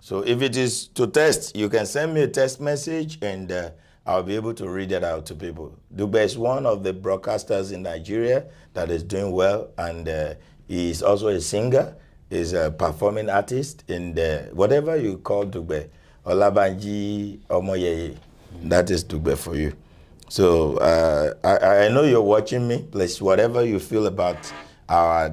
Speaker 1: So, if it is to test, you can send me a text message and I'll be able to read it out to people. Dukbe is one of the broadcasters in Nigeria that is doing well, and he is also a singer. He's a performing artist, and whatever you call Dukbe, Olabanji Omoyeye, that is Dukbe for you. So I know you're watching me. Please, whatever you feel about our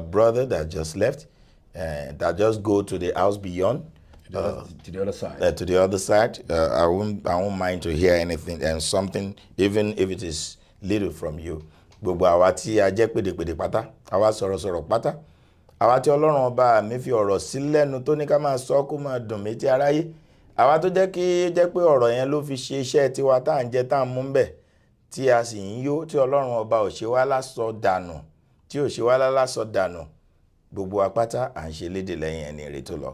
Speaker 1: brother that just left, that just go to the house beyond.
Speaker 11: To the other side.
Speaker 1: To the other side. I won't mind to hear anything and something, even if it is little from you. Gbogbo àwa tí a jẹ́ pèdèpèdè pátá, àwa sọ̀rọ̀sọ̀rọ̀ pátá, àwa tí Ọlọ́run ọba mi fi ọ̀rọ̀ sí lẹ́nu tó ní ká máa sọ kó máa dùn mí tí aráyé, àwa tó jẹ́ pé ọ̀rọ̀ yẹn ló fi ṣe iṣẹ́ tiwa tá à ń jẹ tá à ń mú bẹ̀ tí a sì ń yó tí Ọlọ́run ọba ò ṣe wá lásọ dànù tí ò ṣe wá lásọ dànù, gbogbo apáta à ń ṣe lédè lẹ́yìn ẹni èrè tó lọ.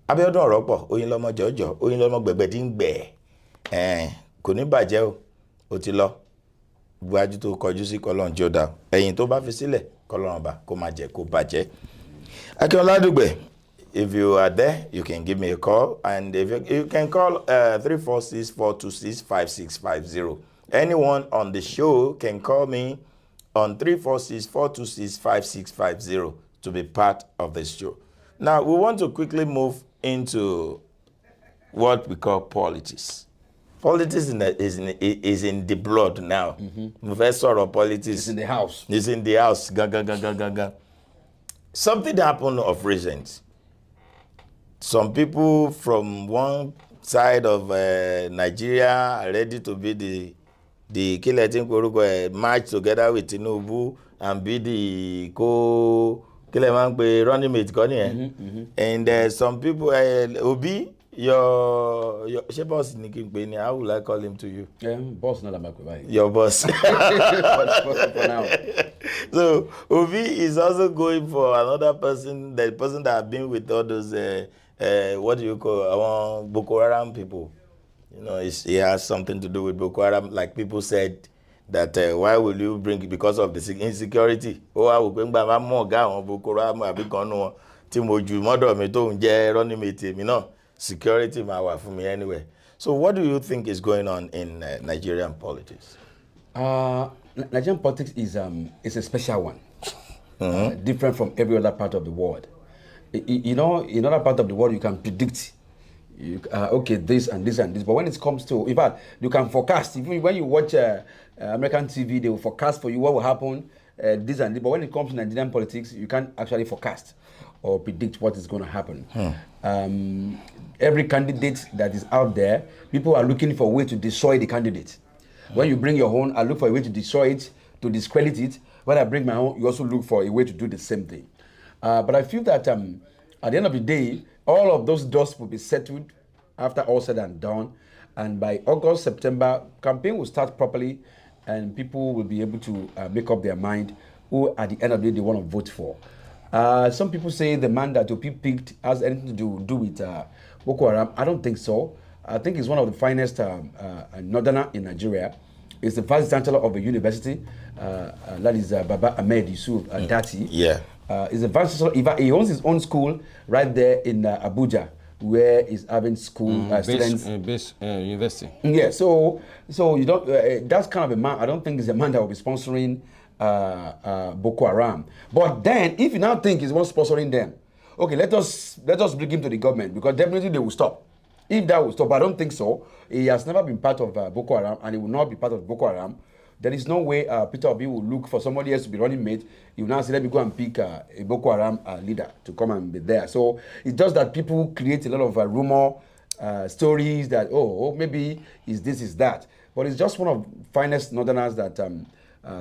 Speaker 1: Abiodun Oropo, Oyinlomo jọjọ, Oyinlomo gbẹ̀gbẹ̀díngbẹ̀, kò ní bàjẹ́ o, ó ti lọ. Gbájú tó kọjú sí kọlọ́n jọ́dá, ẹ̀yìn tó bá fi sílẹ̀ kọlọ́n bá kó má jẹ́ kó bàjẹ́. Akínọlá Dùgbẹ̀, if you are there, you can give me a call, and if you can call 346-426-5650. Anyone on the show can call me on 346-426-5650 to be part of the show. Now, we want to quickly move into what we call politics. Politics is in the blood now. Professor of politics.
Speaker 11: It's in the house.
Speaker 1: It's in the house. Something happened of recent. Some people from one side of Nigeria are ready to be the march together with Tinubu and be the running mate. And some people, Obi, your boss, how will I call him to you?
Speaker 11: Boss, not
Speaker 1: your boss.
Speaker 11: For now.
Speaker 1: So Obi is also going for another person, the person that have been with all those what do you call Boko Haram people. You know, he has something to do with Boko Haram. Like people said that why will you bring it because of the insecurity? Oh, I will bring back more guy on Boko Haram. I be gone Timoju mother me to running mate me no security my wife for me anyway. So what do you think is going on in Nigerian politics?
Speaker 11: Nigerian politics is a special one, different from every other part of the world. You know, in other part of the world, you can predict, okay, this and this and this. But when it comes to, in fact, you can forecast. Even when you watch American TV, they will forecast for you what will happen, this and this. But when it comes to Nigerian politics, you can't actually forecast or predict what is going to happen. Every candidate that is out there, people are looking for a way to destroy the candidate. When you bring your own, I look for a way to destroy it, to discredit it. When I bring my own, you also look for a way to do the same thing. But I feel that at the end of the day, all of those dust will be settled after all said and done. And by August, September, campaign will start properly and people will be able to make up their mind who at the end of the day they want to vote for. Some people say the man that will be picked has anything to do with Boko Haram. I don't think so. I think he's one of the finest northerner in Nigeria. He's the vice chancellor of a university. That is Baba Ahmed Yusuf Dati.
Speaker 1: Yeah.
Speaker 11: He's a vice chancellor. He owns his own school right there in Abuja, where he's having school students.
Speaker 12: University.
Speaker 11: Yeah. So you don't. That's kind of a man. I don't think he's a man that will be sponsoring Boko Haram. But then, if you now think he's one sponsoring them, okay, let us bring him to the government because definitely they will stop. If that will stop, I don't think so. He has never been part of Boko Haram and he will not be part of Boko Haram. There is no way Peter Obi will look for somebody else to be running mate. He will now say, let me go and pick a Boko Haram leader to come and be there. So it's just that people create a lot of rumor stories that, oh, maybe is this, is that. But it's just one of the finest northerners that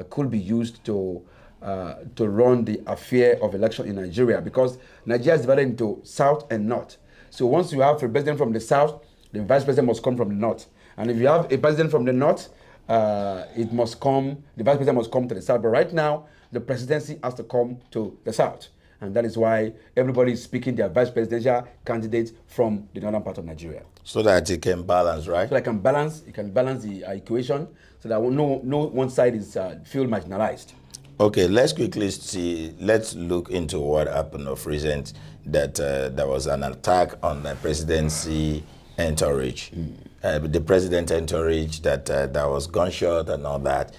Speaker 11: could be used to run the affair of election in Nigeria because Nigeria is divided into south and north. So once you have a president from the south, the vice president must come from the north. And if you have a president from the north, the vice president must come to the south. But right now, the presidency has to come to the south. And that is why everybody is speaking their vice presidential candidates from the northern part of Nigeria.
Speaker 1: So that it can balance, right?
Speaker 11: So that it can balance the equation so that no one side is feel marginalized.
Speaker 1: Okay, let's quickly see, let's look into what happened of recent, that there was an attack on the presidency entourage. The president entourage, that there was gunshot and all that.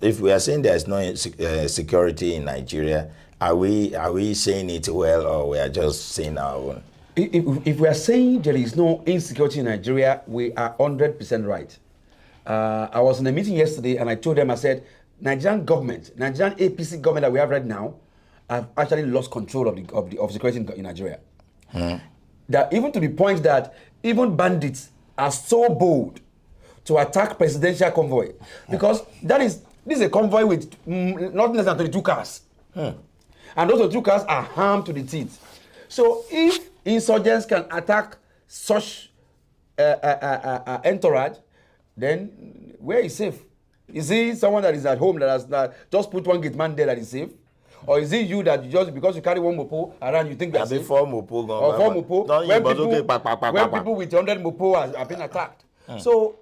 Speaker 1: If we are saying there is no security in Nigeria, are we saying it well or we are just saying our own?
Speaker 11: If we are saying there is no insecurity in Nigeria, we are 100% right. I was in a meeting yesterday and I told them, I said, Nigerian APC government that we have right now have actually lost control of security in Nigeria. That even to the point that even bandits are so bold to attack presidential convoy because this is a convoy with not less than 22 cars. And those 22 cars are armed to the teeth. So if insurgents can attack such entourage, then where is safe? Is he someone that is at home that has just put one gate man there that is safe? Or is it you that just because you carry one mopo around you think that's safe?
Speaker 1: Four mopo
Speaker 11: when people with 100 mopo have been attacked. So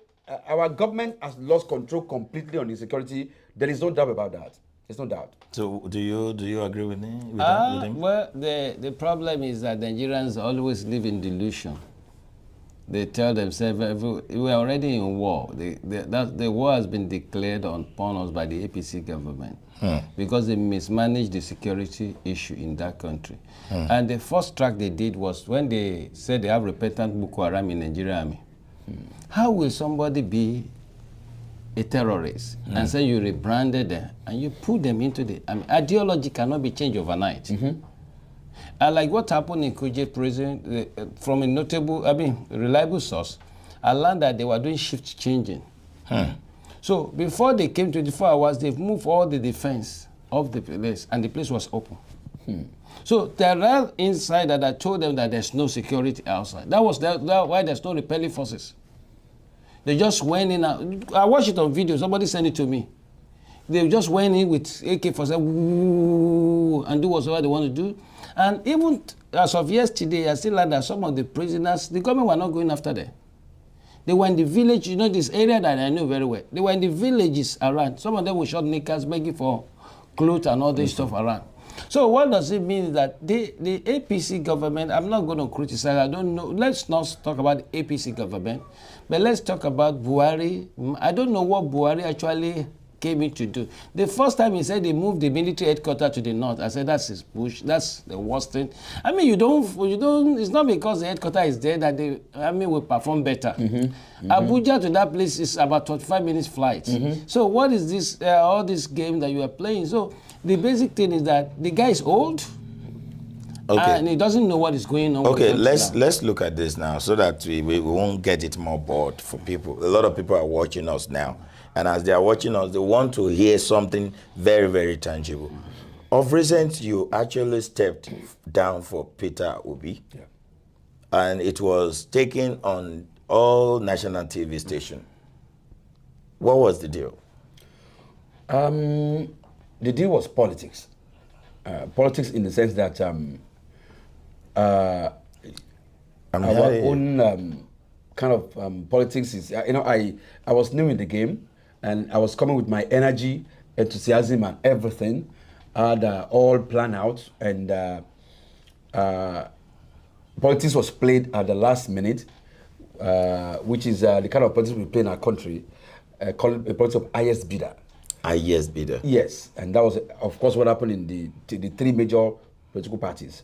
Speaker 11: our government has lost control completely on insecurity. There is no doubt about that. There's no doubt.
Speaker 1: So do you agree with him?
Speaker 12: Well, the problem is that Nigerians always live in delusion. They tell themselves, we are already in war. The war has been declared upon us by the APC government because they mismanaged the security issue in that country. And the first track they did was when they said they have repentant Boko Haram in Nigeria army. How will somebody be a terrorist and say you rebranded them and you put them into the ideology cannot be changed overnight. Like what happened in Kuje prison, from a reliable source, I learned that they were doing shift changing. So before they came 24 hours, they've moved all the defense of the place and the place was open. So there are inside that I told them that there's no security outside. That was why there's no repelling forces. They just went in. I watched it on video. Somebody sent it to me. They just went in with AK-47 and do whatever they want to do. And even as of yesterday, I still learned that some of the prisoners, the government were not going after them. They were in the village, you know, this area that I know very well. They were in the villages around. Some of them were short knickers, begging for clothes and all this stuff around. So what does it mean that the APC government, I'm not going to criticize, I don't know, let's not talk about the APC government, but let's talk about Buhari. I don't know what Buhari actually came in to do. The first time he said he moved the military headquarters to the north, I said that's his push, that's the worst thing. I mean, you don't, it's not because the headquarters is there that the army will perform better. Abuja to that place is about 25 minutes flight. So what is this, all this game that you are playing? So the basic thing is that the guy is old, and he doesn't know what is going on.
Speaker 1: Okay, let's look at this now so that we won't get it more bored for people. A lot of people are watching us now. And as they are watching us, they want to hear something very, very tangible. Of recent, you actually stepped down for Peter Obi. Yeah. And it was taken on all national TV stations. What was the deal?
Speaker 11: The deal was politics. Politics in the sense that our own kind of politics is, I was new in the game. And I was coming with my energy, enthusiasm, and everything. I had all planned out, and politics was played at the last minute, which is the kind of politics we play in our country, called a politics of highest bidder.
Speaker 1: Highest bidder.
Speaker 11: Yes, and that was, of course, what happened in the three major political parties.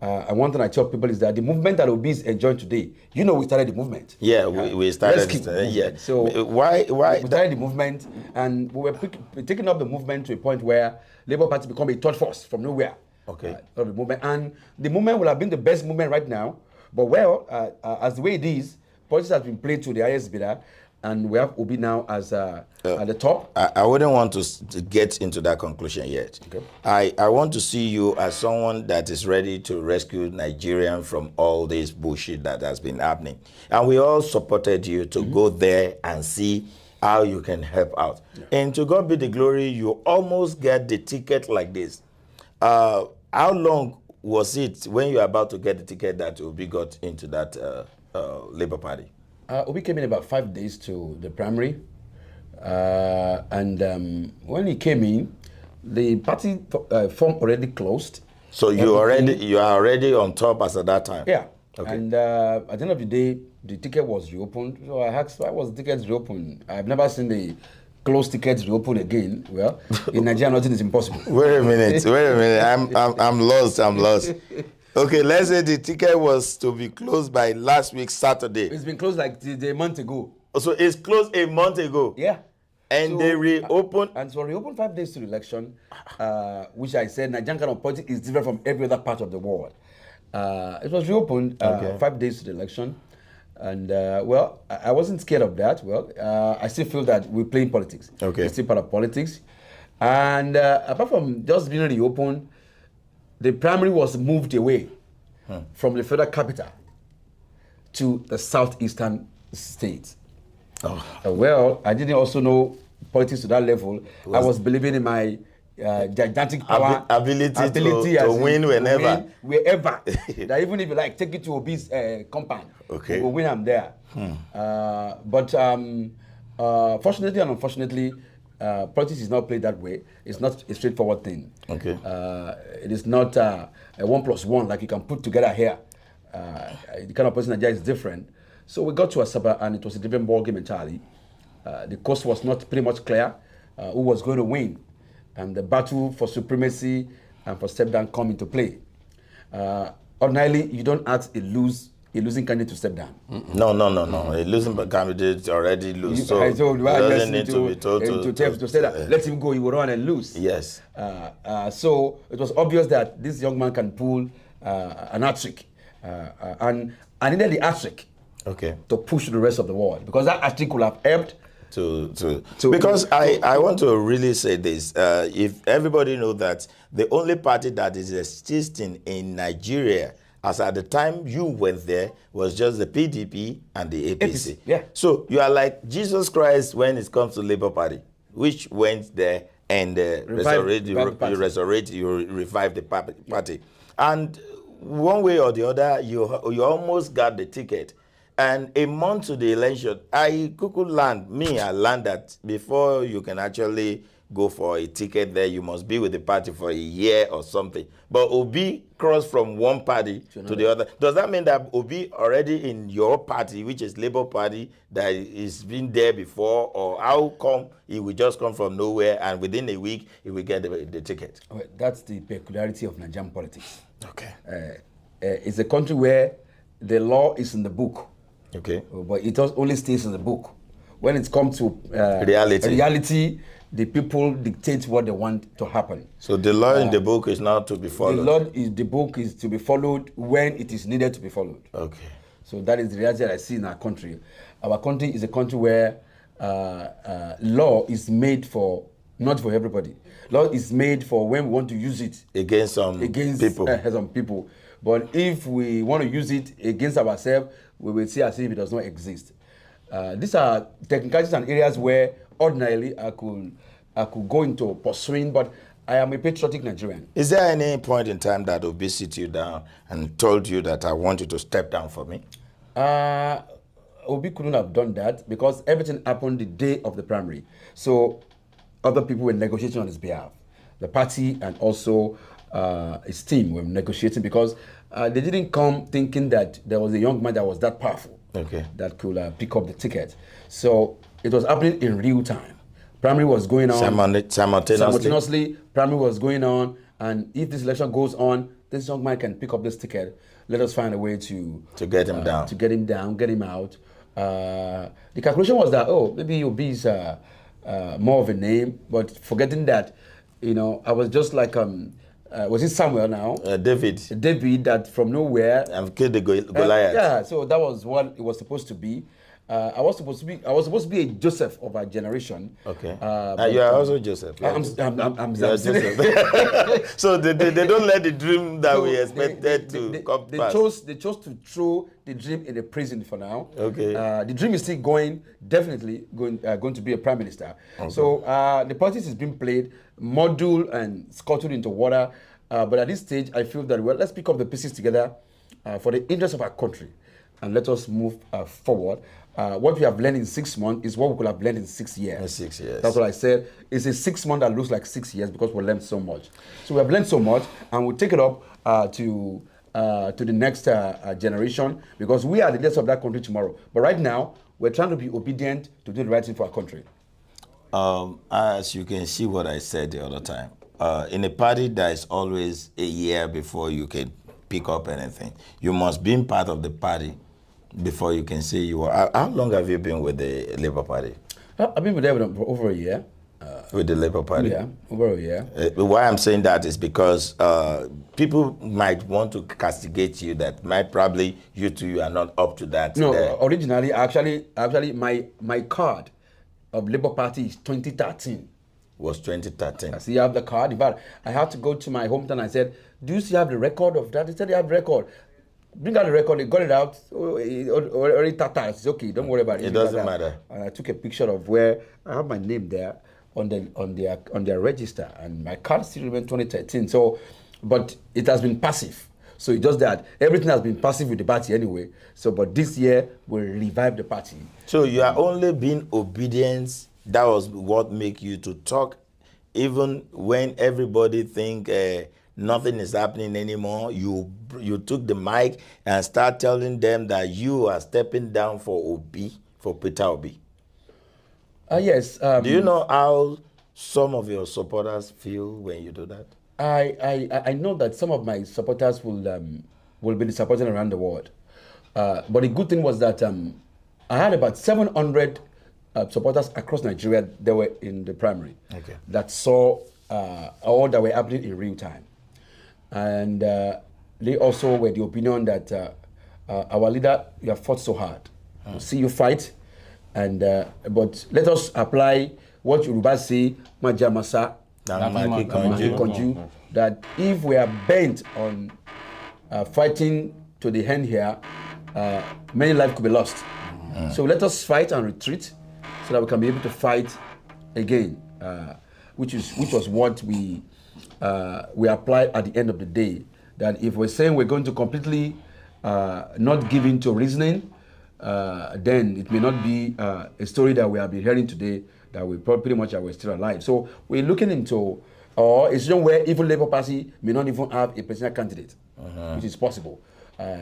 Speaker 11: And one thing I tell people is that the movement that Obi is enjoying today, we started the movement.
Speaker 1: Yeah, we started. Yeah.
Speaker 11: So
Speaker 1: why
Speaker 11: we started the movement, and we were taking up the movement to a point where Labour Party become a third force from nowhere.
Speaker 1: Okay.
Speaker 11: Of the movement, and the movement will have been the best movement right now. But as the way it is, politics has been played to the highest bidder, and we have Obi now as at the top.
Speaker 1: I wouldn't want to get into that conclusion yet. Okay. I want to see you as someone that is ready to rescue Nigerians from all this bullshit that has been happening. And we all supported you to go there and see how you can help out. Yeah. And to God be the glory, you almost get the ticket like this. How long was it when you were about to get the ticket that Obi got into that Labour Party?
Speaker 11: Obi came in about 5 days to the primary, and when he came in, the party form already closed.
Speaker 1: So you are already on top as at that time.
Speaker 11: Yeah. Okay. And at the end of the day, the ticket was reopened. So I asked, why was the ticket reopened? I've never seen the closed tickets reopen again. Well, in Nigeria, nothing is impossible.
Speaker 1: Wait a minute. I'm lost. Okay, let's say the ticket was to be closed by last week, Saturday.
Speaker 11: It's been closed like a month ago.
Speaker 1: So it's closed a month ago?
Speaker 11: Yeah.
Speaker 1: And so, they reopened?
Speaker 11: And so reopened 5 days to the election, which I said Nigerian kind of politics is different from every other part of the world. It was reopened 5 days to the election. And, I wasn't scared of that. I still feel that we're playing politics.
Speaker 1: Okay.
Speaker 11: It's still part of politics. And apart from just being reopened, the primary was moved away from the federal capital to the southeastern states. I didn't also know politics to that level. I was believing in my gigantic power,
Speaker 1: ability to win whenever.
Speaker 11: Wherever. That even if you take it to Obi's compound, we'll win them there. But fortunately and unfortunately, politics is not played that way. It's not a straightforward thing.
Speaker 1: Okay.
Speaker 11: It is not a 1+1 like you can put together here. The kind of person Nigeria is different. So we got to Asaba and it was a different ball game entirely. The course was not pretty much clear who was going to win. And the battle for supremacy and for step down come into play. Ordinarily, you don't ask a losing candidate to step down.
Speaker 1: No. A losing candidate already lose. So he doesn't need to be told
Speaker 11: to say that. Let him go, he will run and lose.
Speaker 1: Yes.
Speaker 11: So it was obvious that this young man can pull an hat-trick. And I needed the hat-trick to push the rest of the world. Because that hat-trick could have helped
Speaker 1: because I want to really say this. If everybody knows that the only party that is existing in Nigeria as at the time you went there was just the PDP and the APC.
Speaker 11: Yeah.
Speaker 1: So you are like Jesus Christ when it comes to Labour Party, which went there and revive the party. And one way or the other, you almost got the ticket. And a month to the election, I could learn that before you can actually go for a ticket there, you must be with the party for a year or something. But Obi crossed from one party to the other. Does that mean that Obi already in your party, which is Labour Party, that is been there before? Or how come he will just come from nowhere and within a week he will get the ticket?
Speaker 11: Well, that's the peculiarity of Nigerian politics.
Speaker 1: Okay.
Speaker 11: It's a country where the law is in the book.
Speaker 1: Okay.
Speaker 11: But it only stays in the book. When it comes to
Speaker 1: reality,
Speaker 11: the people dictate what they want to happen.
Speaker 1: So the law in the book is not to be followed?
Speaker 11: The book is to be followed when it is needed to be followed.
Speaker 1: Okay.
Speaker 11: So that is the reality that I see in our country. Our country is a country where law is made for, not for everybody. Law is made for when we want to use it.
Speaker 1: Against some
Speaker 11: people. But if we want to use it against ourselves, we will see as if it does not exist. These are technicalities and areas where ordinarily I could go into pursuing, but I am a patriotic Nigerian.
Speaker 1: Is there any point in time that Obi sit you down and told you that I want you to step down for me?
Speaker 11: Obi couldn't have done that because everything happened the day of the primary. So other people were negotiating on his behalf. The party and also his team were negotiating because they didn't come thinking that there was a young man that was that powerful, that could pick up the ticket. So it was happening in real time. Primary was going on. Simultaneously, primary was going on. And if this election goes on, this young man can pick up this ticket. Let us find a way to
Speaker 1: get him down.
Speaker 11: To get him down, get him out. The calculation was that, maybe Obi is more of a name, but forgetting that, I was just like, was it Samuel now?
Speaker 1: David,
Speaker 11: that from nowhere.
Speaker 1: And killed the Goliath.
Speaker 11: Yeah, so that was what it was supposed to be. I was supposed to be a Joseph of our generation.
Speaker 1: Okay. You are also Joseph.
Speaker 11: I'm
Speaker 1: Joseph. So they don't let the dream that we expected to come past.
Speaker 11: They chose to throw the dream in the prison for now.
Speaker 1: Okay.
Speaker 11: The dream is still going, definitely going to be a prime minister.
Speaker 1: Okay.
Speaker 11: So the politics is being played, muddled and scuttled into water. But at this stage, I feel that, let's pick up the pieces together for the interest of our country and let us move forward. What we have learned in 6 months is what we could have learned in 6 years.
Speaker 1: 6 years.
Speaker 11: That's what I said. It's a 6 month that looks like 6 years because we learned so much. So we have learned so much, and we'll take it up to the next generation because we are the leaders of that country tomorrow. But right now, we're trying to be obedient to do the right thing for our country.
Speaker 1: As you can see what I said the other time, in a party there is always a year before you can pick up anything. You must be part of the party before you can say you are. How long have you been with the Labour Party?
Speaker 11: I've been with them for over a year.
Speaker 1: With the Labour Party?
Speaker 11: Yeah, over a year.
Speaker 1: Why I'm saying that is because people might want to castigate you that might probably you are not up to that.
Speaker 11: No, originally, actually, my card of Labour Party is 2013.
Speaker 1: Was 2013.
Speaker 11: I see you have the card. In fact, I had to go to my hometown. I said, do you still have the record of that? They said, you have the record. Bring out the record. They got it out. Already tata. It's okay. Don't worry about it.
Speaker 1: It doesn't matter.
Speaker 11: And I took a picture of where I have my name there on their register, and my card still remains 2013. So, but it has been passive. So it's just that everything has been passive with the party anyway. So, but this year we'll revive the party.
Speaker 1: So you are only being obedient. That was what make you to talk, even when everybody think. Nothing is happening anymore. You took the mic and start telling them that you are stepping down for Obi, for Peter Obi.
Speaker 11: Yes.
Speaker 1: Do you know how some of your supporters feel when you do that?
Speaker 11: I know that some of my supporters will be disappointed around the world. But the good thing was that I had about 700 supporters across Nigeria that were in the primary that saw all that were happening in real time. And they also were the opinion that our leader, you have fought so hard. We see you fight, and but let us apply what Yoruba say, Majamasa, that if we are bent on fighting to the end here, many lives could be lost. So let us fight and retreat so that we can be able to fight again, which was what we apply at the end of the day. That if we're saying we're going to completely not give in to reasoning, then it may not be a story that we have been hearing today that we pretty much are still alive. So we're looking into a situation where even Labour Party may not even have a presidential candidate, which is possible.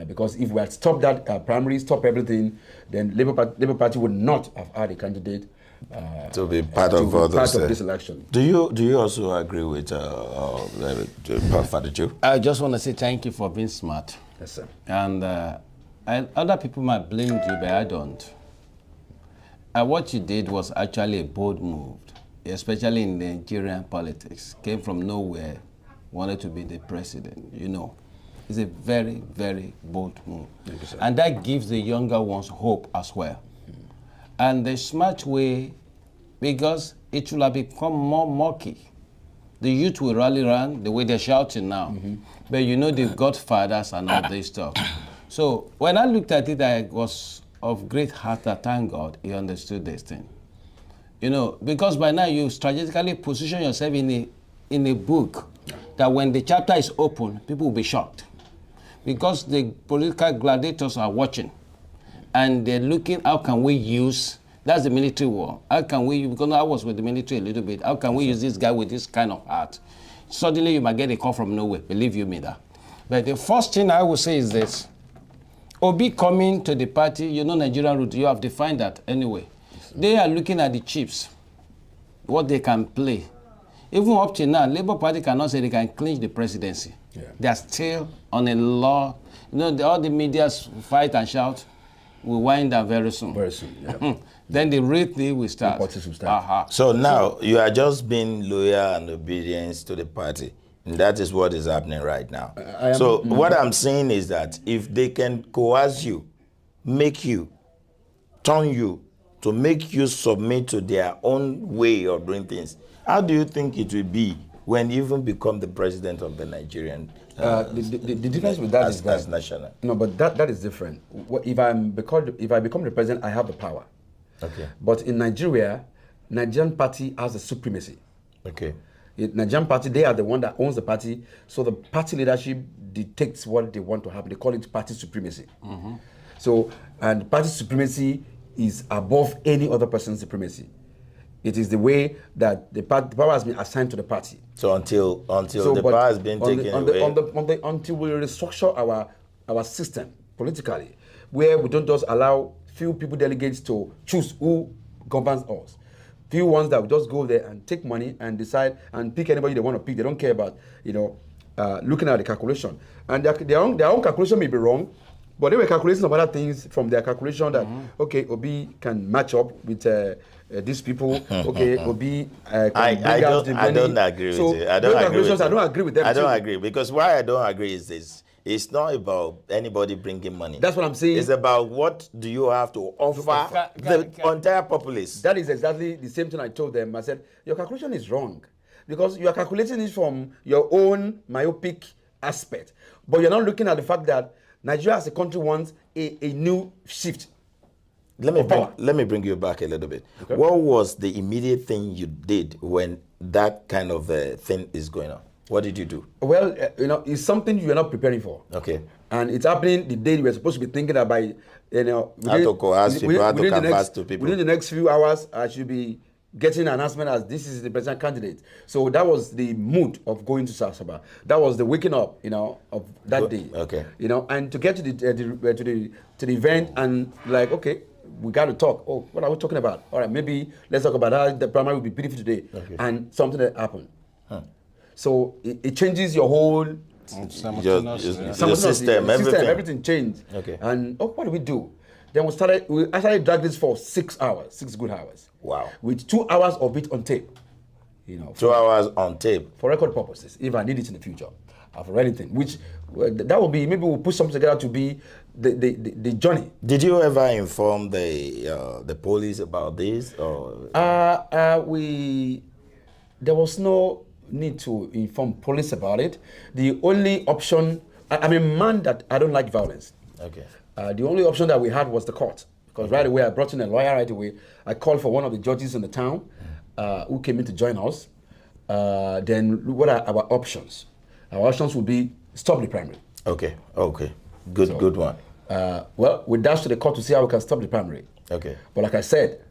Speaker 11: Because if we had stopped that primary, stop everything, then Labour Party would not have had a candidate
Speaker 1: to be part of
Speaker 11: this election.
Speaker 1: Do you also agree with Father Joe?
Speaker 12: I just want to say thank you for being smart.
Speaker 11: Yes, sir.
Speaker 12: And other people might blame you, but I don't. What you did was actually a bold move, especially in Nigerian politics. Came from nowhere, wanted to be the president, you know. It's a very, very bold move.
Speaker 11: Thank you, sir.
Speaker 12: And that gives the younger ones hope as well. And the smart way, because it will have become more murky. The youth will rally around the way they're shouting now. But you know, they've got fathers and all this stuff. So when I looked at it, I was of great heart that thank God he understood this thing. You know, because by now you strategically position yourself in a book that when the chapter is open, people will be shocked. Because the political gladiators are watching and they're looking, how can we use, that's the military war, how can we, because I was with the military a little bit, how can we use this guy with this kind of heart? Suddenly you might get a call from nowhere, believe you me that. But the first thing I will say is this, Obi coming to the party, you know Nigerian route, you have defined that anyway. They are looking at the chips, what they can play. Even up to now, Labour Party cannot say they can clinch the presidency. Yeah. They are still on a law. You know, all the medias fight and shout. Will wind down very soon. Very soon, yeah. Then the real thing will start. Will start.
Speaker 1: So now you are just being loyal and obedient to the party. And that is what is happening right now. So what I'm saying is that if they can coerce you, make you, turn you, to make you submit to their own way of doing things, how do you think it will be when you even become the president of the Nigerian?
Speaker 11: The difference with that is that
Speaker 1: national.
Speaker 11: No, but that is different. If I become the president, I have the power.
Speaker 1: Okay.
Speaker 11: But in Nigeria, Nigerian party has the supremacy.
Speaker 1: Okay.
Speaker 11: Nigerian party, they are the one that owns the party. So the party leadership dictates what they want to happen. They call it party supremacy. So, and party supremacy is above any other person's supremacy. It is the way that the power has been assigned to the party.
Speaker 1: So until the power has been taken away.
Speaker 11: Until we restructure our system politically, where we don't just allow few people delegates to choose who governs us. Few ones that will just go there and take money and decide and pick anybody they want to pick. They don't care about, you know, looking at the calculation. And their own calculation may be wrong, but they were calculating some other things from their calculation that, okay, Obi can match up with these people. Okay, Obi can bring out the money.
Speaker 1: I don't agree with you. I don't agree with them. I don't agree, because why I don't agree is this. It's not about anybody bringing money.
Speaker 11: That's what I'm saying.
Speaker 1: It's about what do you have to offer the entire populace.
Speaker 11: That is exactly the same thing I told them. I said, your calculation is wrong, because you are calculating it from your own myopic aspect. But you're not looking at the fact that Nigeria as a country wants a new shift.
Speaker 1: Let me bring you back a little bit. Okay. What was the immediate thing you did when that kind of thing is going on? What did you do?
Speaker 11: Well, you know, it's something you are not preparing for.
Speaker 1: Okay.
Speaker 11: And it's happening the day you were supposed to be thinking about, you know,
Speaker 1: how to coerce people, how to converse to people.
Speaker 11: Within the next few hours, I should be getting an announcement as this is the president candidate. So that was the mood of going to Sasaba. That was the waking up, you know, of that day.
Speaker 1: Okay.
Speaker 11: You know, and to get to the event and like, okay, we got to talk. Oh, what are we talking about? All right, maybe let's talk about how the primary will be beautiful today. Okay. And something that happened. So it changes your whole
Speaker 1: your system,
Speaker 11: everything changed.
Speaker 1: Okay.
Speaker 11: And what do we do? Then we actually dragged this for 6 hours, 6 good hours.
Speaker 1: Wow.
Speaker 11: With 2 hours of it on tape. You know,
Speaker 1: 2 hours on tape.
Speaker 11: For record purposes, if I need it in the future. For anything, which that will be, maybe we'll put something together to be the journey.
Speaker 1: Did you ever inform the police about this? Or
Speaker 11: there was no need to inform police about it. The only option, I'm a man that I don't like violence.
Speaker 1: Okay.
Speaker 11: The only option that we had was the court, because right away I brought in a lawyer right away. I called for one of the judges in the town who came in to join us. Then what are our options? Our options would be stop the primary.
Speaker 1: Okay. Okay. Good one.
Speaker 11: well, we dashed to the court to see how we can stop the primary.
Speaker 1: Okay.
Speaker 11: But like I said,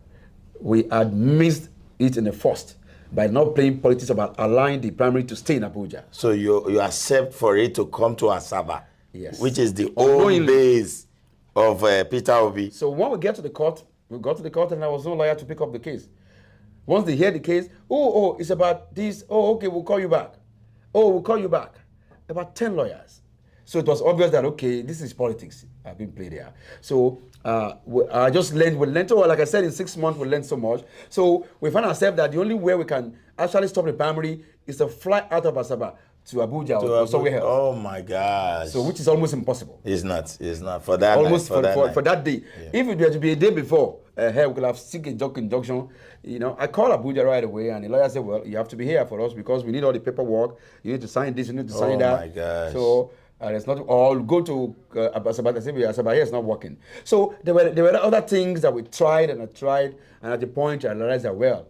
Speaker 11: we had missed it in the first by not playing politics about allowing the primary to stay in Abuja.
Speaker 1: So you accept for it to come to Asaba,
Speaker 11: yes,
Speaker 1: which is the old base of Peter Obi.
Speaker 11: So when we got to the court and there was no lawyer to pick up the case. Once they hear the case, it's about this. Oh, okay, we'll call you back. Oh, we'll call you back. About 10 lawyers. So it was obvious that, okay, this is politics being played here. So I just learned, like I said, in 6 months, we learned so much. So we found ourselves that the only way we can actually stop the primary is to fly out of Asaba to Abuja or somewhere else.
Speaker 1: Oh my gosh.
Speaker 11: So which is almost impossible.
Speaker 1: It's not for that
Speaker 11: almost
Speaker 1: night,
Speaker 11: for that day. Yeah. If it were to be a day before, we could have seek a injunction. I called Abuja right away, and the lawyer said, well, you have to be here for us because we need all the paperwork. You need to sign this, you need to sign that.
Speaker 1: Oh my gosh.
Speaker 11: So it's not all go to Asaba. I said, Asaba here is not working. So there were other things that we tried, and at the point I realized that, well,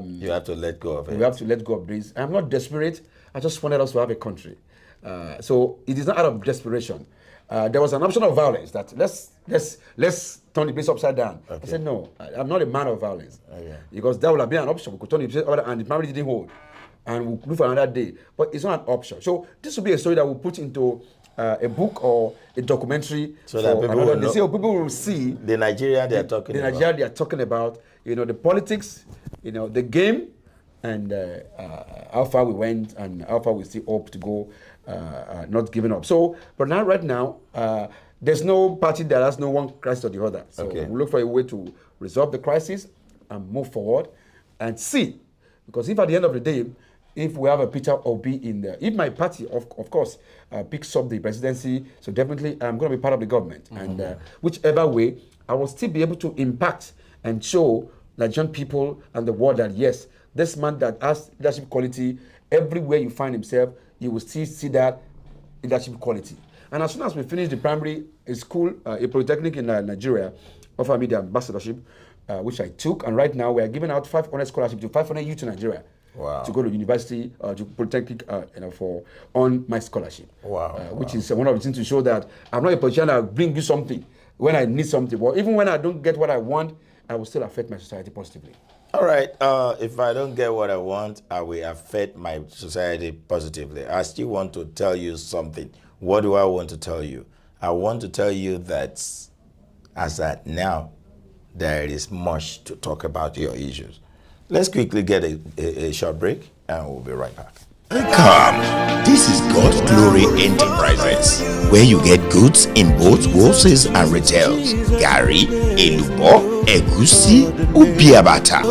Speaker 1: you have to let go of it.
Speaker 11: We have to let go of this. I'm not desperate. I just wanted us to have a country. So it is not out of desperation. There was an option of violence that let's turn the place upside down. Okay. I said, no, I'm not a man of violence. Okay. Because that would have been an option. We could turn the place upside down and the family didn't hold. And we'll look for another day. But it's not an option. So this will be a story that we'll put into a book or a documentary.
Speaker 1: So that people will know.
Speaker 11: People will see
Speaker 1: the Nigeria they are talking about.
Speaker 11: The Nigeria they are talking about, the politics, the game, and how far we went and how far we still hope to go, not giving up. So, but now, right now, there's no party that has no one crisis or the other. So we look for a way to resolve the crisis and move forward and see. Because if at the end of the day, if we have a Peter Obi in there, if my party, of course, picks up the presidency, so definitely I'm going to be part of the government. Mm-hmm. And whichever way, I will still be able to impact and show Nigerian people and the world that, yes, this man that has leadership quality, everywhere you find himself, you will still see that leadership quality. And as soon as we finish the primary school, a polytechnic in Nigeria, offered me the ambassadorship, which I took. And right now, we are giving out 500 scholarships to 500 youth in Nigeria. Wow. To go to university, to polytechnic, on my scholarship. Wow. Which is one of the things to show that I'm not a politician that will bring you something when I need something. But even when I don't get what I want, I will still affect my society positively.
Speaker 1: All right. If I don't get what I want, I will affect my society positively. I still want to tell you something. What do I want to tell you? I want to tell you that as at now, there is much to talk about your issues. Let's quickly get a short break, and we'll be right back.
Speaker 4: Welcome. This is God's Glory Enterprises, where you get goods in both wholesale and retails. Gari, elubo, egusi, ubiabata.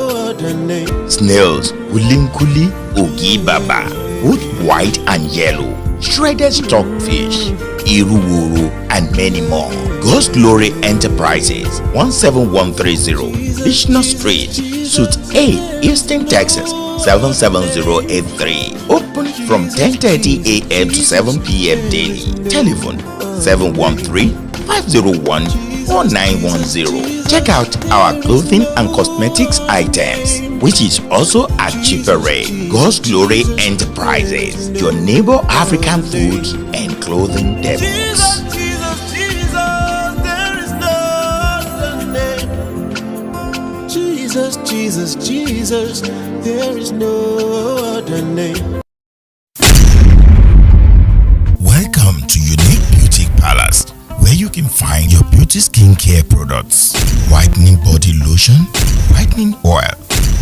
Speaker 4: Snails, ulinkuli, ugi baba, both white and yellow. Shredded stockfish, iruwuru, and many more. God's Glory Enterprises, 17130, Shina Street, Suite A, Houston, Texas, 77083. Open from 10:30 a.m. to 7 p.m. daily. Telephone 713-501-4910. Check out our clothing and cosmetics items, which is also at cheaper rate. God's Glory Enterprises, your neighbor African foods and clothing devils.
Speaker 15: Jesus, there is no other name.
Speaker 4: Welcome to Unique Beauty Palace, where you can find your beauty skincare products: whitening body lotion, whitening oil,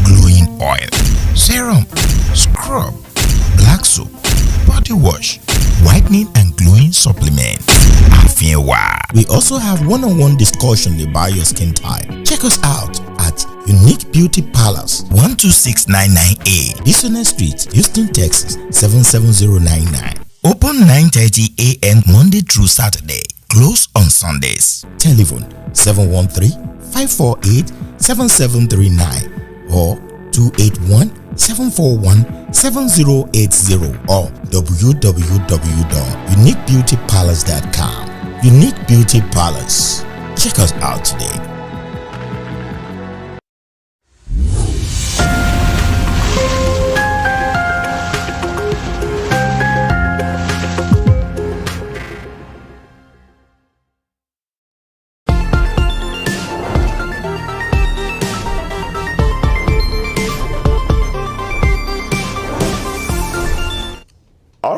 Speaker 4: glowing oil, serum, scrub, black soap, body wash, whitening and glowing supplements. We also have one-on-one discussion about your skin type. Check us out at Unique Beauty Palace, 12699A, Houston Street, Houston, Texas, 77099. Open 9:30 a.m. Monday through Saturday. Close on Sundays. Telephone 713-548-7739 or 281-741-7080 or www.uniquebeautypalace.com. Unique Beauty Palace. Check us out today.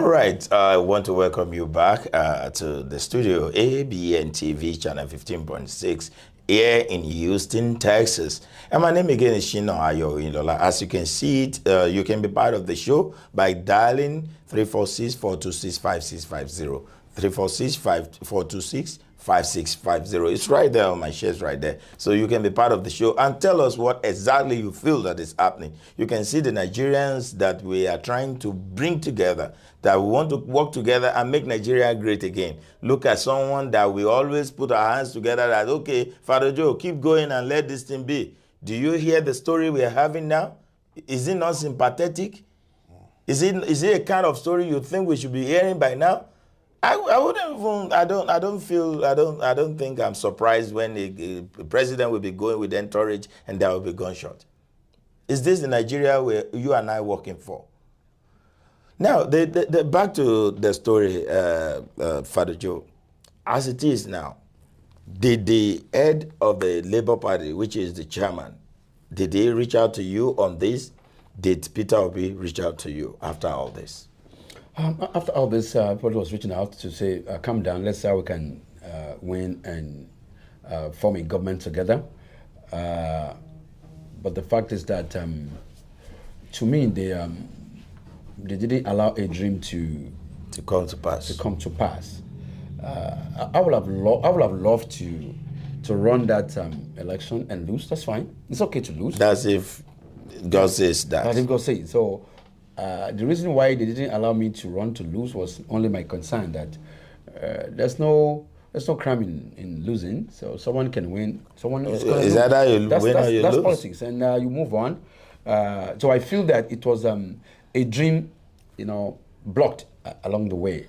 Speaker 1: All right, I want to welcome you back to the studio, ABN TV, channel 15.6, here in Houston, Texas. And my name again is Shina Oyinlola. As you can see it, you can be part of the show by dialing 346-426-5650. 346-426-5650. It's right there on my shares right there. So you can be part of the show and tell us what exactly you feel that is happening. You can see the Nigerians that we are trying to bring together, that we want to work together and make Nigeria great again. Look at someone that we always put our hands together that, okay, Father Joe, keep going and let this thing be. Do you hear the story we are having now? Is it not sympathetic? Is it a kind of story you think we should be hearing by now? I wouldn't even, I don't think I'm surprised when the president will be going with entourage and there will be gunshot. Is this the Nigeria where you and I are working for? Now, back to the story, Father Joe. As it is now, did the head of the Labour Party, which is the chairman, did he reach out to you on this? Did Peter Obi reach out to you after all this?
Speaker 11: After all this, everybody was reaching out to say, calm down, let's see how we can win and form a government together. But the fact is that, to me, they didn't allow a dream to
Speaker 1: come to pass.
Speaker 11: I would have loved to run that election and lose. That's fine. It's okay to lose.
Speaker 1: That's if God says that.
Speaker 11: That's if God says so. The reason why they didn't allow me to run to lose was only my concern that there's no crime in losing. So someone can win. Someone is
Speaker 1: that how you win or you lose?
Speaker 11: That's politics, and you move on. So I feel that it was a dream, blocked along the way.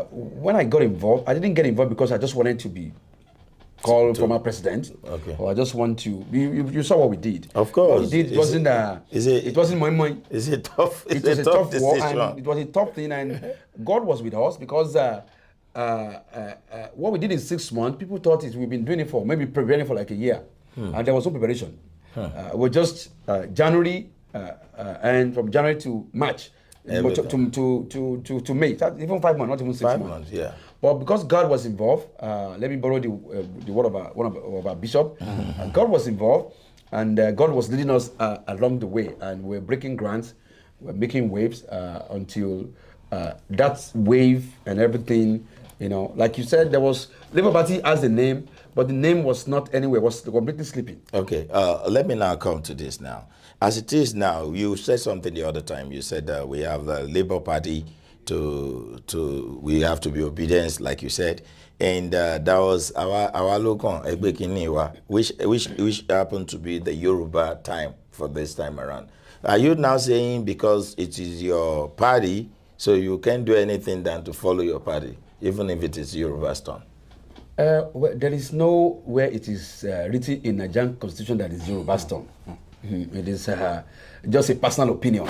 Speaker 11: When I got involved, I didn't get involved because I just wanted to be called former president.
Speaker 1: Okay.
Speaker 11: Or I just want to. You saw what we did.
Speaker 1: Of course.
Speaker 11: What we did wasn't. It wasn't my money.
Speaker 1: Is it tough?
Speaker 11: It was a tough war, and it was a tough thing, and God was with us because what we did in 6 months, people thought we've been doing it for maybe preparing for like a year, and there was no preparation. We're just January, and from January to March. To May, even 5 months, not even 6 months.
Speaker 1: 5 months, yeah.
Speaker 11: But because God was involved, let me borrow the word of one of our bishop. God was involved, and God was leading us along the way, and we're breaking grounds, we're making waves until that wave and everything. Like you said, there was Labour Party as the name, but the name was not anywhere. Was completely sleeping.
Speaker 1: Okay, let me now come to this now. As it is now, you said something the other time. You said we have the Labour Party we have to be obedient, like you said, and that was our local which happened to be the Yoruba time for this time around. Are you now saying because it is your party, so you can't do anything than to follow your party, even if it is Yoruba's turn?
Speaker 11: Well, there is nowhere it is written in the Nigerian constitution that is Yoruba's turn. It is just a personal opinion.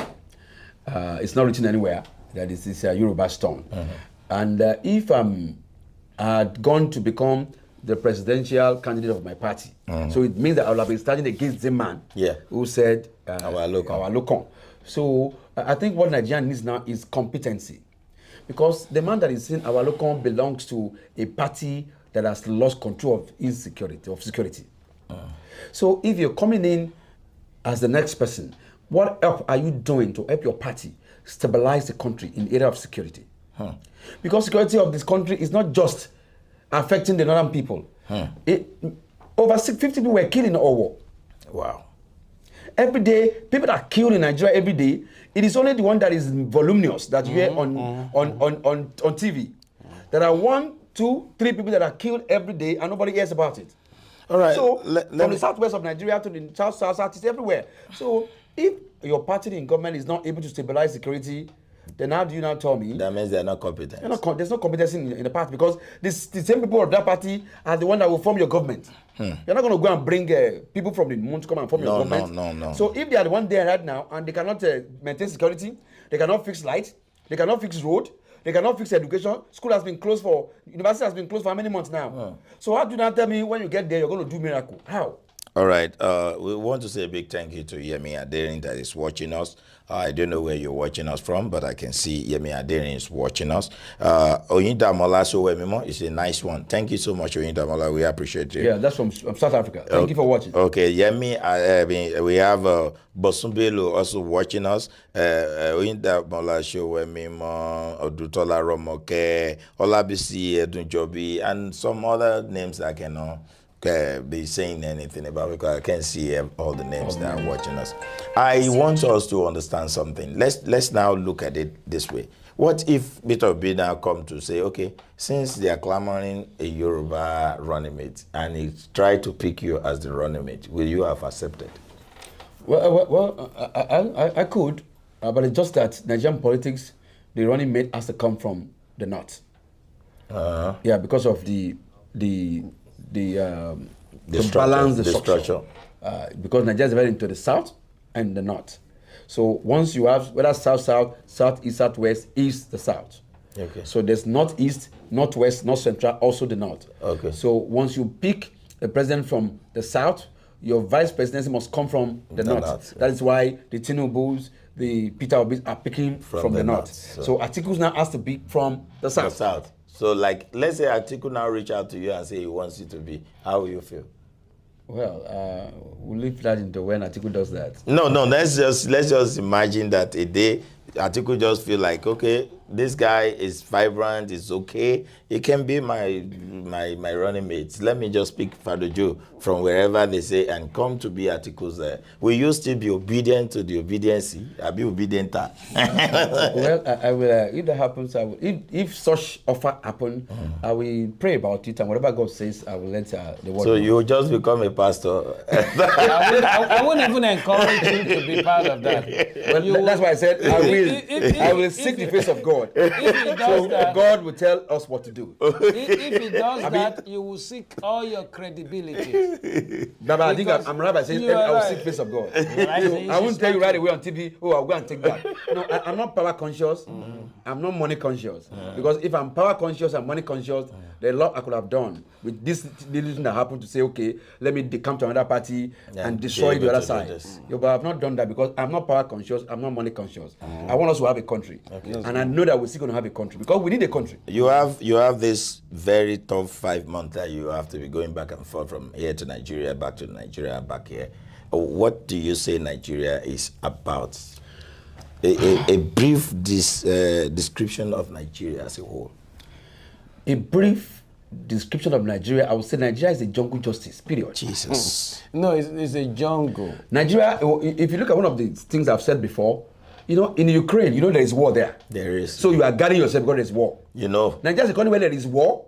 Speaker 11: It's not written anywhere that it is Yoruba's turn. And if I had gone to become the presidential candidate of my party, so it means that I will have been standing against the man who said our local. So I think what Nigeria needs now is competency, because the man that is saying our local belongs to a party that has lost control of security. So if you're coming in as the next person, what help are you doing to help your party stabilize the country in the area of security? Because security of this country is not just affecting the northern people. Over 50 people were killed in our war.
Speaker 1: Wow.
Speaker 11: Every day, people that are killed in Nigeria every day, it is only the one that is voluminous that you hear on TV. There are 1, 2, 3 people that are killed every day and nobody hears about it.
Speaker 1: All right.
Speaker 11: So from the southwest of Nigeria to the south, it's everywhere. So if your party in government is not able to stabilize security, then how do you now tell me?
Speaker 1: That means they're not competent.
Speaker 11: There's no competence in the party, because the same people of that party are the one that will form your government. You're not going to go and bring people from the moon to come and form your government.
Speaker 1: No.
Speaker 11: So if they are the one there right now and they cannot maintain security, they cannot fix light, they cannot fix road, they cannot fix education. School has been closed university has been closed for how many months now? So how do you now tell me when you get there you're going to do miracle? How?
Speaker 1: All right. We want to say a big thank you to Yemi Adering that is watching us. I don't know where you're watching us from, but I can see Yemi Adering is watching us. Oyindamola Sowemimo is a nice one. Thank you so much, Oyindamola. We appreciate you.
Speaker 11: Yeah, that's from South Africa. Thank you for watching.
Speaker 1: Okay, Yemi, we have Bosumbelo also watching us. Oyindamola Sowemimo, Odutola Romoke, Olabisi Edunjobi, and some other names I cannot be saying anything about because I can't see all the names that are watching us. I want us to understand something. Let's now look at it this way. What if Peter Obi now come to say, okay, since they are clamoring a Yoruba running mate and he tried to pick you as the running mate, will you have accepted?
Speaker 11: Well, I could, but it's just that Nigerian politics, the running mate has to come from the north. Yeah, because of the balance the structure. Because Nigeria is very into the south and the north. So once you have whether south, east, southwest, east, the south.
Speaker 1: Okay.
Speaker 11: So there's northeast, northwest, north central, also the north.
Speaker 1: Okay.
Speaker 11: So once you pick a president from the south, your vice presidency must come from the north. That is why the Tinubus, the Peter Obis are picking from the north. So Atiku now has to be from the south.
Speaker 1: The south. So, like, let's say Atiku now reach out to you and say he wants you to be. How will you feel?
Speaker 11: Well, we'll leave that into when Atiku does that.
Speaker 1: No. Let's just imagine that a day Atiku just feel like, okay, this guy is vibrant, is okay. He can be my running mate. Let me just pick Fado Joe from wherever they say and come to be Atiku's. Will you still be obedient to the obedience? I'll be obedient.
Speaker 11: Well, I will. If that happens, I will. If such offer happen, I will pray about it, and whatever God says, I will let the word.
Speaker 1: So you will just become a pastor.
Speaker 12: I wouldn't even encourage you to be part of that.
Speaker 11: Well, that's why I said I will. I will seek the face of God.
Speaker 12: If he does
Speaker 11: so
Speaker 12: that,
Speaker 11: God will tell us what to do.
Speaker 12: If he does that, you will seek all your credibility.
Speaker 11: But I think I'm right by saying I will seek the face of God. I won't tell you right away on TV, oh, I'll go and take that. No, I'm not power conscious. I'm not money conscious. Because if I'm power conscious and money conscious, there's a lot I could have done with this decision that happened to say, okay, let me come to another party and destroy the other side. Yeah, but I've not done that because I'm not power conscious, I'm not money conscious. I want us to have a country. And I know that we're still going to have a country because we need a country.
Speaker 1: You have this very tough 5 months that you have to be going back and forth from here to Nigeria, back to Nigeria, back here. What do you say Nigeria is about? A brief description of Nigeria as a whole.
Speaker 11: A brief description of Nigeria, I would say Nigeria is a jungle justice, period.
Speaker 1: Jesus.
Speaker 12: No, it's a jungle.
Speaker 11: Nigeria, if you look at one of the things I've said before, you know, in Ukraine, you know there is war there.
Speaker 1: There is.
Speaker 11: So you are guarding yourself because there's war.
Speaker 1: You know.
Speaker 11: Nigeria is a country where there is war,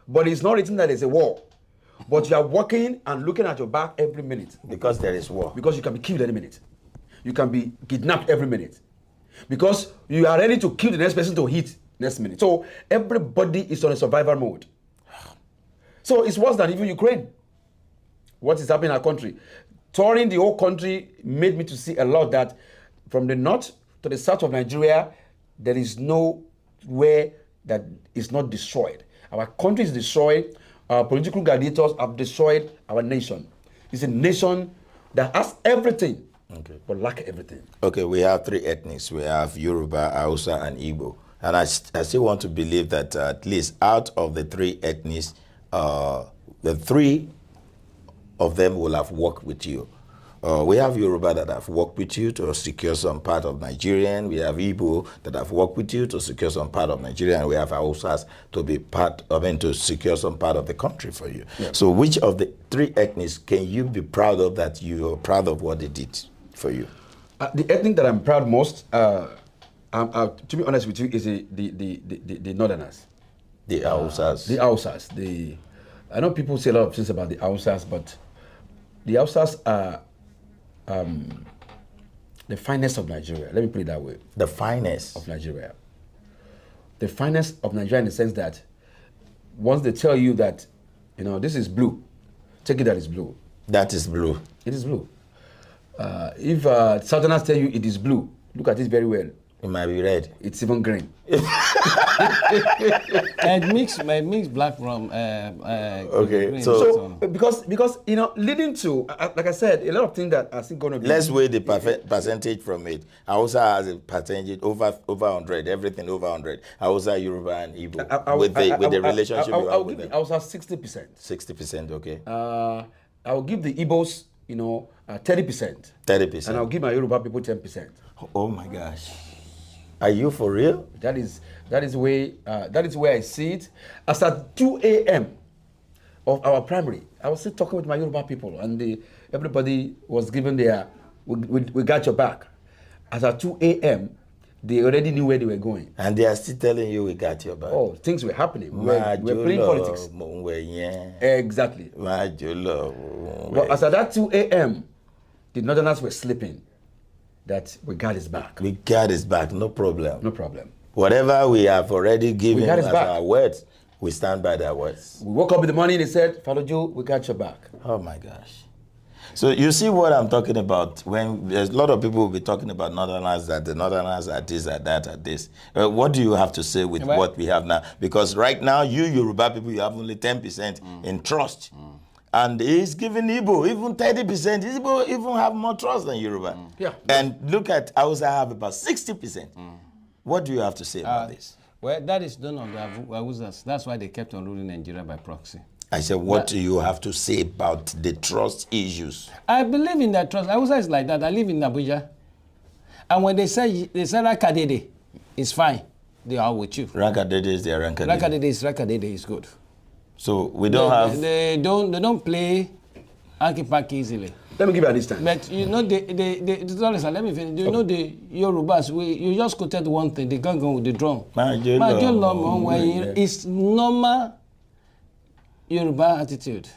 Speaker 11: but it's not written that there's a war. But you are walking and looking at your back every minute.
Speaker 1: Because there is war.
Speaker 11: Because you can be killed any minute. You can be kidnapped every minute. Because you are ready to kill the next person to hit next minute. So everybody is on a survival mode. So it's worse than even Ukraine. What is happening in our country? Touring the whole country made me to see a lot that from the north to the south of Nigeria, there is nowhere that is not destroyed. Our country is destroyed. Our political gladiators have destroyed our nation. It's a nation that has everything, but lack everything.
Speaker 1: Okay, we have three ethnics. We have Yoruba, Hausa, and Igbo. And I still want to believe that at least out of the three ethnics, the three of them will have worked with you. We have Yoruba that have worked with you to secure some part of Nigerian. We have Igbo that have worked with you to secure some part of Nigeria. And we have Hausas to be to secure some part of the country for you. Yeah. So which of the three ethnics can you be proud of that you are proud of what they did for you?
Speaker 11: The ethnic that I'm proud most, to be honest with you, is the Northerners.
Speaker 1: The Hausas.
Speaker 11: The Hausas. I know people say a lot of things about the Hausas, but the Hausas are the finest of Nigeria. Let me put it that way.
Speaker 1: The finest
Speaker 11: of Nigeria. The finest of Nigeria in the sense that once they tell you that, you know, this is blue, take it that it's blue.
Speaker 1: That is blue.
Speaker 11: It is blue. If Southerners tell you it is blue, look at it very well.
Speaker 1: It might be red.
Speaker 11: It's even green.
Speaker 12: I mix black rum.
Speaker 1: Okay,
Speaker 11: so because leading to like I said, a lot of things that are still going to be.
Speaker 1: Let's weigh the percentage from it. Hausa has a percentage over 100, everything over 100. Hausa, Yoruba, and Igbo with the relationship you have with them.
Speaker 11: Hausa 60%.
Speaker 1: 60%, okay.
Speaker 11: I will give the Igbos, 30%.
Speaker 1: 30%.
Speaker 11: And I'll give my Yoruba people 10%.
Speaker 1: Oh my gosh. Are you for real?
Speaker 11: That is where I see it. As at 2 a.m. of our primary, I was still talking with my Yoruba people, and everybody was given their, we got your back. As at 2 a.m., they already knew where they were going.
Speaker 1: And they are still telling you we got your back.
Speaker 11: Oh, things were happening. We're playing politics. Exactly. But as at that 2 a.m., the Northerners were sleeping. That we got his back.
Speaker 1: We got his back, no problem.
Speaker 11: No problem.
Speaker 1: Whatever we have already given as our words, we stand by their words.
Speaker 11: We woke up in the morning and they said, Father Joe, we got your back.
Speaker 1: Oh my gosh. So you see what I'm talking about when there's a lot of people will be talking about Northerners, that the Northerners are this, are that, are this. What do you have to say with what we have now? Because right now, you Yoruba people, you have only 10% in trust. And he's giving Igbo even 30%. Igbo even have more trust than Yoruba.
Speaker 11: Yeah.
Speaker 1: And look at Hausa have about 60%. What do you have to say about this?
Speaker 12: Well, that is none of the Hausas. That's why they kept on ruling Nigeria by proxy.
Speaker 1: I said, what do you have to say about the trust issues?
Speaker 12: I believe in that trust. Hausa is like that. I live in Abuja. And when they say Rakadede, it's fine. They are with you.
Speaker 1: Rakadede is their Rakadede.
Speaker 12: Rakadede is good.
Speaker 1: So we don't have.
Speaker 12: They don't play hanky-panky easily.
Speaker 11: Let me give you an instance.
Speaker 12: But let me finish. You know the Yorubas, you just quoted one thing, they can't go with the drum. It's normal Yoruba attitude.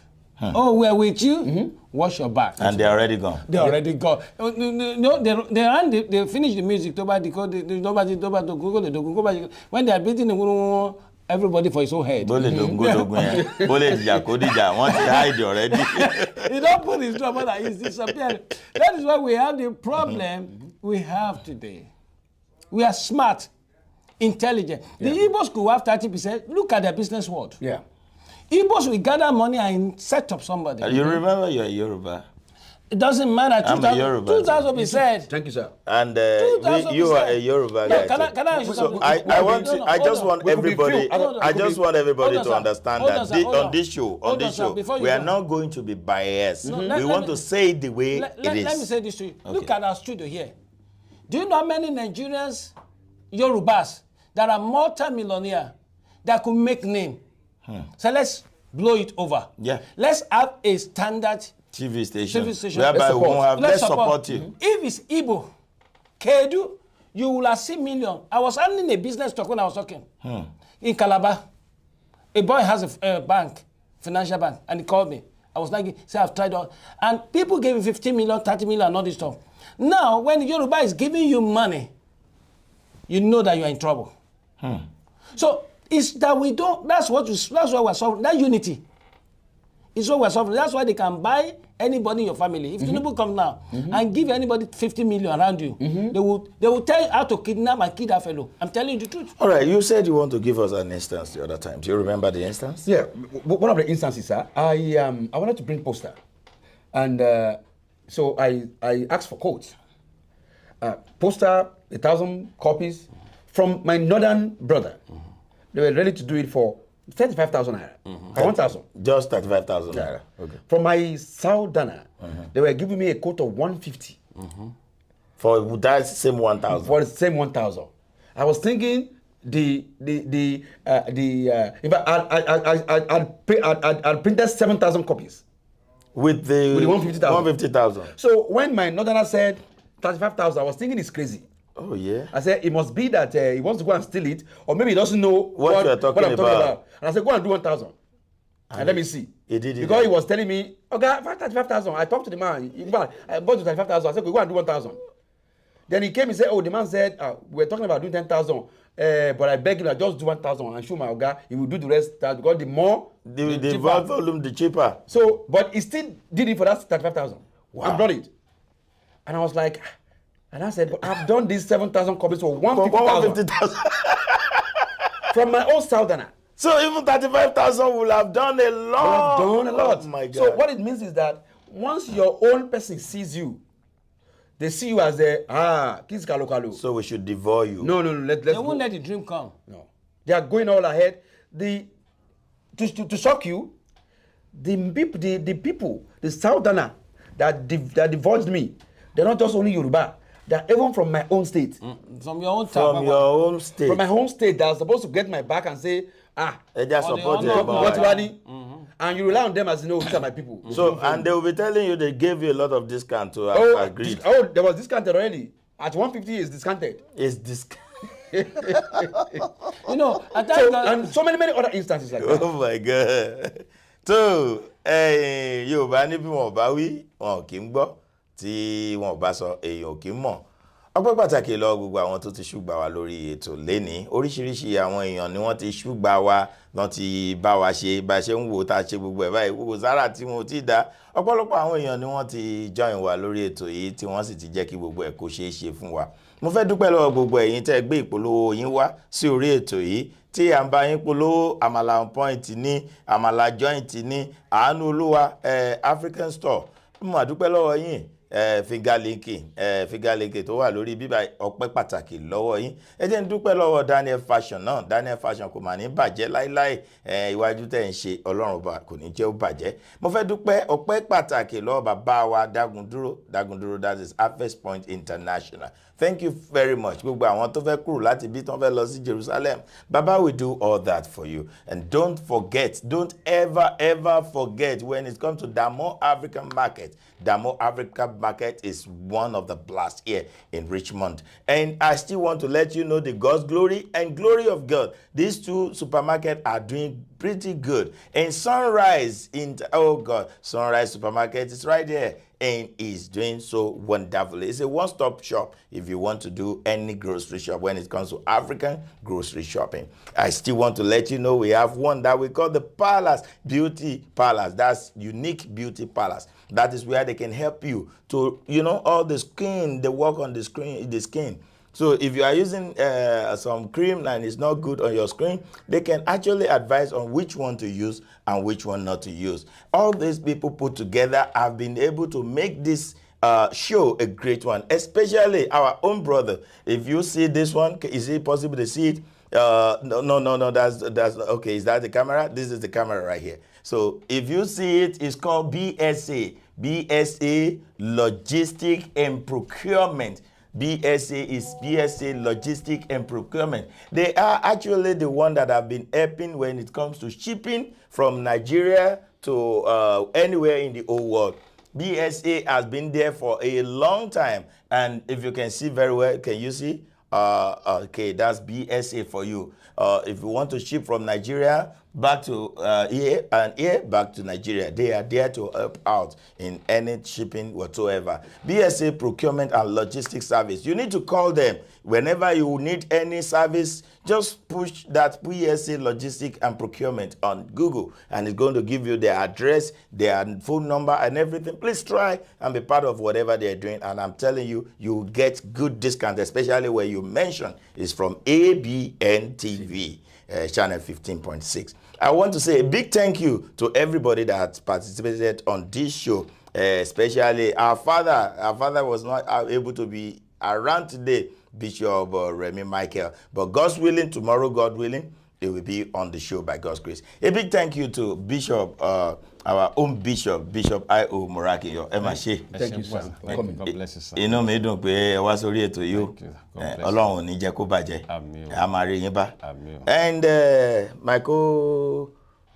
Speaker 12: Oh, we're with you, wash your back.
Speaker 1: And they're already gone.
Speaker 12: They're already gone. No, they finish the music. When they are beating the everybody for his own head.
Speaker 1: They don't
Speaker 12: put his drum on, he's disappearing. That is why we have the problem we have today. We are smart, intelligent. The Igbos could have 30%. Look at their business world.
Speaker 11: Yeah.
Speaker 12: Igbos will gather money and set up somebody.
Speaker 1: You remember you're Yoruba?
Speaker 12: It doesn't matter.
Speaker 1: I'm a Yoruba.
Speaker 12: 2,000 be said.
Speaker 11: Thank you, sir.
Speaker 1: And you are a Yoruba guy.
Speaker 12: Can I
Speaker 1: so I just want everybody to understand that on this show, we are not going to be biased. We want to say it the way it is.
Speaker 12: Let me say this to you. Okay. Look at our studio here. Do you know how many Nigerians, Yorubas, that are multi-millionaire that could make name? So let's blow it over.
Speaker 1: Yeah.
Speaker 12: Let's have a standard
Speaker 1: TV station.
Speaker 12: Whereby
Speaker 1: we won't have let's support you.
Speaker 12: If it's Igbo, Kedu, you will have seen million. I was handling a business talk when I was talking. In Calabar, a boy has a bank, financial bank, and he called me. I was like, say I've tried all. And people gave him 15 million, 30 million, and all this stuff. Now, when Yoruba is giving you money, you know that you are in trouble. So it's that we don't, that's why we're solving, that unity. It's what we're suffering. That's why they can buy anybody in your family. If Tinubu come now and give anybody 50 million around you, they will tell you how to kidnap and kill that fellow. I'm telling you the truth.
Speaker 1: All right, you said you want to give us an instance the other time. Do you remember the instance?
Speaker 11: Yeah, one of the instances, sir. I wanted to bring poster, and so I asked for quotes. Poster, 1,000 copies from my northern brother. They were ready to do it for 35,000 naira. 1,000.
Speaker 1: Just 35,000 naira. Okay.
Speaker 11: From my southerner, they were giving me a quote of 150.
Speaker 1: For that same 1,000.
Speaker 11: For the same 1,000. I was thinking in fact, I'd printed 7,000 copies.
Speaker 1: With the 150,000.
Speaker 11: So when my northerner said 35,000, I was thinking it's crazy.
Speaker 1: Oh, yeah.
Speaker 11: I said, it must be that he wants to go and steal it, or maybe he doesn't know what I'm talking about. And I said, go and do 1,000. And let me see.
Speaker 1: He did it.
Speaker 11: Because he was telling me, okay, 35,000. I talked to the man. I bought to 35,000. I said, go and do 1,000. Then he came and said, oh, the man said, we're talking about doing 10,000. But I beg him, I just do 1,000 and show my Oga. He will do the rest. Because the more,
Speaker 1: the volume, the cheaper.
Speaker 11: So, but he still did it for that 35,000.
Speaker 1: Wow.
Speaker 11: I've done it. And I was like, and I said, but I've done these 7,000 copies for 150,000. From my own southerner.
Speaker 1: So even 35,000 will have done a lot.
Speaker 11: Will have done a lot.
Speaker 1: Oh my God.
Speaker 11: So what it means is that once your own person sees you, they see you as a kids kalo.
Speaker 1: So we should devour you.
Speaker 11: No. They
Speaker 12: won't let the dream come.
Speaker 11: No. They are going all ahead. To shock you, the people, the southerner that divulged me, they're not just only Yoruba. They're even from my own state.
Speaker 12: From your own
Speaker 1: From your own state.
Speaker 11: From my home state, they're supposed to get my back and say,
Speaker 1: they just support
Speaker 11: you. And you rely on them as these are my people.
Speaker 1: So, and they will be telling you they gave you a lot of discount to agree.
Speaker 11: There was discounted already. At 150 is discounted.
Speaker 1: It's discounted.
Speaker 11: And so many other instances like that.
Speaker 1: Oh my God. So, Yorùbá ní bí wọn bá wí, wọn kì í gbọ́. Tí wọn bá sọ èèyàn kì í mọ̀. Ọpẹ́ pàtàkì lọ gbogbo àwọn tó ti ṣùgbà wa lórí ètò lénìí. Oríṣiríṣi àwọn èèyàn ni wọ́n ti ṣùgbà wa, wọ́n ti bá wa ṣe bá ṣe ń wò tá ṣe gbogbo ẹ̀ báyìí. Gbogbo sára tí wọn ò tí dá. Ọ̀pọ̀lọpọ̀ àwọn èèyàn ni wọ́n ti join wa lórí ètò yìí tí wọ́n sì ti jẹ́ kí gbogbo ẹ̀ kó ṣeé ṣe fún wa. Mo fẹ́ dúpẹ́ lọ́wọ́ gbogbo ẹ̀yin tẹ́ gbé ìpolówó yín wá sí orí ètò yìí. Tí à ń bá yín polówó àmàlà on point ní àmàlà joint ní Àánú Olúwa African Store. Mo àdúpẹ́ lọ́wọ́ yín. Figalinki tó wà lórí bíbá ọpẹ́ pàtàkì lọ́wọ́ yín. Ẹ jẹ́ n dúpẹ́ lọ́wọ́ Daniel Fashion náà. Daniel Fashion kò mà ní bàjẹ́ láíláí. Iwájú tẹ́ ń ṣe Ọlọ́run bá kò ní jẹ́ ó bàjẹ́. Mo fẹ́ dúpẹ́ ọpẹ́ pàtàkì lọ́wọ́ bàbá wa Dagunduro, that is Harvest Point International. Thank you very much. Gbogbo àwọn tó fẹ́ kúrò láti bí tán fẹ́ lọ sí Jerusalem. Baba will do all that for you. And don't ever forget when it comes to Damo African Market. Damo African Market is one of the blast here in Richmond. And I still want to let you know the God's glory and glory of God. These two supermarkets are doing pretty good. And Sunrise Sunrise Supermarket is right there and is doing so wonderfully. It's a one-stop shop if you want to do any grocery shop when it comes to African grocery shopping. I still want to let you know we have one that we call the Palace Beauty Palace. That's Unique Beauty Palace. That is where they can help you to, all the skin, they work on the skin. So if you are using some cream and it's not good on your skin, they can actually advise on which one to use and which one not to use. All these people put together have been able to make this show a great one, especially our own brother. If you see this one, is it possible to see it? No, that's okay. Is that the camera? This is the camera right here. So if you see it, it's called BSA Logistic and Procurement. BSA is BSA Logistic and Procurement. They are actually the one that have been helping when it comes to shipping from Nigeria to anywhere in the whole world. BSA has been there for a long time. And if you can see very well, can you see? Okay, that's BSA for you. If you want to ship from Nigeria back to here and here back to Nigeria, they are there to help out in any shipping whatsoever. BSA Procurement and Logistics Service. You need to call them whenever you need any service. Just push that BSA Logistics and Procurement on Google, and it's going to give you their address, their phone number, and everything. Please try and be part of whatever they're doing. And I'm telling you, you will get good discount, especially where you mention is from ABN TV, channel 15.6. I want to say a big thank you to everybody that participated on this show, especially our father. Our father was not able to be around today, Bishop Remy Michael. But God's willing, tomorrow, God willing, he will be on the show by God's grace. A big thank you to Bishop, our own Bishop I.O. Morakiyo.
Speaker 11: Thank you, sir.
Speaker 12: God bless you, sir.
Speaker 1: Inú mi dùn pé wá sórí ètò yìí. Ọlọ́run ò ní jẹ́ kó bàjẹ́. A máa rí yín bá. And Michael,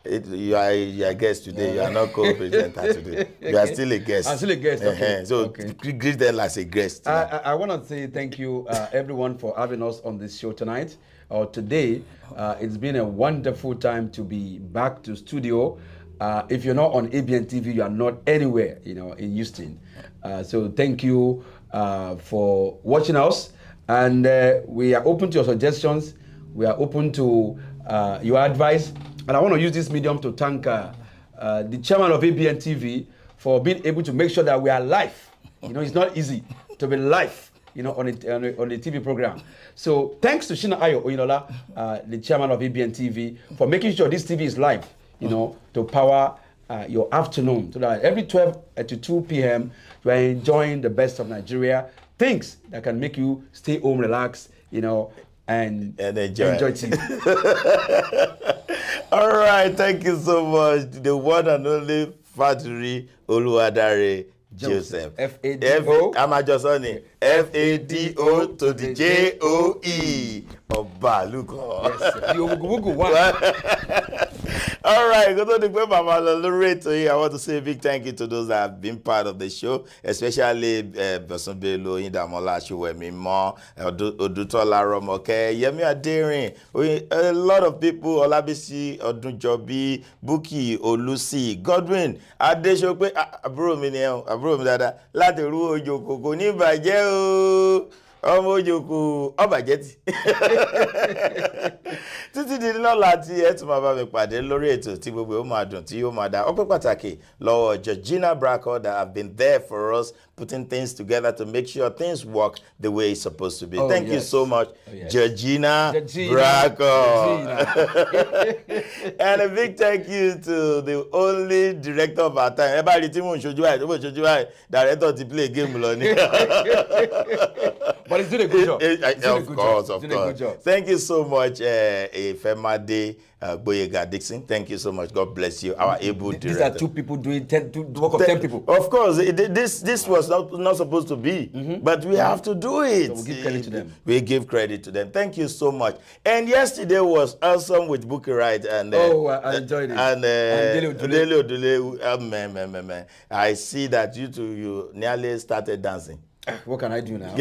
Speaker 1: you are a guest today. You are not co-presenter today. You are still a guest.
Speaker 11: I'm still a guest. Okay.
Speaker 1: So greet them as a guest.
Speaker 11: I want to say thank you, everyone, for having us on this show tonight or today. It's been a wonderful time to be back to studio. If you're not on ABN TV, you are not anywhere, in Houston. So thank you for watching us, and we are open to your suggestions. We are open to your advice. And I want to use this medium to thank the chairman of ABN TV for being able to make sure that we are live. It's not easy to be live, on a TV program. So thanks to Shina Oyinlola, the chairman of ABN TV, for making sure this TV is live, to power your afternoon, so that every 12 to 2 p.m. you are enjoying the best of Nigeria, things that can make you stay home, relax, and enjoy TV.
Speaker 1: All right, thank you so much. The one and only Faduri Oluwadare Joseph. F-A-D-O. Amajosoni. F-A-D-O to the J-O-E. Obaluko.
Speaker 11: Yes, the Ogugugu one.
Speaker 1: All right, go to the web. I want to say a big thank you to those that have been part of the show, especially Bosonbelo, Indamola, Shuwemimo, Odutola Romoke, Yemi Aderin, a lot of people, Olabisi, Odunjobi, Buki, Olusi, Godwin, Adeshope, Abro Dada, Lateru Ojoko, Koni Baje o. Ọmọ Ojoko ọbàjẹ́tì títí di lọ́la tí ẹ tún máa bá mi pàdé lórí ètò tí gbogbo ó máa dùn tí ó máa dá ọpẹ́ pàtàkì lọ́wọ́ Georgina Bracco that have been there for us putting things together to make sure things work the way it's supposed to be. Thank you so much, Georgina Bracco. And a big thank you to the only director of our time. Everybody team on Shojuai, director to play game lọ ni.
Speaker 11: But he's doing a good job.
Speaker 1: Of course. Thank you so much, Ifemade Boyega Dixon. Thank you so much. God bless you. Our able director.
Speaker 11: These are 2 people doing the work of 10 people.
Speaker 1: Of course, this was not supposed to be, but we have to do it.
Speaker 11: So we give credit to them.
Speaker 1: We give credit to them. Thank you so much. And yesterday was awesome with Bookie Wright and
Speaker 11: I enjoyed it.
Speaker 1: And Dele Odule. I see that you nearly started dancing.
Speaker 11: What can I do now?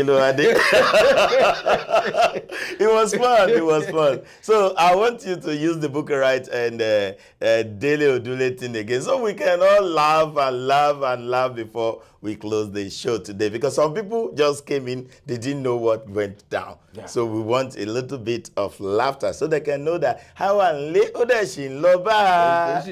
Speaker 1: It was fun. So I want you to use the Booker Wright and Dele Odule thing again, so we can all laugh before we close the show today, because some people just came in, they didn't know what went down. Yeah. So we want a little bit of laughter so they can know that how and late Odeshin Loba.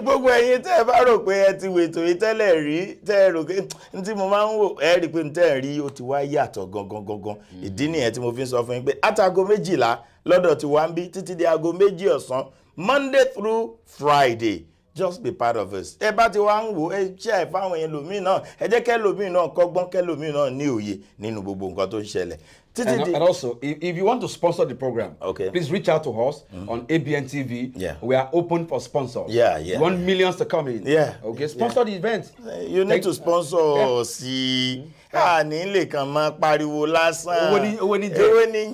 Speaker 1: Gbogbo ẹ̀yin tẹ́ bá rò pé ẹ ti wètò ìtẹ́lẹ̀ rí tẹ́ rò pé ntí mo máa ń wò ẹ rí pé ntẹ́ rí ó ti wá yàtọ̀ gangan. Ìdí nìyẹn tí mo fi ń sọ fún yín pé àtàgò 12 lọ́dọ̀ tí wá ń bí títí di aago 2 ọ̀sán Monday through Friday. Just be part of us. Ẹ bá ti wá ń wò ẹ share fáwọn ẹlòmíì náà, ẹ jẹ́ kẹ́lòmíì náà kọ́gbọ́n, kẹ́lòmíì náà ní òye nínú gbogbo nǹkan tó ń ṣẹlẹ̀.
Speaker 11: And also, if you want to sponsor the program, please reach out to us on ABN TV.
Speaker 1: Yeah.
Speaker 11: We are open for sponsors.
Speaker 1: Yeah.
Speaker 11: We want millions to come in.
Speaker 1: Yeah.
Speaker 11: Okay, sponsor the event.
Speaker 1: You need to sponsor sí ní lè kàn máa pariwo lásán.
Speaker 11: Owó ní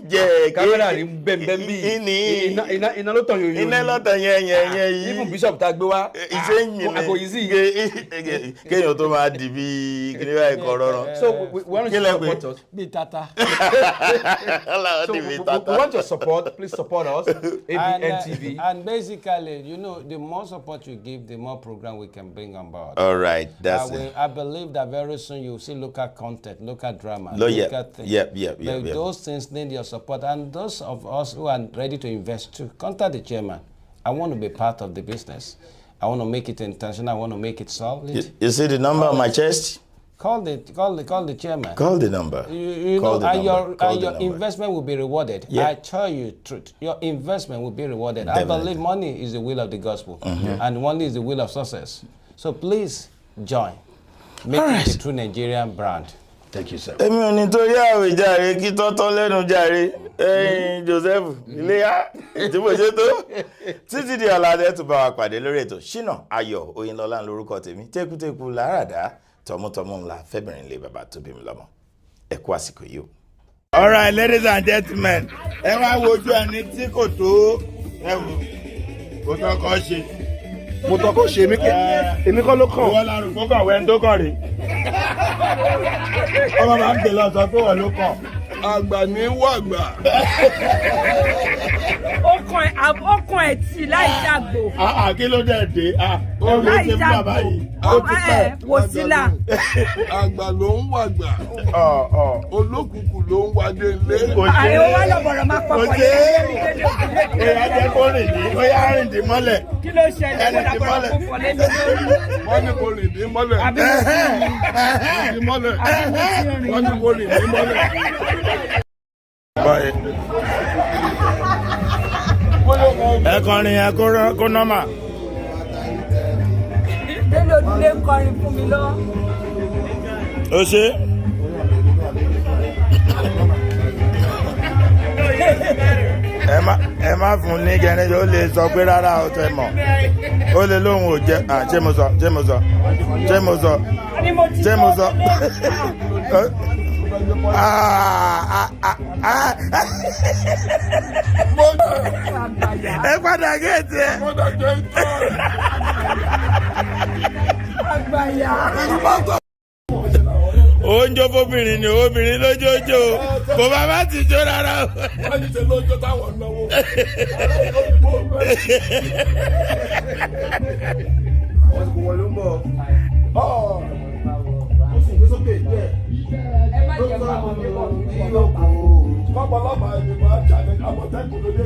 Speaker 1: jẹ́
Speaker 11: kámẹ́rà rí bẹ́ẹ̀ bí iná ló tàn yòyò.
Speaker 1: Iná ló tàn yẹn yìí.
Speaker 11: Even bishop tá gbé wá.
Speaker 1: Iṣẹ́ yìí
Speaker 11: àgòyí sí.
Speaker 1: Kéèyàn tó máa di bí kíní báyìí kọ̀ rọrùn.
Speaker 11: So we want you to support us.
Speaker 12: Bí tata.
Speaker 11: So we want your support. Please support us. ABN TV.
Speaker 12: And basically, the more support you give, the more program we can bring on board.
Speaker 1: All right, that's it.
Speaker 12: I believe that very soon you'll see local content, local drama,
Speaker 1: local
Speaker 12: things.
Speaker 1: Yeah.
Speaker 12: Those things need your support. And those of us who are ready to invest too, contact the chairman. I want to be part of the business. I want to make it intentional. I want to make it solid.
Speaker 1: You see the number on my chest?
Speaker 12: Call the chairman.
Speaker 1: Call the number.
Speaker 12: Your investment will be rewarded. Yeah. I tell you the truth. Your investment will be rewarded. Definitely. I believe money is the will of the gospel, and money is the will of success. So please join. Make it a true Nigerian brand.
Speaker 11: Thank you, sir.
Speaker 1: Èmi ò ní torí àwẹ̀ jàre kí tọ́tọ́ lẹ́nu jàre Joseph Iléyá tí mo ṣe tó títí di ọ̀làdẹ́ tó bá wa pàdé lórí ètò Shina Ayọ̀ Oyinlola lórúkọ tèmi tẹ́kùtẹ́kù làáràdá tọmọtọmọ ńlá fẹ́bìnrin lé bàbá tó bí mi lọ́mọ ẹ kú àsìkò yìí o.
Speaker 7: All right, ladies and gentlemen, ẹ wá wojú ẹni tí kò tó kò tó kọ́ ṣe. Mo tọ́ kó ṣe èmi kọ́ ló kàn. Ìwọ larùn kó kàn wẹ́n tó kàn rí. Ọmọ máa ń gbé lọ sọ pé wọ́n ló kàn. Àgbà ní wàgbà.
Speaker 8: ọkàn ẹ̀ tì láì dàgbò.
Speaker 7: Kí ló dé dé?
Speaker 8: Láì dàgbò. Wòsílà.
Speaker 9: Àgbà ló ń wàgbà. Olókùnkùn ló ń wádé ilé.
Speaker 8: Àyẹ̀wò wa lọ́bọ̀rọ̀ máa pọ̀ pọ̀
Speaker 7: Oya jẹ́ kó rìn dí, oya rìn dí mọ́lẹ̀.
Speaker 8: Kí ló ṣẹlẹ̀? Kó dàbọ̀rọ̀ kó fọ́ lé lórí.
Speaker 9: Wọ́n ní kó rìn dí mọ́lẹ̀.
Speaker 8: Àbí mo ti rìn.
Speaker 9: Rìn dí mọ́lẹ̀. Wọ́n ní kó rìn dí mọ́lẹ̀.
Speaker 7: Ẹ kọrin yẹn kó nọ́mà.
Speaker 8: Délé Odúlé ń kọrin fún mi lọ.
Speaker 7: Ó ṣe. Ẹ má fún ní gẹ́rẹ́ ó lè sọ pé rárá ó tẹ mọ̀. Ó lè lóhùn ò jẹ́ ṣé mo sọ. Ẹ padà géètì ẹ. Oúnjẹ fóbìnrin ni obìnrin lójoojó kò bá bá ti jó rárá.
Speaker 9: Wọ́n ní ṣe lójó táwọn náwó.
Speaker 7: Wọ́n ló ń bọ̀.
Speaker 8: Ẹ má jẹ́ bá wọn bí wọ́n.
Speaker 9: Bàbá ọlọ́pàá ẹni máa jà ní àmọ̀tẹ́kùn lóde.